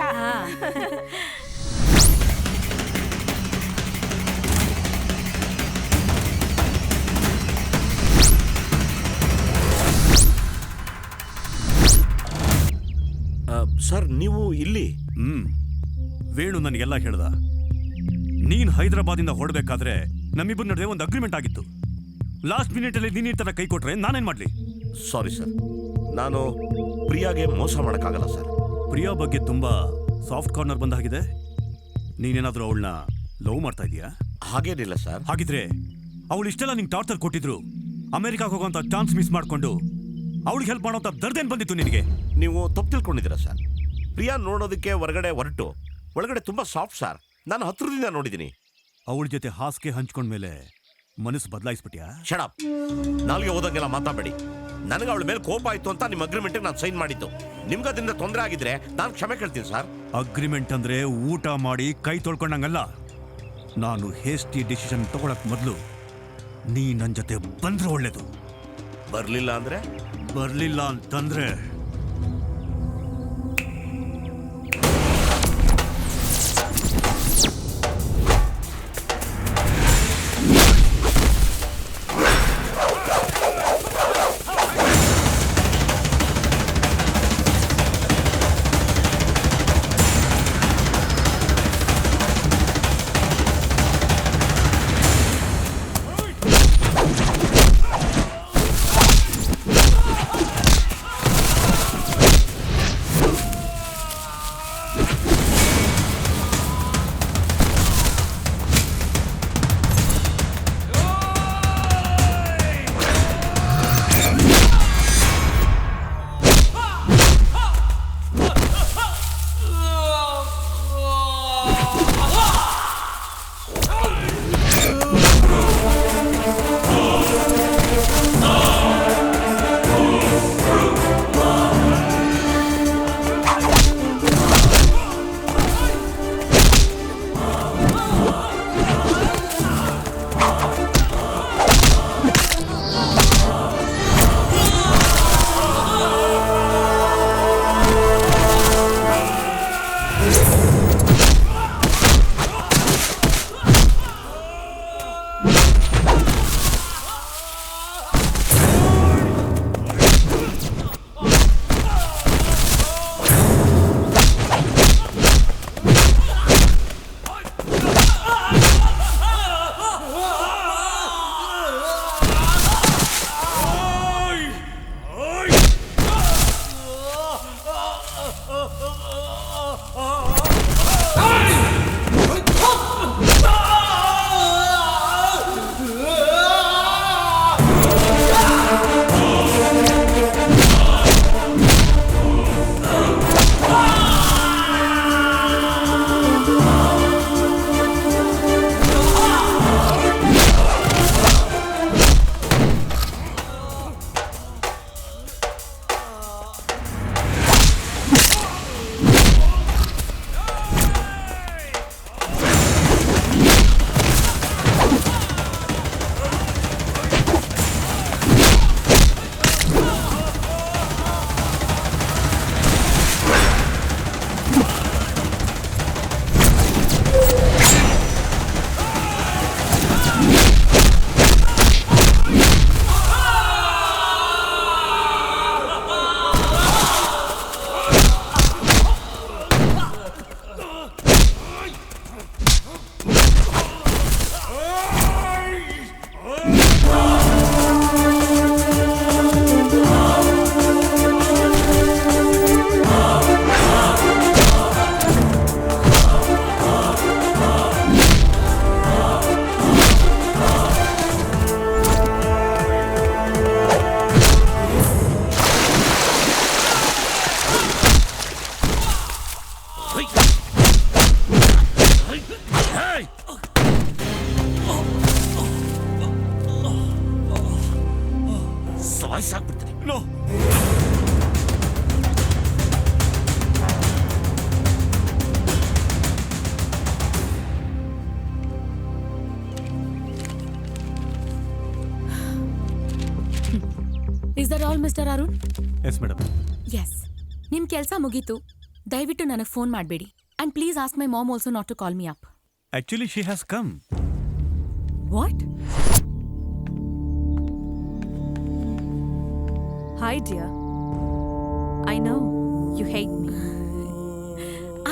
A: ಸರ್, ನೀವು ಇಲ್ಲಿ?
G: ವೇಣು ನನಗೆಲ್ಲ ಹೇಳ್ದ. ನೀನ್ ಹೈದರಾಬಾದಿಂದ ಹೊರಡ್ಬೇಕಾದ್ರೆ ನಮ್ಮಿಬ್ಬರ ನಡುವೆ ಒಂದು ಅಗ್ರಿಮೆಂಟ್ ಆಗಿತ್ತು. ಲಾಸ್ಟ್ ಮಿನಿಟ್ ಅಲ್ಲಿ ನೀನ್ ಈ ತರ ಕೈ ಕೊಟ್ರೆ ನಾನೇನ್ ಮಾಡ್ಲಿ?
A: ಸಾರಿ ಸರ್, ನಾನು ಪ್ರಿಯಾಗೆ ಮೋಸ ಮಾಡಕ್ಕಾಗಲ್ಲ ಸರ್.
G: ಪ್ರಿಯಾ ಬಗ್ಗೆ ತುಂಬಾ ಸಾಫ್ಟ್ ಕಾರ್ನರ್ ಬಂದಾಗಿದೆ. ನೀನೇನಾದ್ರೂ ಅವಳನ್ನ ಲವ್ ಮಾಡ್ತಾ ಇದೀಯಾ?
A: ಹಾಗೇನಿಲ್ಲ ಸರ್.
G: ಹಾಗಿದ್ರೆ ಅವಳು ಇಷ್ಟೆಲ್ಲ ನಿಂಗೆ ಟಾರ್ಚರ್ ಕೊಟ್ಟಿದ್ರು ಅಮೆರಿಕಾಗೆ ಹೋಗೋಂಥ ಚಾನ್ಸ್ ಮಿಸ್ ಮಾಡ್ಕೊಂಡು ಅವಳಿಗೆ ಹೆಲ್ಪ್ ಮಾಡೋಂಥ ದರ್ದೇನ್ ಬಂದಿತ್ತು ನಿನಗೆ?
A: ನೀವು ತಪ್ಪು ತಿಳ್ಕೊಂಡಿದ್ದೀರಾ ಸರ್. ಪ್ರಿಯಾ ನೋಡೋದಕ್ಕೆ ಹೊರಗಡೆ ಹೊರಟು ಒಳಗಡೆ ತುಂಬಾ ಸಾಫ್ಟ್ ಸರ್. ನಾನು ಹತ್ರದಿಂದ ನೋಡಿದ್ದೀನಿ.
G: ಅವಳ ಜೊತೆ ಹಾಸಿಗೆ ಹಂಚ್ಕೊಂಡ್ಮೇಲೆ ಮನಸ್ಸು ಬದಲಾಯಿಸ್ಬಿಟ್ಯಾ?
A: ಶಡಪ್, ನಾಲ್ಗೆ ಹೋದಂಗೆಲ್ಲ ಮಾತಾಡಬೇಡಿ. ನನಗೆ ಅವಳ ಮೇಲೆ ಕೋಪ ಆಯ್ತು ಅಂತ ನಿಮ್ಮ ಅಗ್ರಿಮೆಂಟ್ಗೆ ನಾನು ಸೈನ್ ಮಾಡಿದ್ದು. ನಿಮ್ಗೆ ಅದರಿಂದ ತೊಂದರೆ ಆಗಿದ್ರೆ ನಾನು ಕ್ಷಮೆ ಕೇಳ್ತೀನಿ ಸರ್.
G: ಅಗ್ರಿಮೆಂಟ್ ಅಂದ್ರೆ ಊಟ ಮಾಡಿ ಕೈ ತೊಳ್ಕೊಂಡಂಗಲ್ಲ. ನಾನು ಹೇಸ್ಟಿ ಡಿಸಿಷನ್ ತಗೊಳಕ್ ಮೊದಲು ನೀ ನನ್ನ ಜೊತೆ ಬಂದ್ರೆ ಒಳ್ಳೇದು.
A: ಬರ್ಲಿಲ್ಲ
G: ಅಂತಂದ್ರೆ
A: ಸಾಯಿಸಾಕ್ಬಿಡ್ತೀನಿ.
G: No.
E: Is that all mister Arun?
G: Yes madam.
E: Yes, ನಿಮ್ ಕೆಲಸ ಮುಗೀತು. ದಯವಿಟ್ಟು ನನಗೆ ಫೋನ್ ಮಾಡಬೇಡಿ. And please ask my mom also not to call me up.
G: Actually she has come.
E: What?
Q: Hi, dear. I know you hate me.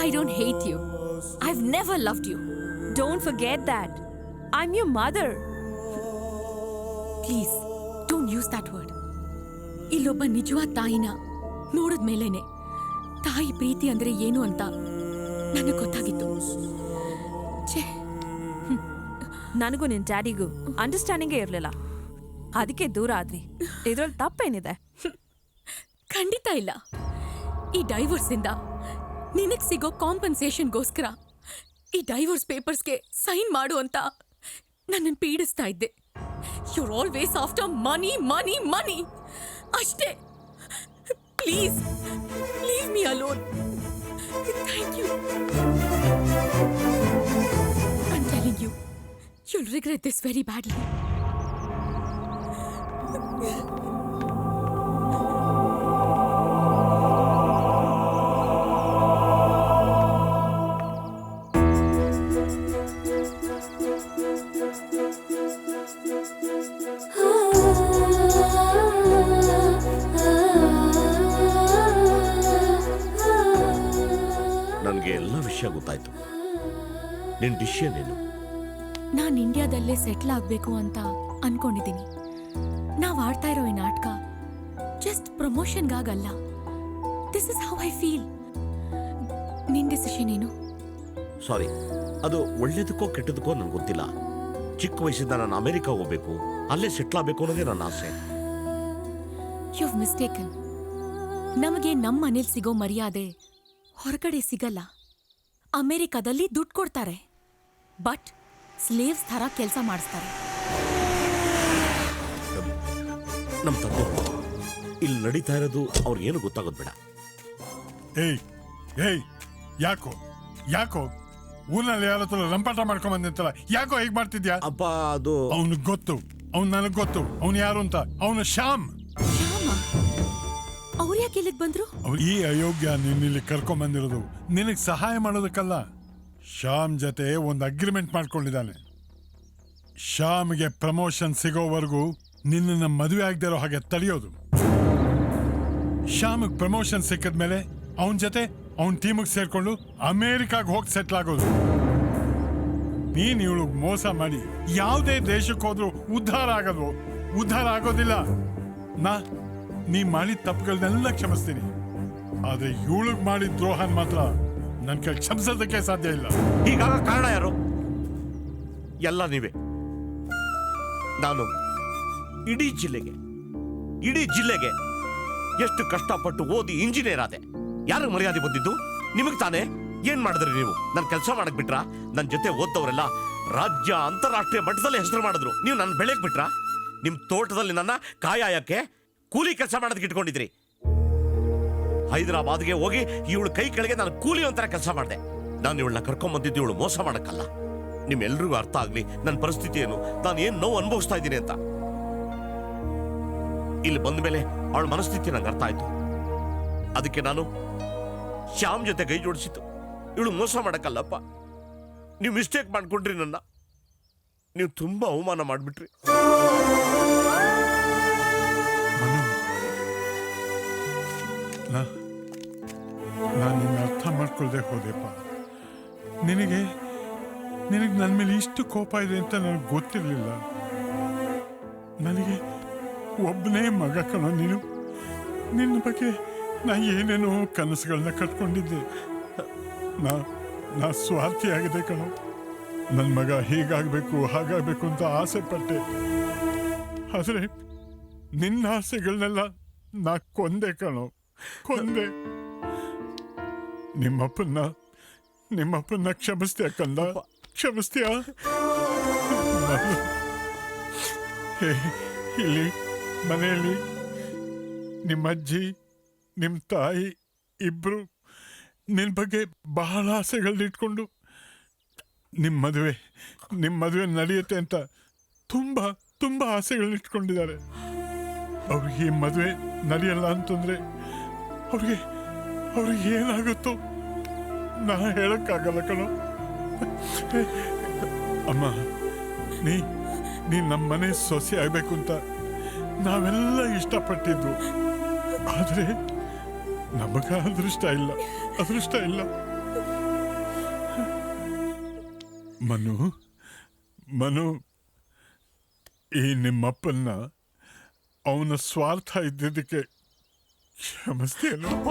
E: I don't hate you. I've never loved you.
Q: Don't forget that. I'm your mother.
E: Please, don't use that word. ಇಲ್ಲೊಬ್ಬ ನಿಜವಾದ ತಾಯಿನ ನೋಡಿದ್ಮೇಲೇನೆ ತಾಯಿ ಪ್ರೀತಿ ಅಂದ್ರೆ ಏನು ಅಂತ ನನಗೆ ಗೊತ್ತಾಗಿತ್ತು.
Q: ನನಗೂ ನಿನ್ ಡ್ಯಾಡಿಗೂ ಅಂಡರ್ಸ್ಟ್ಯಾಂಡಿಂಗೇ ಇರಲಿಲ್ಲ, ಅದಕ್ಕೆ ದೂರ ಆದ್ವಿ. ಇದ್ರಲ್ಲಿ ತಪ್ಪೇನಿದೆ?
E: ಖಂಡಿತ ಇಲ್ಲ. ಈ ಡೈವೋರ್ಸ್ ಇಂದ ನಿನಗ್ ಸಿಗೋ ಕಾಂಪನ್ಸೇಷನ್ಗೋಸ್ಕರ ಈ ಡೈವೋರ್ಸ್ ಪೇಪರ್ಸ್ಗೆ ಸೈನ್ ಮಾಡು ಅಂತ ನನ್ನನ್ನು ಪೀಡಿಸ್ತಾ ಇದ್ದೆ. You're always after money, money, money. ಅಷ್ಟೇ. Please, leave me alone. Thank you. I'm telling you, you'll regret this very badly.
A: ನನಗೆ ಎಲ್ಲ ವಿಷಯ ಗೊತ್ತಾಯ್ತು. ನಿನ್ ಡಿಸಿಷನ್ ಏನು?
E: ನಾನು ಇಂಡಿಯಾದಲ್ಲೇ ಸೆಟ್ಲ್ ಆಗಬೇಕು ಅಂತ ಅನ್ಕೊಂಡಿದ್ದೀನಿ. ನಾವು ಆಡ್ತಾ ಇರೋ ಈ ನಾಟಕ ಜಸ್ಟ್ ಪ್ರಮೋಷನ್ಗಾಗಲ್ಲ. This is how I feel. ನಿನ್ ಡಿಸಿಷನ್ ಏನು?
A: ಸಾರಿ, ಅದು ಒಳ್ಳೇದಕ್ಕೋ ಕೆಟ್ಟದಕ್ಕೋ ನನಗೆ ಗೊತ್ತಿಲ್ಲ. ಚಿಕ್ಕ ವಯಸ್ಸಿಂದ ನಾನು ಅಮೆರಿಕ ಹೋಗ್ಬೇಕು, ಅಲ್ಲೇ ಸೆಟ್ಲ್ ಆಗಬೇಕು ಅನ್ನೋದೇ ನನ್ನ ಆಸೆ.
E: You mistaken. ನಮಗೆ ನಮ್ಮ ಮನೇಲಿ ಸಿಗೋ ಮರ್ಯಾದೆ ಹೊರಗಡೆ ಸಿಗಲ್ಲ. ಅಮೆರಿಕದಲ್ಲಿ ದುಡ್ಡು ಕೊಡ್ತಾರೆ, ಬಟ್ ಸ್ಲೇವ್ಸ್ ಥರ ಕೆಲಸ ಮಾಡಿಸ್ತಾರೆ.
A: ನಮ್ಮ ತಂದೆ ಇಲ್ಲಿ ನಡೀತಾ ಇರೋದು ಅವ್ರಿಗೇನು ಗೊತ್ತಾಗೋದು ಬೇಡ.
M: ಏಯ್ ಏಯ್, ಯಾಕೋ ಯಾಕೋ ಊರಿನಲ್ಲಿ ಯಾರ ಹತ್ರ ರಂಪಾಟ ಮಾಡ್ಕೊಂಡ್ ಬಂದಿತ್ತಲ್ಲ, ಯಾಕೋ ಹೀಗ್ ಮಾಡ್ತಿದ್ಯಾ?
A: ಅಪ್ಪ, ಅದು
M: ಅವನಿಗೆ ಗೊತ್ತು, ಅವ್ನು ನನಗ್ ಗೊತ್ತು ಅವನು ಯಾರು ಅಂತ. ಅವನು ಶ್ಯಾಮ್.
E: ಅವ್ರು ಯಾಕೆ ಇಲ್ಲಿಗೆ ಬಂದ್ರು?
M: ಅವ್ರು ಈ ಅಯೋಗ್ಯ ನಿನ್ನಿಲ್ಲಿ ಕರ್ಕೊಂಡ್ ಬಂದಿರೋದು ನಿನಗ್ ಸಹಾಯ ಮಾಡೋದಕ್ಕಲ್ಲ. ಶ್ಯಾಮ್ ಜೊತೆ ಒಂದು ಅಗ್ರಿಮೆಂಟ್ ಮಾಡ್ಕೊಂಡಿದ್ದಾನೆ. ಶ್ಯಾಮ್ಗೆ ಪ್ರಮೋಷನ್ ಸಿಗೋವರೆಗೂ ನಿನ್ನ ಮದುವೆ ಆಗದೆ ಇರೋ ಹಾಗೆ ತಡೆಯೋದು. ಶ್ಯಾಮ್ಗೆ ಪ್ರಮೋಷನ್ ಸಿಕ್ಕಿದ್ಮೇಲೆ ಅವನ ಜೊತೆ ಅವನ ಟೀಮಿಗೆ ಸೇರ್ಕೊಂಡು ಅಮೇರಿಕಾಗ್ ಹೋಗಿ ಸೆಟ್ಲ್ ಆಗೋದು. ನೀನ್ ಇವಳು ಮೋಸ ಮಾಡಿ ಯಾವುದೇ ದೇಶಕ್ಕೆ ಹೋದ್ರು ಉದ್ಧಾರ ಆಗೋದು. ಉದ್ಧಾರ ಆಗೋದಿಲ್ಲ. ನೀ ಮಾಡಿದ ತಪ್ಪುಗಳನ್ನೆಲ್ಲ ಕ್ಷಮಿಸ್ತೀನಿ, ಆದ್ರೆ ಇವಳಿಗೆ ಮಾಡಿದ ದ್ರೋಹನ್ ಮಾತ್ರ ನನ್ ಕೈ ಕ್ಷಮಿಸೋದಕ್ಕೆ ಸಾಧ್ಯ ಇಲ್ಲ.
A: ಹೀಗಾಗ ಕಾರಣ ಯಾರು? ಎಲ್ಲ ನೀವೇ. ನಾನು ಇಡೀ ಜಿಲ್ಲೆಗೆ ಎಷ್ಟು ಕಷ್ಟಪಟ್ಟು ಓದಿ ಇಂಜಿನಿಯರ್ ಆದೆ. ಯಾರಿಗೆ ಮರ್ಯಾದೆ ಬಂದಿದ್ದು? ನಿಮಗೆ ತಾನೇ. ಏನ್ ಮಾಡಿದ್ರಿ ನೀವು? ನನ್ನ ಕೆಲಸ ಮಾಡಕ್ ಬಿಟ್ರಾ? ನನ್ನ ಜೊತೆ ಓದ್ದವರೆಲ್ಲ ರಾಜ್ಯ ಅಂತಾರಾಷ್ಟ್ರೀಯ ಮಟ್ಟದಲ್ಲಿ ಹೆಸರು ಮಾಡಿದ್ರು. ನೀವು ನನ್ನ ಬೆಳೆಯಕ್ ಬಿಟ್ರಾ? ನಿಮ್ ತೋಟದಲ್ಲಿ ನನ್ನ ಕಾಯಕ್ಕೆ ಕೂಲಿ ಕೆಲಸ ಮಾಡೋದಕ್ಕೆ ಇಟ್ಕೊಂಡಿದ್ರಿ. ಹೈದರಾಬಾದ್ಗೆ ಹೋಗಿ ಇವಳು ಕೈ ಕೆಳಗೆ ನಾನು ಕೂಲಿ ಒಂಥರ ಕೆಲಸ ಮಾಡಿದೆ. ನಾನು ಇವಳನ್ನ ಕರ್ಕೊಂಡ್ ಬಂದಿದ್ದು ಇವಳು ಮೋಸ ಮಾಡಕ್ಕಲ್ಲ. ನಿಮ್ಮೆಲ್ರಿಗೂ ಅರ್ಥ ಆಗ್ಲಿ ನನ್ನ ಪರಿಸ್ಥಿತಿ ಏನು, ನಾನು ಏನ್ ನೋವು ಅನುಭವಿಸ್ತಾ ಇದ್ದೀನಿ ಅಂತ. ಇಲ್ಲಿ ಬಂದ ಮೇಲೆ ಅವಳ ಮನಸ್ಥಿತಿ ನಂಗೆ ಅರ್ಥ ಆಯ್ತು. ಅದಕ್ಕೆ ನಾನು ಶ್ಯಾಮ್ ಜೊತೆ ಕೈ ಜೋಡಿಸಿತ್ತು. ಇವಳು ಮೋಸ ಮಾಡಕ್ಕಲ್ಲಪ್ಪ. ನೀವು ಮಿಸ್ಟೇಕ್ ಮಾಡ್ಕೊಂಡ್ರಿ. ನೀವು ತುಂಬಾ ಅವಮಾನ ಮಾಡ್ಬಿಟ್ರಿ.
M: ನಾನು ನಿನ್ನ ಅರ್ಥ ಮಾಡ್ಕೊಳ್ದೆ ಹೋದೆಪ್ಪ. ನಿನಗೆ ನನ್ನ ಮೇಲೆ ಇಷ್ಟು ಕೋಪ ಇದೆ ಅಂತ ನನಗೆ ಗೊತ್ತಿರಲಿಲ್ಲ. ನನಗೆ ಒಬ್ಬನೇ ಮಗ ಕಣೋ ನೀನು. ನಿನ್ನ ಬಗ್ಗೆ ನಾ ಏನೇನೋ ಕನಸುಗಳನ್ನ ಕಟ್ಕೊಂಡಿದ್ದೆ. ನಾ ಸ್ವಾರ್ಥಿಯಾಗಿದೆ ಕಣೋ. ನನ್ನ ಮಗ ಹೀಗಾಗಬೇಕು ಹಾಗಾಗಬೇಕು ಅಂತ ಆಸೆ ಪಟ್ಟೆ. ಆದರೆ ನಿನ್ನ ಆಸೆಗಳನ್ನೆಲ್ಲ ನಾ ಕೊಂದೆ ಕಣೋ, ಕೊಂದೆ. ನಿಮ್ಮಪ್ಪನ್ನ ಕ್ಷಮಿಸ್ತೀಯ ಕಂದ? ಕ್ಷಮಿಸ್ತೀಯ? ಇಲ್ಲಿ ಮನೆಯಲ್ಲಿ ನಿಮ್ಮ ಅಜ್ಜಿ ನಿಮ್ಮ ತಾಯಿ ಇಬ್ರು ನಿನ್ನ ಬಗ್ಗೆ ಬಹಳ ಆಸೆಗಳನ್ನಿಟ್ಕೊಂಡು ನಿಮ್ಮ ಮದುವೆ ನಡೆಯುತ್ತೆ ಅಂತ ತುಂಬ ತುಂಬ ಆಸೆಗಳನ್ನಿಟ್ಕೊಂಡಿದ್ದಾರೆ. ಅವ್ರಿಗೆ ಈ ಮದುವೆ ನಡೆಯಲ್ಲ ಅಂತಂದ್ರೆ ಅವ್ರಿಗೆ ಏನಾಗುತ್ತೋ ನಾ ಹೇಳಕ್ಕಾಗಲ್ಲ ಕಣೋ. ಅಮ್ಮ, ನೀ ನಮ್ಮ ಮನೆ ಸೊಸೆ ಆಗ್ಬೇಕು ಅಂತ ನಾವೆಲ್ಲ ಇಷ್ಟಪಟ್ಟಿದ್ದು. ಆದ್ರೆ ನಮಗ ಅದೃಷ್ಟ ಇಲ್ಲ. ಮನು, ಈ ನಿಮ್ಮಪ್ಪನ್ನ ಅವನ ಸ್ವಾರ್ಥ ಇದ್ದಿದ್ದಕ್ಕೆ ಕ್ಷಮಿಸ್ತೇನಪ್ಪ.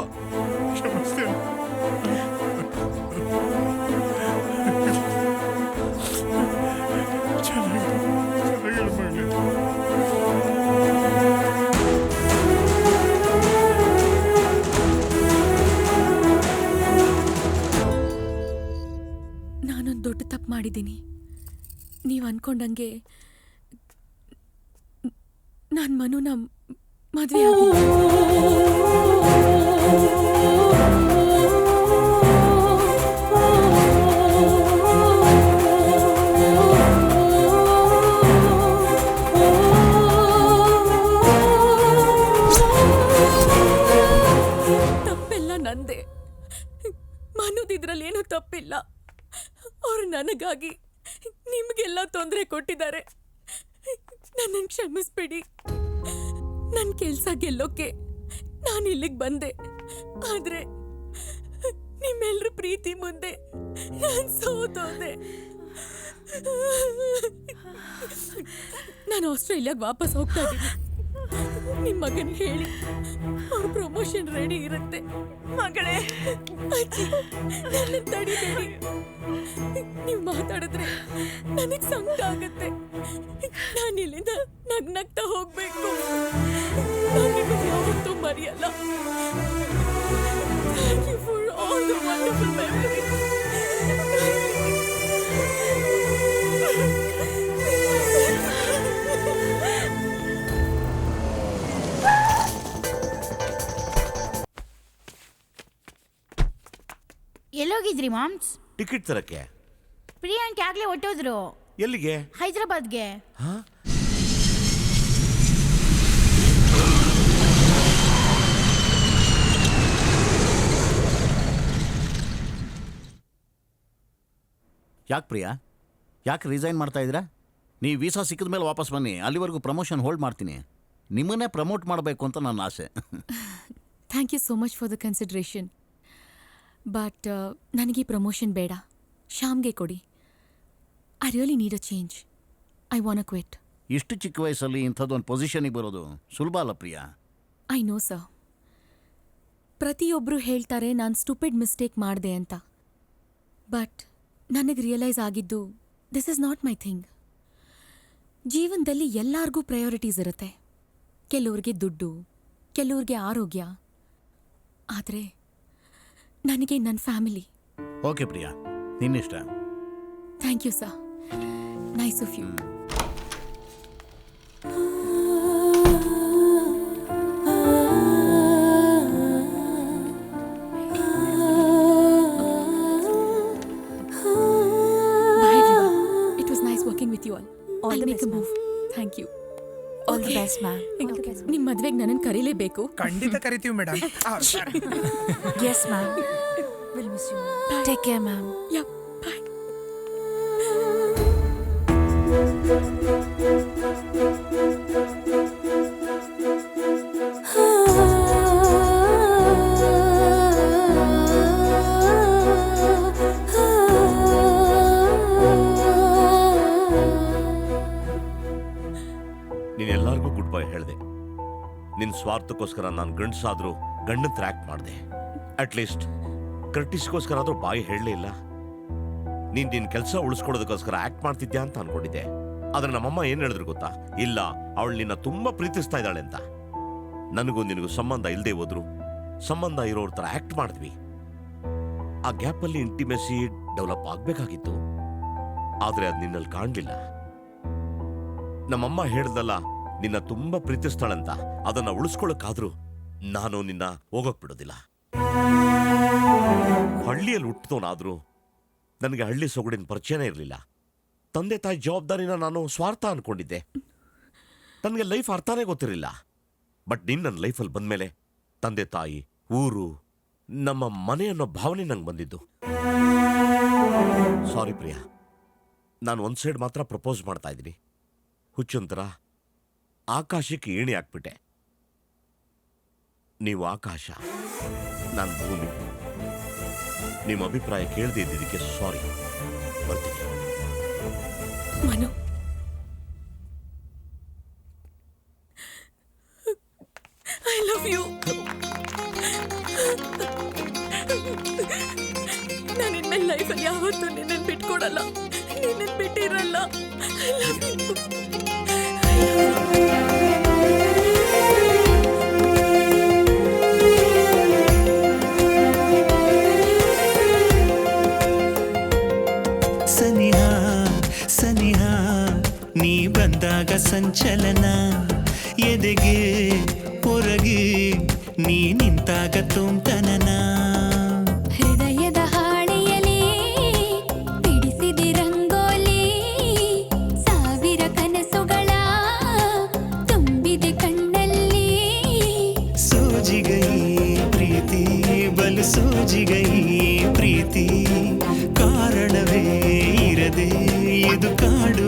E: ನಾನೊಂದು ದೊಡ್ಡ ತಪ್ಪು ಮಾಡಿದ್ದೀನಿ. ನೀವು ಅನ್ಕೊಂಡಂಗೆ ನಾನು ಮನುನ ಮದುವೆ ತಪ್ಪೆಲ್ಲ ನಂದೆ. ಮನುದಿದ್ರಲ್ಲೇನೂ ತಪ್ಪಿಲ್ಲ. ಅವ್ರು ನನಗಾಗಿ ನಿಮಗೆಲ್ಲ ತೊಂದರೆ ಕೊಟ್ಟಿದ್ದಾರೆ. ನನ್ನನ್ನು ಕ್ಷಮಿಸ್ಬಿಡಿ. ನನ್ನ ಕೆಲಸ ಗೆಲ್ಲೋಕೆ ನಾನು ಇಲ್ಲಿಗೆ ಬಂದೆ. ಆದ್ರೆ ನಿಮ್ಮೆಲ್ಲರ ಪ್ರೀತಿ ಮುಂದೆ ನಾನು ಸೋತೋದೆ. ನಾನು ಆಸ್ಟ್ರೇಲಿಯಾಗೆ ವಾಪಸ್ ಹೋಗ್ತಾ ಇದ್ದೀನಿ. ನಿಮ್ಮ ಮಗನ್ ಹೇಳಿ ಅವ್ರ ಪ್ರಮೋಷನ್ ರೆಡಿ ಇರುತ್ತೆ. ಮಗಳೇ, ಅಜ್ಜಿ ನನ್ನ ತಡಿಬೇಡಿ. ನೀವು ಮಾತಾಡಿದ್ರೆ ನನಗೆ ಸಂಕಟ ಆಗುತ್ತೆ. ನಾನು ಇಲ್ಲಿಂದ ನಗ್ನಗ್ತಾ ಹೋಗ್ಬೇಕು. ನಾನು ನಿಮಗೆ ಯಾವತ್ತೂ ಮರೆಯಲ್ಲ. Thank you for all the wonderful memories.
N: ಎಲ್ಲೋಗಿದ್ರಿ ಮಾಮ್ಸ್?
A: ಟಿಕೆಟ್ ತರಕ್ಕೆ.
N: ಪ್ರಿಯಾಂಕ್ ಆಗ್ಲೇ ಹೊಟ್ಟೋದ್ರು.
A: ಎಲ್ಲಿಗೆ?
N: ಹೈದರಾಬಾದ್ಗೆ.
I: ಯಾಕೆ ಪ್ರಿಯಾ, ಯಾಕೆ ರಿಸೈನ್ ಮಾಡ್ತಾ ಇದ್ದೀರಾ? ನೀವು ವೀಸಾ ಸಿಕ್ಕಿದ ಮೇಲೆ ವಾಪಸ್ ಬನ್ನಿ. ಅಲ್ಲಿವರೆಗೂ ಪ್ರಮೋಷನ್ ಹೋಲ್ಡ್ ಮಾಡ್ತೀನಿ. ನಿಮ್ಮನ್ನೇ ಪ್ರಮೋಟ್ ಮಾಡಬೇಕು ಅಂತ ನನ್ನ ಆಸೆ.
E: Thank you so much for the consideration. But ನನಗೆ ಈ ಪ್ರಮೋಷನ್ ಬೇಡ. ಶ್ಯಾಮ್ಗೆ ಕೊಡಿ. I really need a change. I want to quit.
I: ಇಷ್ಟು ಚಿಕ್ಕ ವಯಸ್ಸಲ್ಲಿ ಇಂಥದ್ದೊಂದು ಪೊಸಿಷನಿಗೆ ಬರೋದು ಸುಲಭ ಅಲ್ಲ ಪ್ರಿಯಾ.
E: I know sir. ಪ್ರತಿಯೊಬ್ಬರು ಹೇಳ್ತಾರೆ ನಾನು ಸ್ಟುಪಿಡ್ ಮಿಸ್ಟೇಕ್ ಮಾಡಿದೆ ಅಂತ. ಬಟ್ ನನಗೆ ರಿಯಲೈಸ್ ಆಗಿದ್ದು this is not my thing. ಜೀವನದಲ್ಲಿ ಎಲ್ಲರಿಗೂ ಪ್ರಯಾರಿಟೀಸ್ ಇರುತ್ತೆ. ಕೆಲವ್ರಿಗೆ ದುಡ್ಡು, ಕೆಲವ್ರಿಗೆ ಆರೋಗ್ಯ. ಆದರೆ ನನಗೆ ನನ್ನ ಫ್ಯಾಮಿಲಿ.
I: ಓಕೆ ಪ್ರಿಯಾ, ನಿನ್ನಿಷ್ಟ.
E: Thank you sir. Nice of you.
D: All the best, ma'am.
E: ನಿಮ್ಮ ಮದುವೆಗೆ ನನ್ನನ್ನು ಕರೀಲೇಬೇಕು.
C: ಖಂಡಿತ ಕರಿತೀವಿ madam.
D: Yes, ma'am. We'll miss you. Take care, ma'am.
E: Yeah, bye.
A: ನೀನೆಲ್ಲರಿಗೂ ಗುಡ್ ಬೈ ಹೇಳಿದೆ. ನಿನ್ನ ಸ್ವಾರ್ಥಕ್ಕೋಸ್ಕರ ನಾನು ಗಂಡಸಾದ್ರೂ ಗಂಡನ ಆಕ್ಟ್ ಮಾಡಿದೆ. ಅಟ್ಲೀಸ್ಟ್ ಕರ್ಟಿಸ್ಗೋಸ್ಕರ ಆದ್ರೂ ಬಾಯಿ ಹೇಳಲೇ ಇಲ್ಲ. ನೀನ್ ನಿನ್ನ ಕೆಲಸ ಉಳಿಸ್ಕೊಡೋದಕ್ಕೋಸ್ಕರ ಆಕ್ಟ್ ಮಾಡ್ತಿದ್ಯಾ ಅಂತ ಅನ್ಕೊಂಡಿದ್ದೆ. ಆದ್ರೆ ನಮ್ಮಮ್ಮ ಏನ್ ಹೇಳಿದ್ರು ಗೊತ್ತಾ? ಇಲ್ಲ, ಅವಳು ನಿನ್ನ ತುಂಬಾ ಪ್ರೀತಿಸ್ತಾ ಇದ್ದಾಳೆ ಅಂತ. ನನಗೂ ನಿನಗೂ ಸಂಬಂಧ ಇಲ್ಲದೆ ಹೋದ್ರು ಸಂಬಂಧ ಇರೋರ ಥರ ಆಕ್ಟ್ ಮಾಡಿದ್ವಿ. ಆ ಗ್ಯಾಪಲ್ಲಿ ಇಂಟಿಮೆಸಿ ಡೆವಲಪ್ ಆಗ್ಬೇಕಾಗಿತ್ತು. ಆದ್ರೆ ಅದು ನಿನ್ನಲ್ಲಿ ಕಾಣಲಿಲ್ಲ. ನಮ್ಮಮ್ಮ ಹೇಳ್ದಲ್ಲ, ನಿನ್ನ ತುಂಬಾ ಪ್ರೀತಿಸ್ತಾಳಂತ. ಅದನ್ನ ಉಳಿಸ್ಕೊಳಕ್ಕಾದ್ರೂ ನಾನು ನಿನ್ನ ಹೋಗೋಕ್ ಬಿಡೋದಿಲ್ಲ. ಹಳ್ಳಿಯಲ್ಲಿ ಹುಟ್ಟಿದವನಾದ್ರೂ ನನಗೆ ಹಳ್ಳಿ ಸೊಗಡಿನ ಪರಿಚಯನೇ ಇರಲಿಲ್ಲ. ತಂದೆ ತಾಯಿ ಜವಾಬ್ದಾರಿನ ನಾನು ಸ್ವಾರ್ಥ ಅನ್ಕೊಂಡಿದ್ದೆ. ನನಗೆ ಲೈಫ್ ಅರ್ಥನೇ ಗೊತ್ತಿರಲಿಲ್ಲ. ಬಟ್ ನೀನು ನನ್ನ ಲೈಫಲ್ಲಿ ಬಂದಮೇಲೆ ತಂದೆ ತಾಯಿ, ಊರು, ನಮ್ಮ ಮನೆ ಅನ್ನೋ ಭಾವನೆ ನಂಗೆ ಬಂದಿದ್ದು. ಸಾರಿ ಪ್ರಿಯಾ, ನಾನು ಒಂದು ಸೈಡ್ ಮಾತ್ರ ಪ್ರಪೋಸ್ ಮಾಡ್ತಾ ಇದ್ದೀನಿ. ಹುಚ್ಚೊಂತರ ಆಕಾಶಕ್ಕೆ ಏಣಿ ಹಾಕ್ಬಿಟ್ಟೆ. ನೀವು ಆಕಾಶ, ನಾನು ಭೂಮಿ. ನಿಮ್ಮ ಅಭಿಪ್ರಾಯ ಕೇಳದೆ ಇದ್ದಿದ್ದಕ್ಕೆ ಸಾರಿ. ಬರ್ತೀನಿ.
E: Manu, I love you. ನಾನು ಇನ್ಮೇಲೆ ಲೈಫಲ್ಲಿ ಯಾವತ್ತೂ ನಿನ್ನನ್ನು ಬಿಟ್ಕೊಡಲ್ಲ, ನಿನ್ನನ್ನು ಬಿಟ್ಟಿರಲ್ಲ. I love you.
R: ಸನಿಹಾ ಸನಿಹಾ ನೀ ಬಂದಾಗ ಸಂಚಲನ, ಎದೆಗೆ ಹೊರಗೆ ನೀ ನಿಂತಾಗ ತುಂಟನನ.
P: ಹೃದಯದ ಹಾಳೆಯಲಿ ಬಿಡಿಸಿದಿ ರಂಗೋಲಿ, ಸಾವಿರ ಕನಸುಗಳ ತುಂಬಿದೆ ಕಣ್ಣಲ್ಲಿ.
R: ಸೋಜಿಗೈ ಪ್ರೀತಿ ಬಲು ಸೋಜಿಗೈ ಪ್ರೀತಿ, ಕಾರಣವೇ ಇರದೆ ಇದು ಕಾಡು